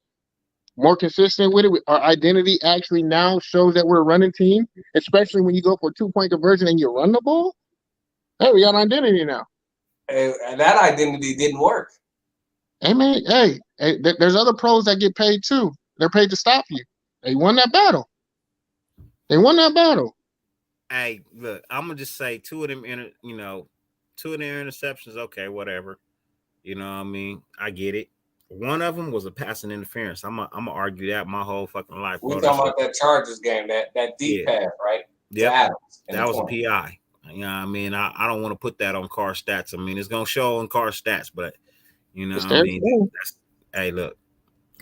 More consistent with it. Our identity actually now shows that we're a running team, especially when you go for a 2-point conversion and you run the ball. Hey, we got an identity now. And that identity didn't work. Hey, man, hey, there's other pros that get paid too. They're paid to stop you. They won that battle. Hey, look, I'm gonna just say two of them interceptions. Okay, whatever. You know what I mean? I get it. One of them was a passing interference. I'm gonna argue that my whole fucking life. We're talking about that Chargers game, that deep pass, right? Yeah, that was a PI. You know what I mean? I don't want to put that on car stats. I mean, it's gonna show on car stats, but you know what I mean? Hey, look,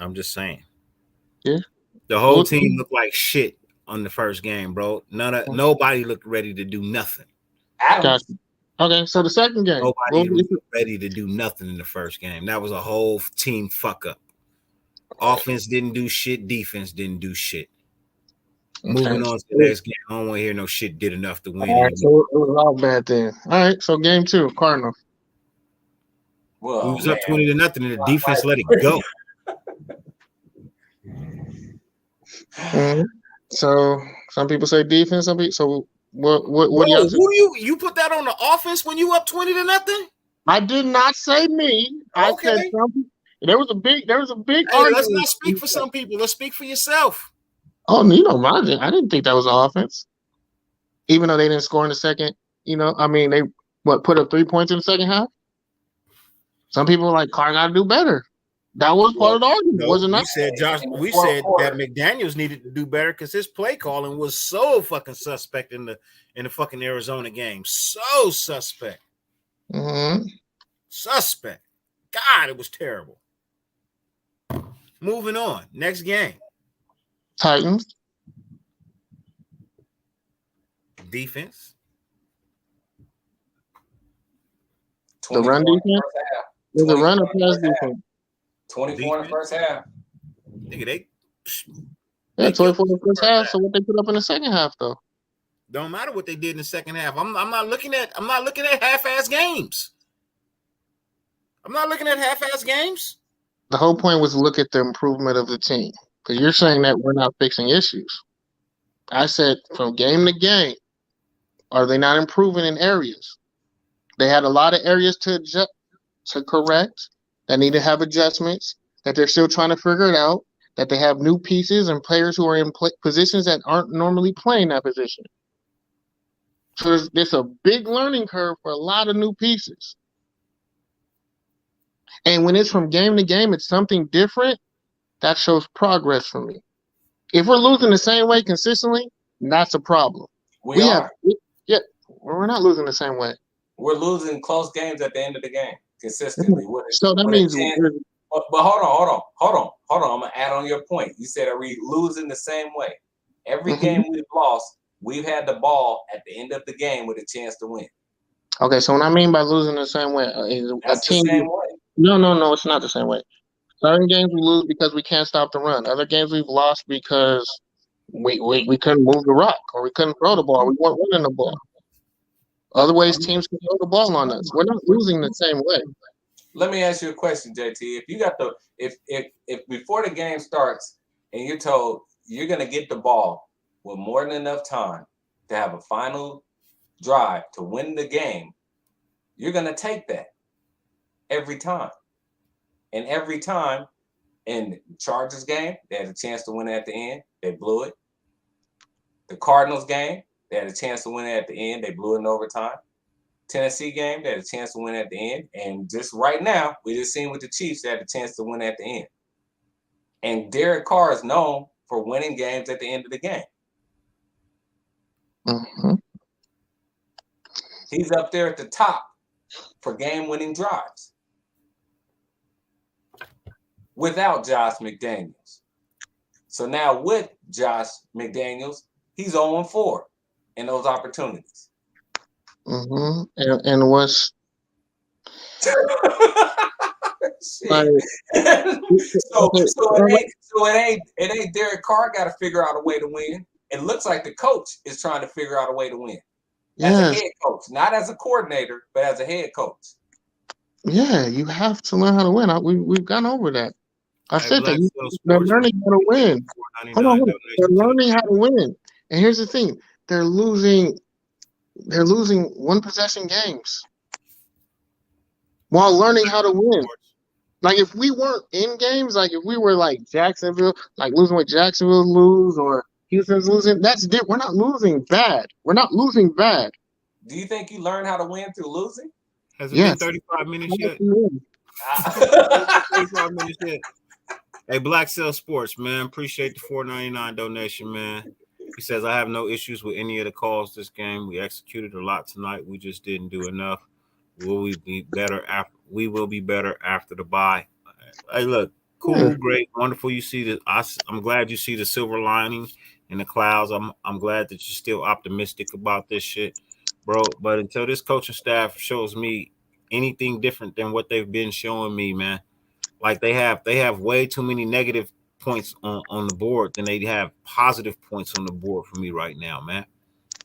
I'm just saying. Yeah. The whole team looked like shit on the first game, bro. Nobody looked ready to do nothing. Gotcha. Okay, so the second game. Nobody looked ready to do nothing in the first game. That was a whole team fuck up. Offense didn't do shit. Defense didn't do shit. Moving on to the next game. I don't want to hear no shit did enough to win. All right, so it was all bad then. All right, so game 2, Cardinals. Well, we was up 20-0, and the defense let it go. Mm-hmm. So some people say defense. Some people. So what do y'all? Who you put that on the offense when you up 20-0? I did not say me. I said some people. There was a big. Hey, let's not speak for some people. Let's speak for yourself. Oh, you know, I didn't think that was offense. Even though they didn't score in the second, you know, I mean, they put up 3 points in the second half. Some people are like, Carr got to do better. That was part of the argument, wasn't it? We said that McDaniels needed to do better because his play calling was so fucking suspect in the fucking Arizona game. So suspect. Mm-hmm. Suspect. God, it was terrible. Moving on. Next game. Titans. Defense. The run defense. There's a run or pass defense. 24 in the first half. Nigga, Yeah, 24 in the first half. So what they put up in the second half, though? Don't matter what they did in the second half. I'm not looking at half-ass games. I'm not looking at half-ass games. The whole point was to look at the improvement of the team. Because you're saying that we're not fixing issues. I said from game to game, are they not improving in areas? They had a lot of areas to adjust, to correct, that need to have adjustments, that they're still trying to figure it out, that they have new pieces and players who are in positions that aren't normally playing that position. So there's a big learning curve for a lot of new pieces. And when it's from game to game, it's something different. That shows progress for me. If we're losing the same way consistently, that's a problem. We're not losing the same way. We're losing close games at the end of the game consistently. So that means. But hold on. I'm gonna add on your point. You said, are we losing the same way? Every game we've lost, we've had the ball at the end of the game with a chance to win. Okay, so what I mean by losing the same way is That's the same way. No, it's not the same way. Certain games we lose because we can't stop the run. Other games we've lost because we couldn't move the rock or we couldn't throw the ball. We weren't winning the ball. Other ways teams can throw the ball on us. We're not losing the same way. Let me ask you a question, JT. If you got if before the game starts and you're told you're gonna get the ball with more than enough time to have a final drive to win the game, you're gonna take that every time. And every time in the Chargers game, they had a chance to win it at the end. They blew it. The Cardinals game, they had a chance to win it at the end. They blew it in overtime. Tennessee game, they had a chance to win at the end. And just right now, we just seen with the Chiefs, they had a chance to win at the end. And Derek Carr is known for winning games at the end of the game. Mm-hmm. He's up there at the top for game-winning drives. Without Josh McDaniels. So now with Josh McDaniels, he's 0-4 in those opportunities. Mm-hmm. And what's so it ain't Derek Carr got to figure out a way to win. It looks like the coach is trying to figure out a way to win. As a head coach, not as a coordinator, but as a head coach. Yeah, you have to learn how to win. We've gone over that. I said that they're learning how to win. Hold on. They're learning how to win. And here's the thing: they're losing one possession games while learning how to win. Like if we weren't in games, like if we were like Jacksonville, like losing what Jacksonville lose or Houston's losing, that's different. We're not losing bad. We're not losing bad. Do you think you learn how to win through losing? Has it been 35 minutes yet? 35 minutes yet. Hey, Black Cell Sports, man. Appreciate the $4.99 donation, man. He says, I have no issues with any of the calls this game. We executed a lot tonight. We just didn't do enough. Will we be better after? We will be better after the bye. Hey, look, cool, great, wonderful. You see that? I'm glad you see the silver lining in the clouds. I'm glad that you're still optimistic about this shit, bro. But until this coaching staff shows me anything different than what they've been showing me, man, like they have way too many negative points on the board than they have positive points on the board for me right now, man.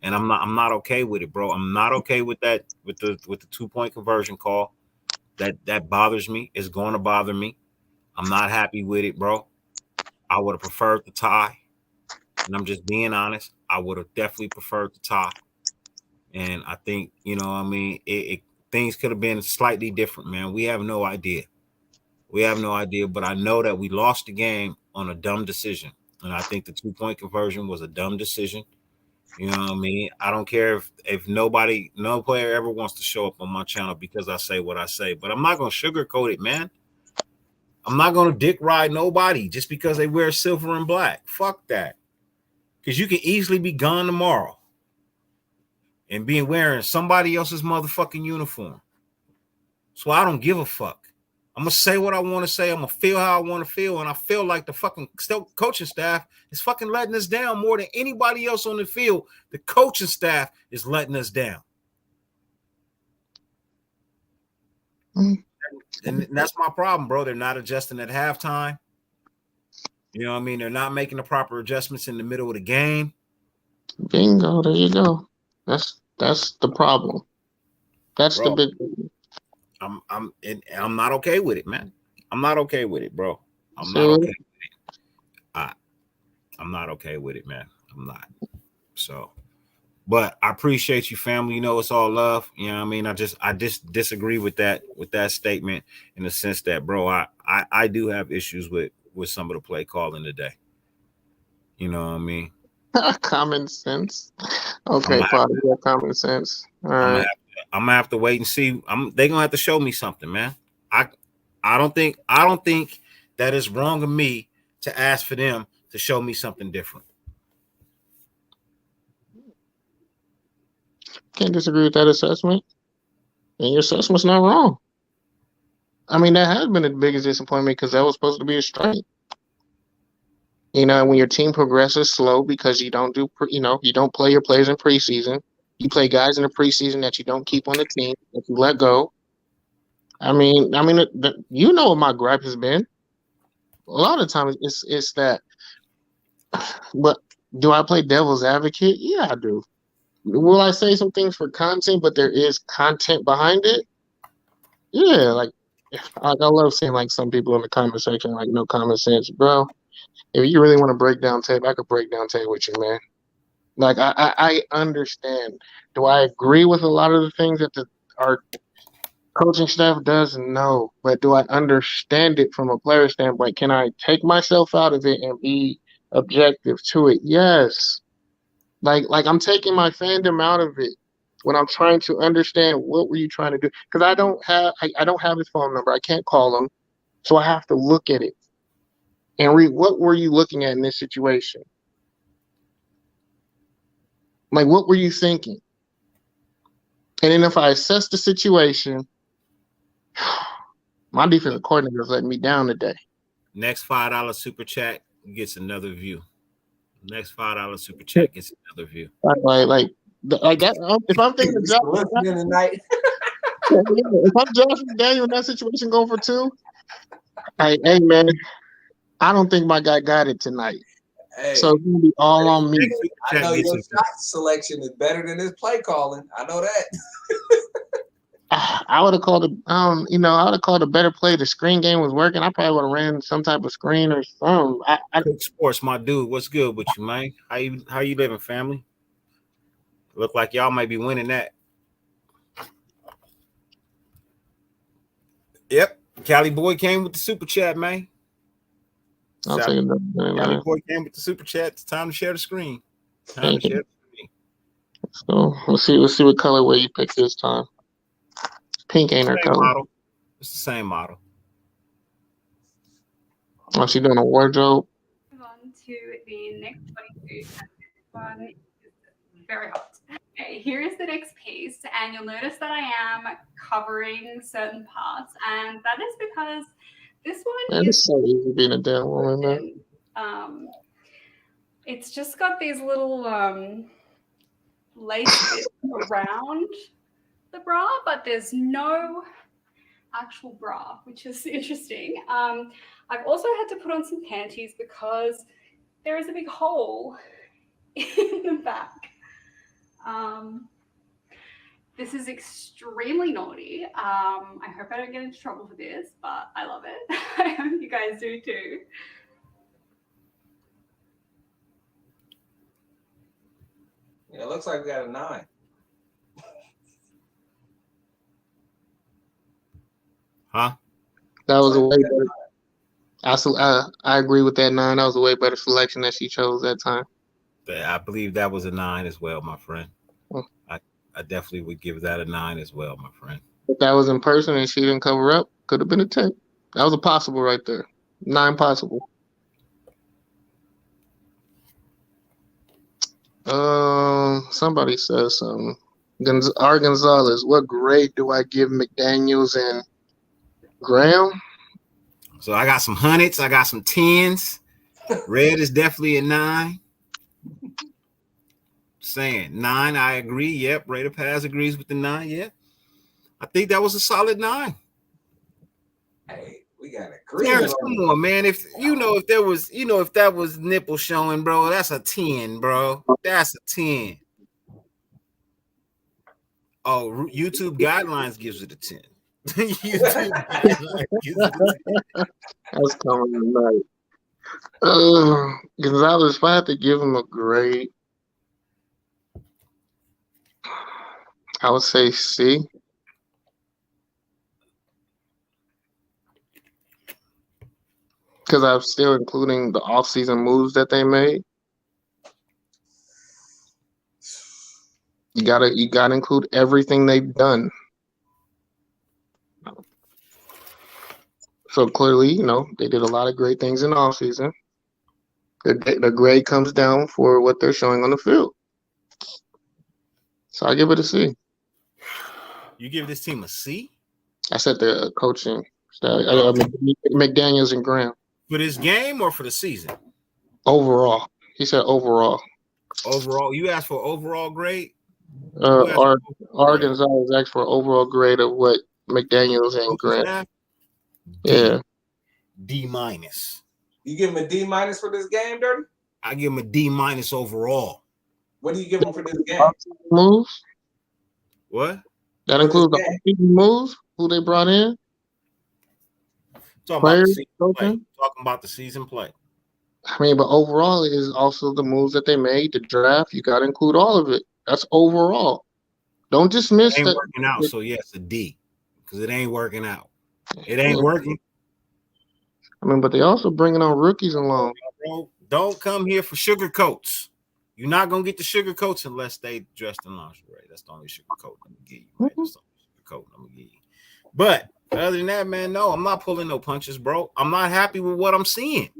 And I'm not okay with it, bro. I'm not okay with that with the 2-point conversion call. That bothers me. It's going to bother me. I'm not happy with it, bro. I would have preferred the tie. And I'm just being honest. I would have definitely preferred the tie. And I think, you know, I mean, things could have been slightly different, man. We have no idea. We have no idea, but I know that we lost the game on a dumb decision. And I think the 2-point conversion was a dumb decision. You know what I mean? I don't care if no player ever wants to show up on my channel because I say what I say, but I'm not going to sugarcoat it, man. I'm not going to dick ride nobody just because they wear silver and black. Fuck that. Because you can easily be gone tomorrow and be wearing somebody else's motherfucking uniform. So I don't give a fuck. I'm going to say what I want to say. I'm going to feel how I want to feel. And I feel like the fucking coaching staff is fucking letting us down more than anybody else on the field. The coaching staff is letting us down. And that's my problem, bro. They're not adjusting at halftime. You know what I mean? They're not making the proper adjustments in the middle of the game. Bingo. There you go. That's the problem. That's bro, the big thing. I'm not okay with it, man. I'm not okay with it, bro. I'm not okay with it. I'm not okay with it, man. I'm not. So, but I appreciate you, family. You know, it's all love. You know what I mean? I just disagree with that statement in the sense that, bro, I do have issues with some of the play calling today. You know what I mean? Common sense. Okay, part of your common sense. All right. I'm gonna have to wait and see. They're gonna have to show me something, man. I don't think that it's wrong of me to ask for them to show me something different. Can't disagree with that assessment. And your assessment's not wrong. I mean, that has been the biggest disappointment because that was supposed to be a strength. You know, when your team progresses slow because you don't you don't play your players in preseason. You play guys in the preseason that you don't keep on the team, that you let go. I mean, you know what my gripe has been. A lot of times it's that. But do I play devil's advocate? Yeah, I do. Will I say some things for content, but there is content behind it? Yeah, like I love seeing like some people in the comment section like no common sense, bro. If you really want to break down tape, I could break down tape with you, man. Like I understand. Do I agree with a lot of the things that our coaching staff does? No, but do I understand it from a player standpoint? Can I take myself out of it and be objective to it? Yes. Like I'm taking my fandom out of it when I'm trying to understand what were you trying to do, because I don't have his phone number. I can't call him, so I have to look at it and read what were you looking at in this situation. Like, what were you thinking? And then if I assess the situation, my defensive coordinator is letting me down today. Next $5 super chat gets another view. Next $5 super chat gets another view. Like that. If I'm thinking of listening tonight, if I'm Josh McDaniel in that situation going for 2, hey man, I don't think my guy got it tonight. hey, So it's gonna be all on me. I know your shot selection is better than his play calling. I know that. I would have called I would have called a better play. The screen game was working. I probably would have ran some type of screen or something. Cook Sports, my dude. What's good with you, man? How you living, family? Look like y'all might be winning that. Yep. Cali Boy came with the super chat, man. I'll take it. Cali Boy came with the super chat. It's time to share the screen. Time to share the screen. So let's see what colorway you pick this time. Pink ain't her color. Model. It's the same model. Oh, she doing a wardrobe. Move on to the next bodysuit. one is very hot. Okay, here is the next piece, and you'll notice that I am covering certain parts, and that is because this one Man, is it's so easy being a damn woman, man. It's just got these little lace bits around the bra, but there's no actual bra, which is interesting. I've also had to put on some panties because there is a big hole in the back. This is extremely naughty. I hope I don't get into trouble for this, but I love it. I hope you guys do too. Yeah, it looks like we got a 9. Huh? That was a way better. I agree with that 9. That was a way better selection that she chose that time. I believe that was a 9 as well, my friend. Hmm. I definitely would give that a 9 as well, my friend. If that was in person and she didn't cover up, could have been a 10. That was a possible right there. 9 possible. Somebody says something. R. Gonzalez, what grade do I give McDaniels and Graham? So I got some hundreds, I got some 10s. Red is definitely a 9. Saying 9, I agree. Yep, Raider Paz agrees with the 9. Yep, I think that was a solid 9. Hey, we got a green. Terrence, come on, man. If that was nipple showing, bro, that's a 10, bro. That's a 10. Oh, YouTube guidelines gives it a 10. YouTube guidelines gives it a 10. That's coming tonight. Gonzalez, if I had to give him a grade, I would say C. Because I'm still including the off-season moves that they made. You gotta include everything they've done. So clearly, they did a lot of great things in the offseason. The grade comes down for what they're showing on the field. So I give it a C. You give this team a C? I said the coaching staff. McDaniels and Graham. For this game or for the season? Overall. He said overall. Overall? You asked for overall grade? R. Gonzalez asked for overall grade of what McDaniels and Graham. Yeah. D minus. You give him a D minus for this game, Dirty? I give him a D minus overall. What do you give him for this game? Moves? What? That includes the off-season moves, who they brought in? Talking about the season play. I mean, but overall is also the moves that they made, the draft. You got to include all of it. That's overall. Don't dismiss it. Ain't that. Working out, so yes, a D, because it ain't working out. It ain't working. I mean, but they also bringing on rookies along. Bro, don't come here for sugar coats. You're not gonna get the sugar coats unless they dressed in lingerie. That's the only sugar coat I'm gonna give you. Right? That's the only sugar coat I'm gonna give you. But other than that, man, no, I'm not pulling no punches, bro. I'm not happy with what I'm seeing.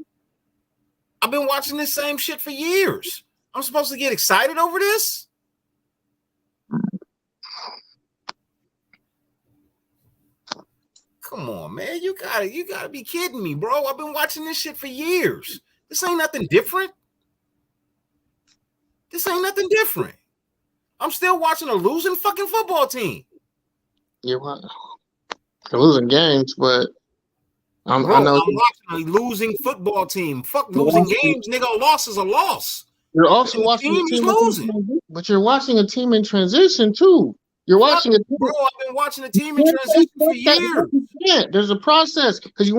I've been watching this same shit for years. I'm supposed to get excited over this? Come on, man. You gotta be kidding me, bro. I've been watching this shit for years. This ain't nothing different. I'm still watching a losing fucking football team. They're losing games, but I know I'm watching a losing football team. Fuck losing games, nigga. A loss is a loss. You're also watching a team losing, but you're watching a team in transition too. You're watching a team. Bro, I've been watching a team in transition for years. There's a process because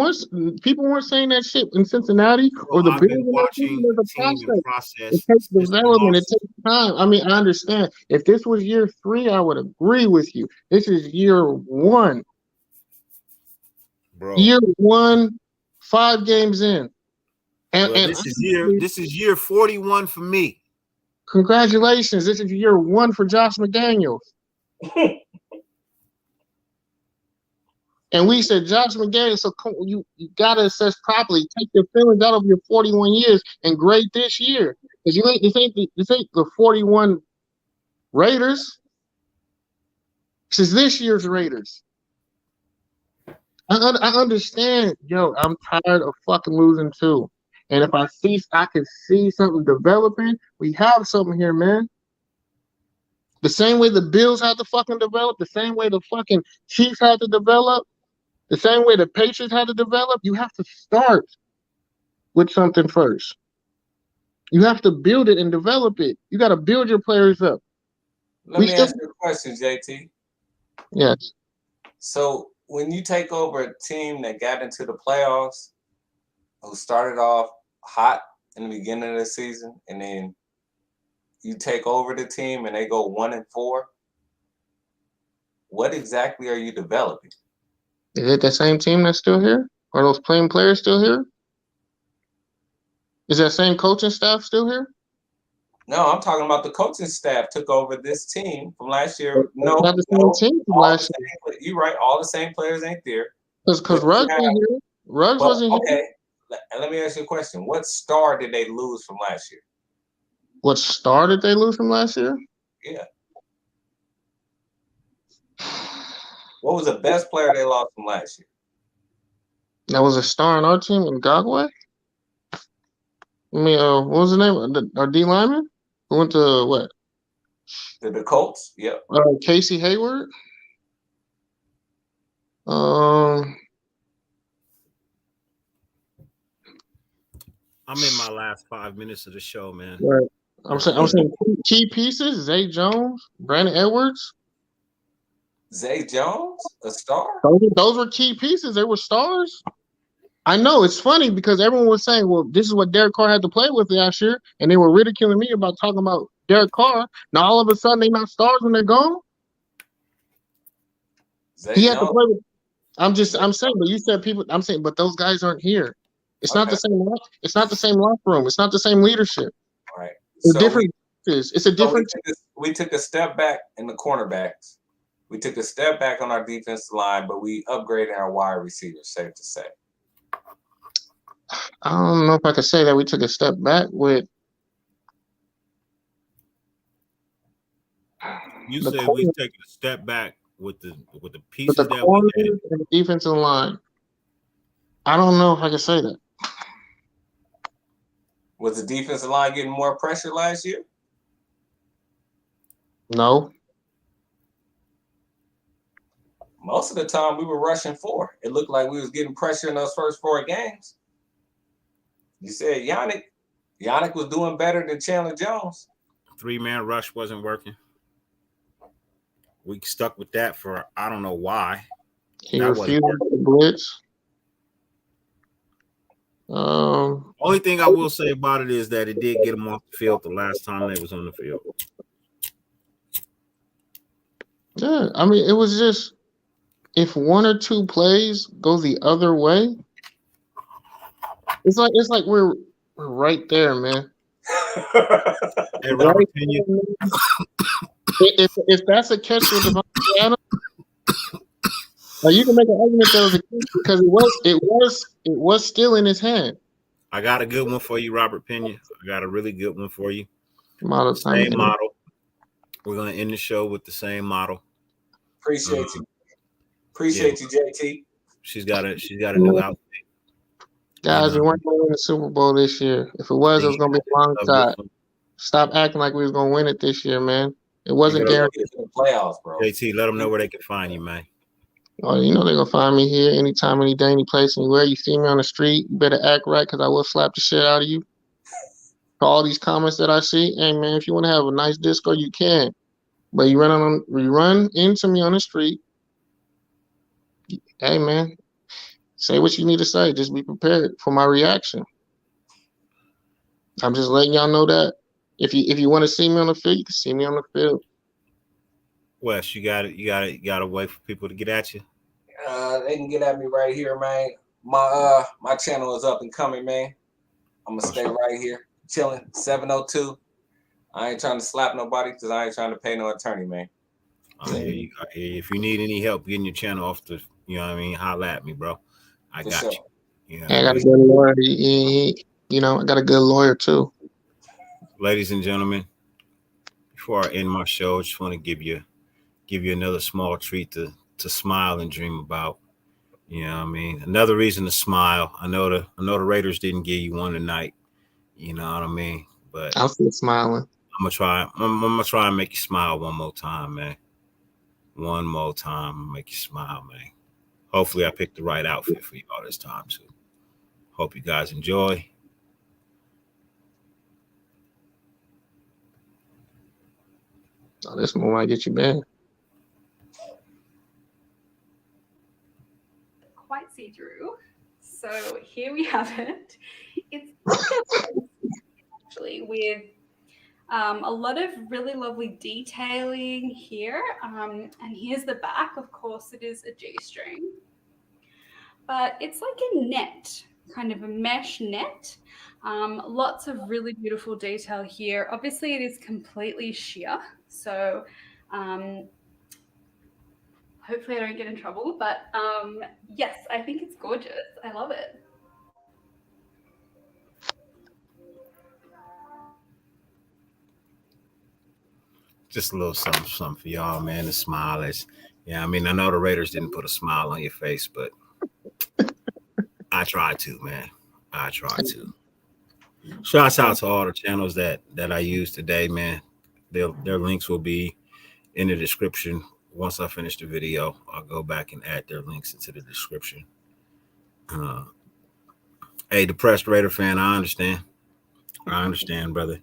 people weren't saying that shit in Cincinnati or the Bills. Watching there's a team in process. It takes development. It takes time. I mean, I understand. If this was year 3, I would agree with you. This is year 1. Bro. Year 1, 5 games in. And this is year 41 for me. Congratulations. This is year 1 for Josh McDaniels. And we said Josh McDaniels, so you got to assess properly. Take your feelings out of your 41 years and grade this year. Because this ain't the 41 Raiders. This is this year's Raiders. I understand. Yo, I'm tired of fucking losing too. And if I can see something developing, we have something here, man. The same way the Bills had to fucking develop, the same way the fucking Chiefs had to develop, the same way the Patriots had to develop, you have to start with something first. You have to build it and develop it. You got to build your players up. Let me ask you a question, JT. Yes. So when you take over a team that got into the playoffs, who started off hot in the beginning of the season, and then you take over the team and they go 1-4, what exactly are you developing? Is it the same team that's still here? Are those playing players still here? Is that same coaching staff still here? No, I'm talking about the coaching staff took over this team from last year. No, not the same team from last year. You're right. All the same players ain't there. Because Ruggs wasn't here. Ruggs wasn't here. Okay, let me ask you a question. What star did they lose from last year? What star did they lose from last year? Yeah. What was the best player they lost from last year? That was a star on our team in Gagway? I mean, what was the name? Our D lineman? Who went to what? The Colts? Yep. Casey Hayward? I'm in my last 5 minutes of the show, man. Right. I'm saying key pieces, Zay Jones, Brandon Edwards. Zay Jones? A star? Those were key pieces. They were stars. I know it's funny because everyone was saying, well, this is what Derek Carr had to play with last year, and they were ridiculing me about talking about Derek Carr. Now all of a sudden they're not stars when they're gone. He had to play with. I'm saying, but you said people. I'm saying, but those guys aren't here. It's not the same. It's not the same locker room. It's not the same leadership. All right. It's different. It's a different. We took a step back in the cornerbacks. We took a step back on our defensive line, but we upgraded our wide receivers. Safe to say. I don't know if I could say that we took a step back with. You said we've taken a step back with the pieces with the corners and the defensive line. I don't know if I can say that. Was the defensive line getting more pressure last year? No. Most of the time we were rushing 4. It looked like we was getting pressure in those first 4 games. You said Yannick was doing better than Chandler Jones. 3-man rush wasn't working. We stuck with that for I don't know why. He refused the blitz. Only thing I will say about it is that it did get them off the field the last time they was on the field. Yeah, I mean, it was just if 1 or 2 plays go the other way, it's like we're right there, man. Hey, Robert, right if that's a catch with Devontae Adams, you can make an argument that was a catch because it was still in his hand. I got a good one for you, Robert Pena. I got a really good one for you. Same model. We're gonna end the show with the same model. Appreciate you. Appreciate you, JT. She's got a new outfit. Guys, we weren't going to win the Super Bowl this year. If it was going to be a long shot. Stop acting like we was going to win it this year, man. It wasn't guaranteed. The playoffs, bro. JT, let them know where they can find you, man. Oh, you know they're going to find me here anytime, any day, any place, anywhere. You see me on the street, you better act right because I will slap the shit out of you. For all these comments that I see, hey, man, if you want to have a nice disco, you can. But you run into me on the street, hey, man. Say what you need to say. Just be prepared for my reaction. I'm just letting y'all know that if you want to see me on the field, you can see me on the field. Wes, you got to wait for people to get at you. They can get at me right here, man. My channel is up and coming, man. I'm gonna stay right here, chilling. 702. I ain't trying to slap nobody because I ain't trying to pay no attorney, man. If you need any help getting your channel off the, you know what I mean, holla at me, bro. I got you. I got a good lawyer. I got a good lawyer too. ladies and gentlemen, before I end my show, I just want to give you another small treat to smile and dream about. You know what I mean? Another reason to smile. I know the Raiders didn't give you one tonight. You know what I mean? But I'm still smiling. I'm gonna try. I'm gonna try and make you smile one more time, man. One more time, make you smile, man. Hopefully, I picked the right outfit for you all this time too. Hope you guys enjoy. Oh, this one might get you banned. Quite see through. So here we have it. It's actually with a lot of really lovely detailing here. And here's the back. Of course, it is a G-string. But it's like a net, kind of a mesh net. Lots of really beautiful detail here. Obviously, it is completely sheer. So hopefully I don't get in trouble. But yes, I think it's gorgeous. I love it. Just a little something for y'all, man. The smile is, yeah. I mean, I know the Raiders didn't put a smile on your face, but I tried to, man. I tried to. Shouts out to all the channels that I used today, man. Their links will be in the description. Once I finish the video, I'll go back and add their links into the description. Hey, depressed Raider fan, I understand. I understand, brother.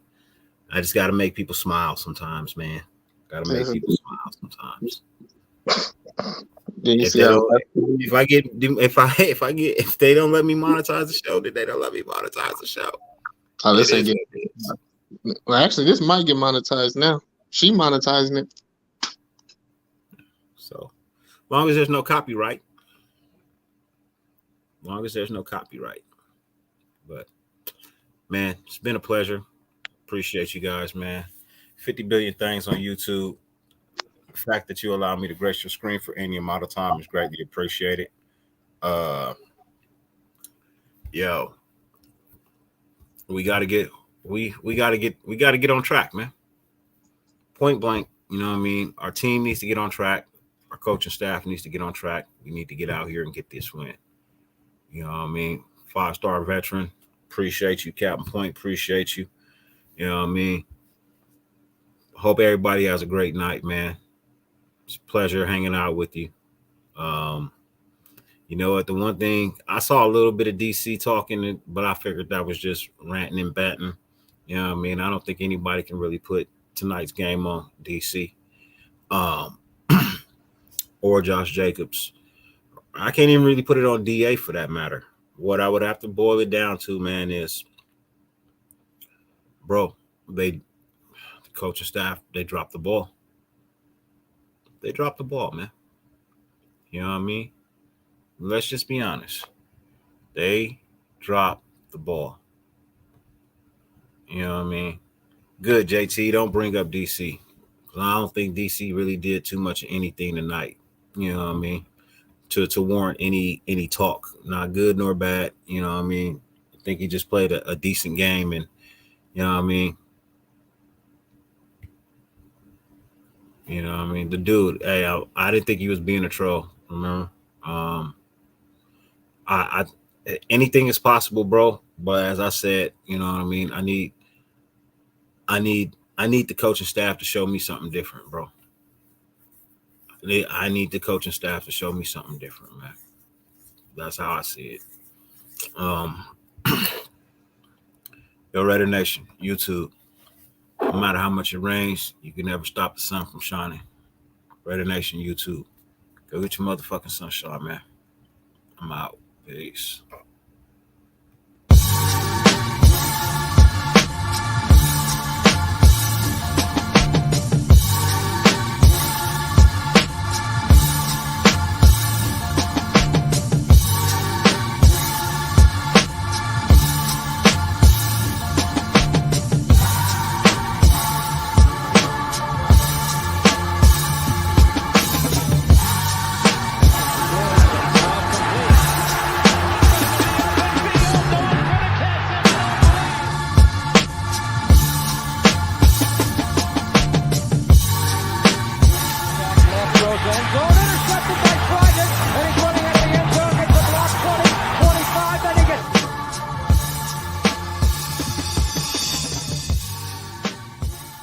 I just got to make people smile sometimes, man. Got to make people smile sometimes. If they don't let me monetize the show, then they don't let me monetize the show. Oh, this ain't getting. Well, actually, this might get monetized now. She monetizing it. So, long as there's no copyright. But, man, it's been a pleasure. Appreciate you guys, man. 50 billion things on YouTube. The fact that you allow me to grace your screen for any amount of time is greatly appreciated. Yo, we gotta get on track, man. Point blank, you know what I mean? Our team needs to get on track. Our coaching staff needs to get on track. We need to get out here and get this win. You know what I mean? 5-star veteran. Appreciate you, Captain Point. Appreciate you. You know what I mean? Hope everybody has a great night, man. It's a pleasure hanging out with you. You know what? The one thing, I saw a little bit of DC talking, but I figured that was just ranting and batting. You know what I mean? I don't think anybody can really put tonight's game on DC or Josh Jacobs. I can't even really put it on DA for that matter. What I would have to boil it down to, man, is, bro, the coaching staff, they dropped the ball. They dropped the ball, man. You know what I mean? Let's just be honest. They dropped the ball. You know what I mean? Good, JT. Don't bring up DC. I don't think DC really did too much of anything tonight. You know what I mean? To warrant any talk. Not good nor bad. You know what I mean? I think he just played a decent game, and you know what I mean? You know what I mean? The dude, hey, I didn't think he was being a troll, remember? I anything is possible, bro. But as I said, you know what I mean? I need the coaching staff to show me something different, bro. I need the coaching staff to show me something different, man. That's how I see it. Yo, Raider Nation, YouTube. No matter how much it rains, you can never stop the sun from shining. Raider Nation, YouTube. Go get your motherfucking sunshine, man. I'm out. Peace.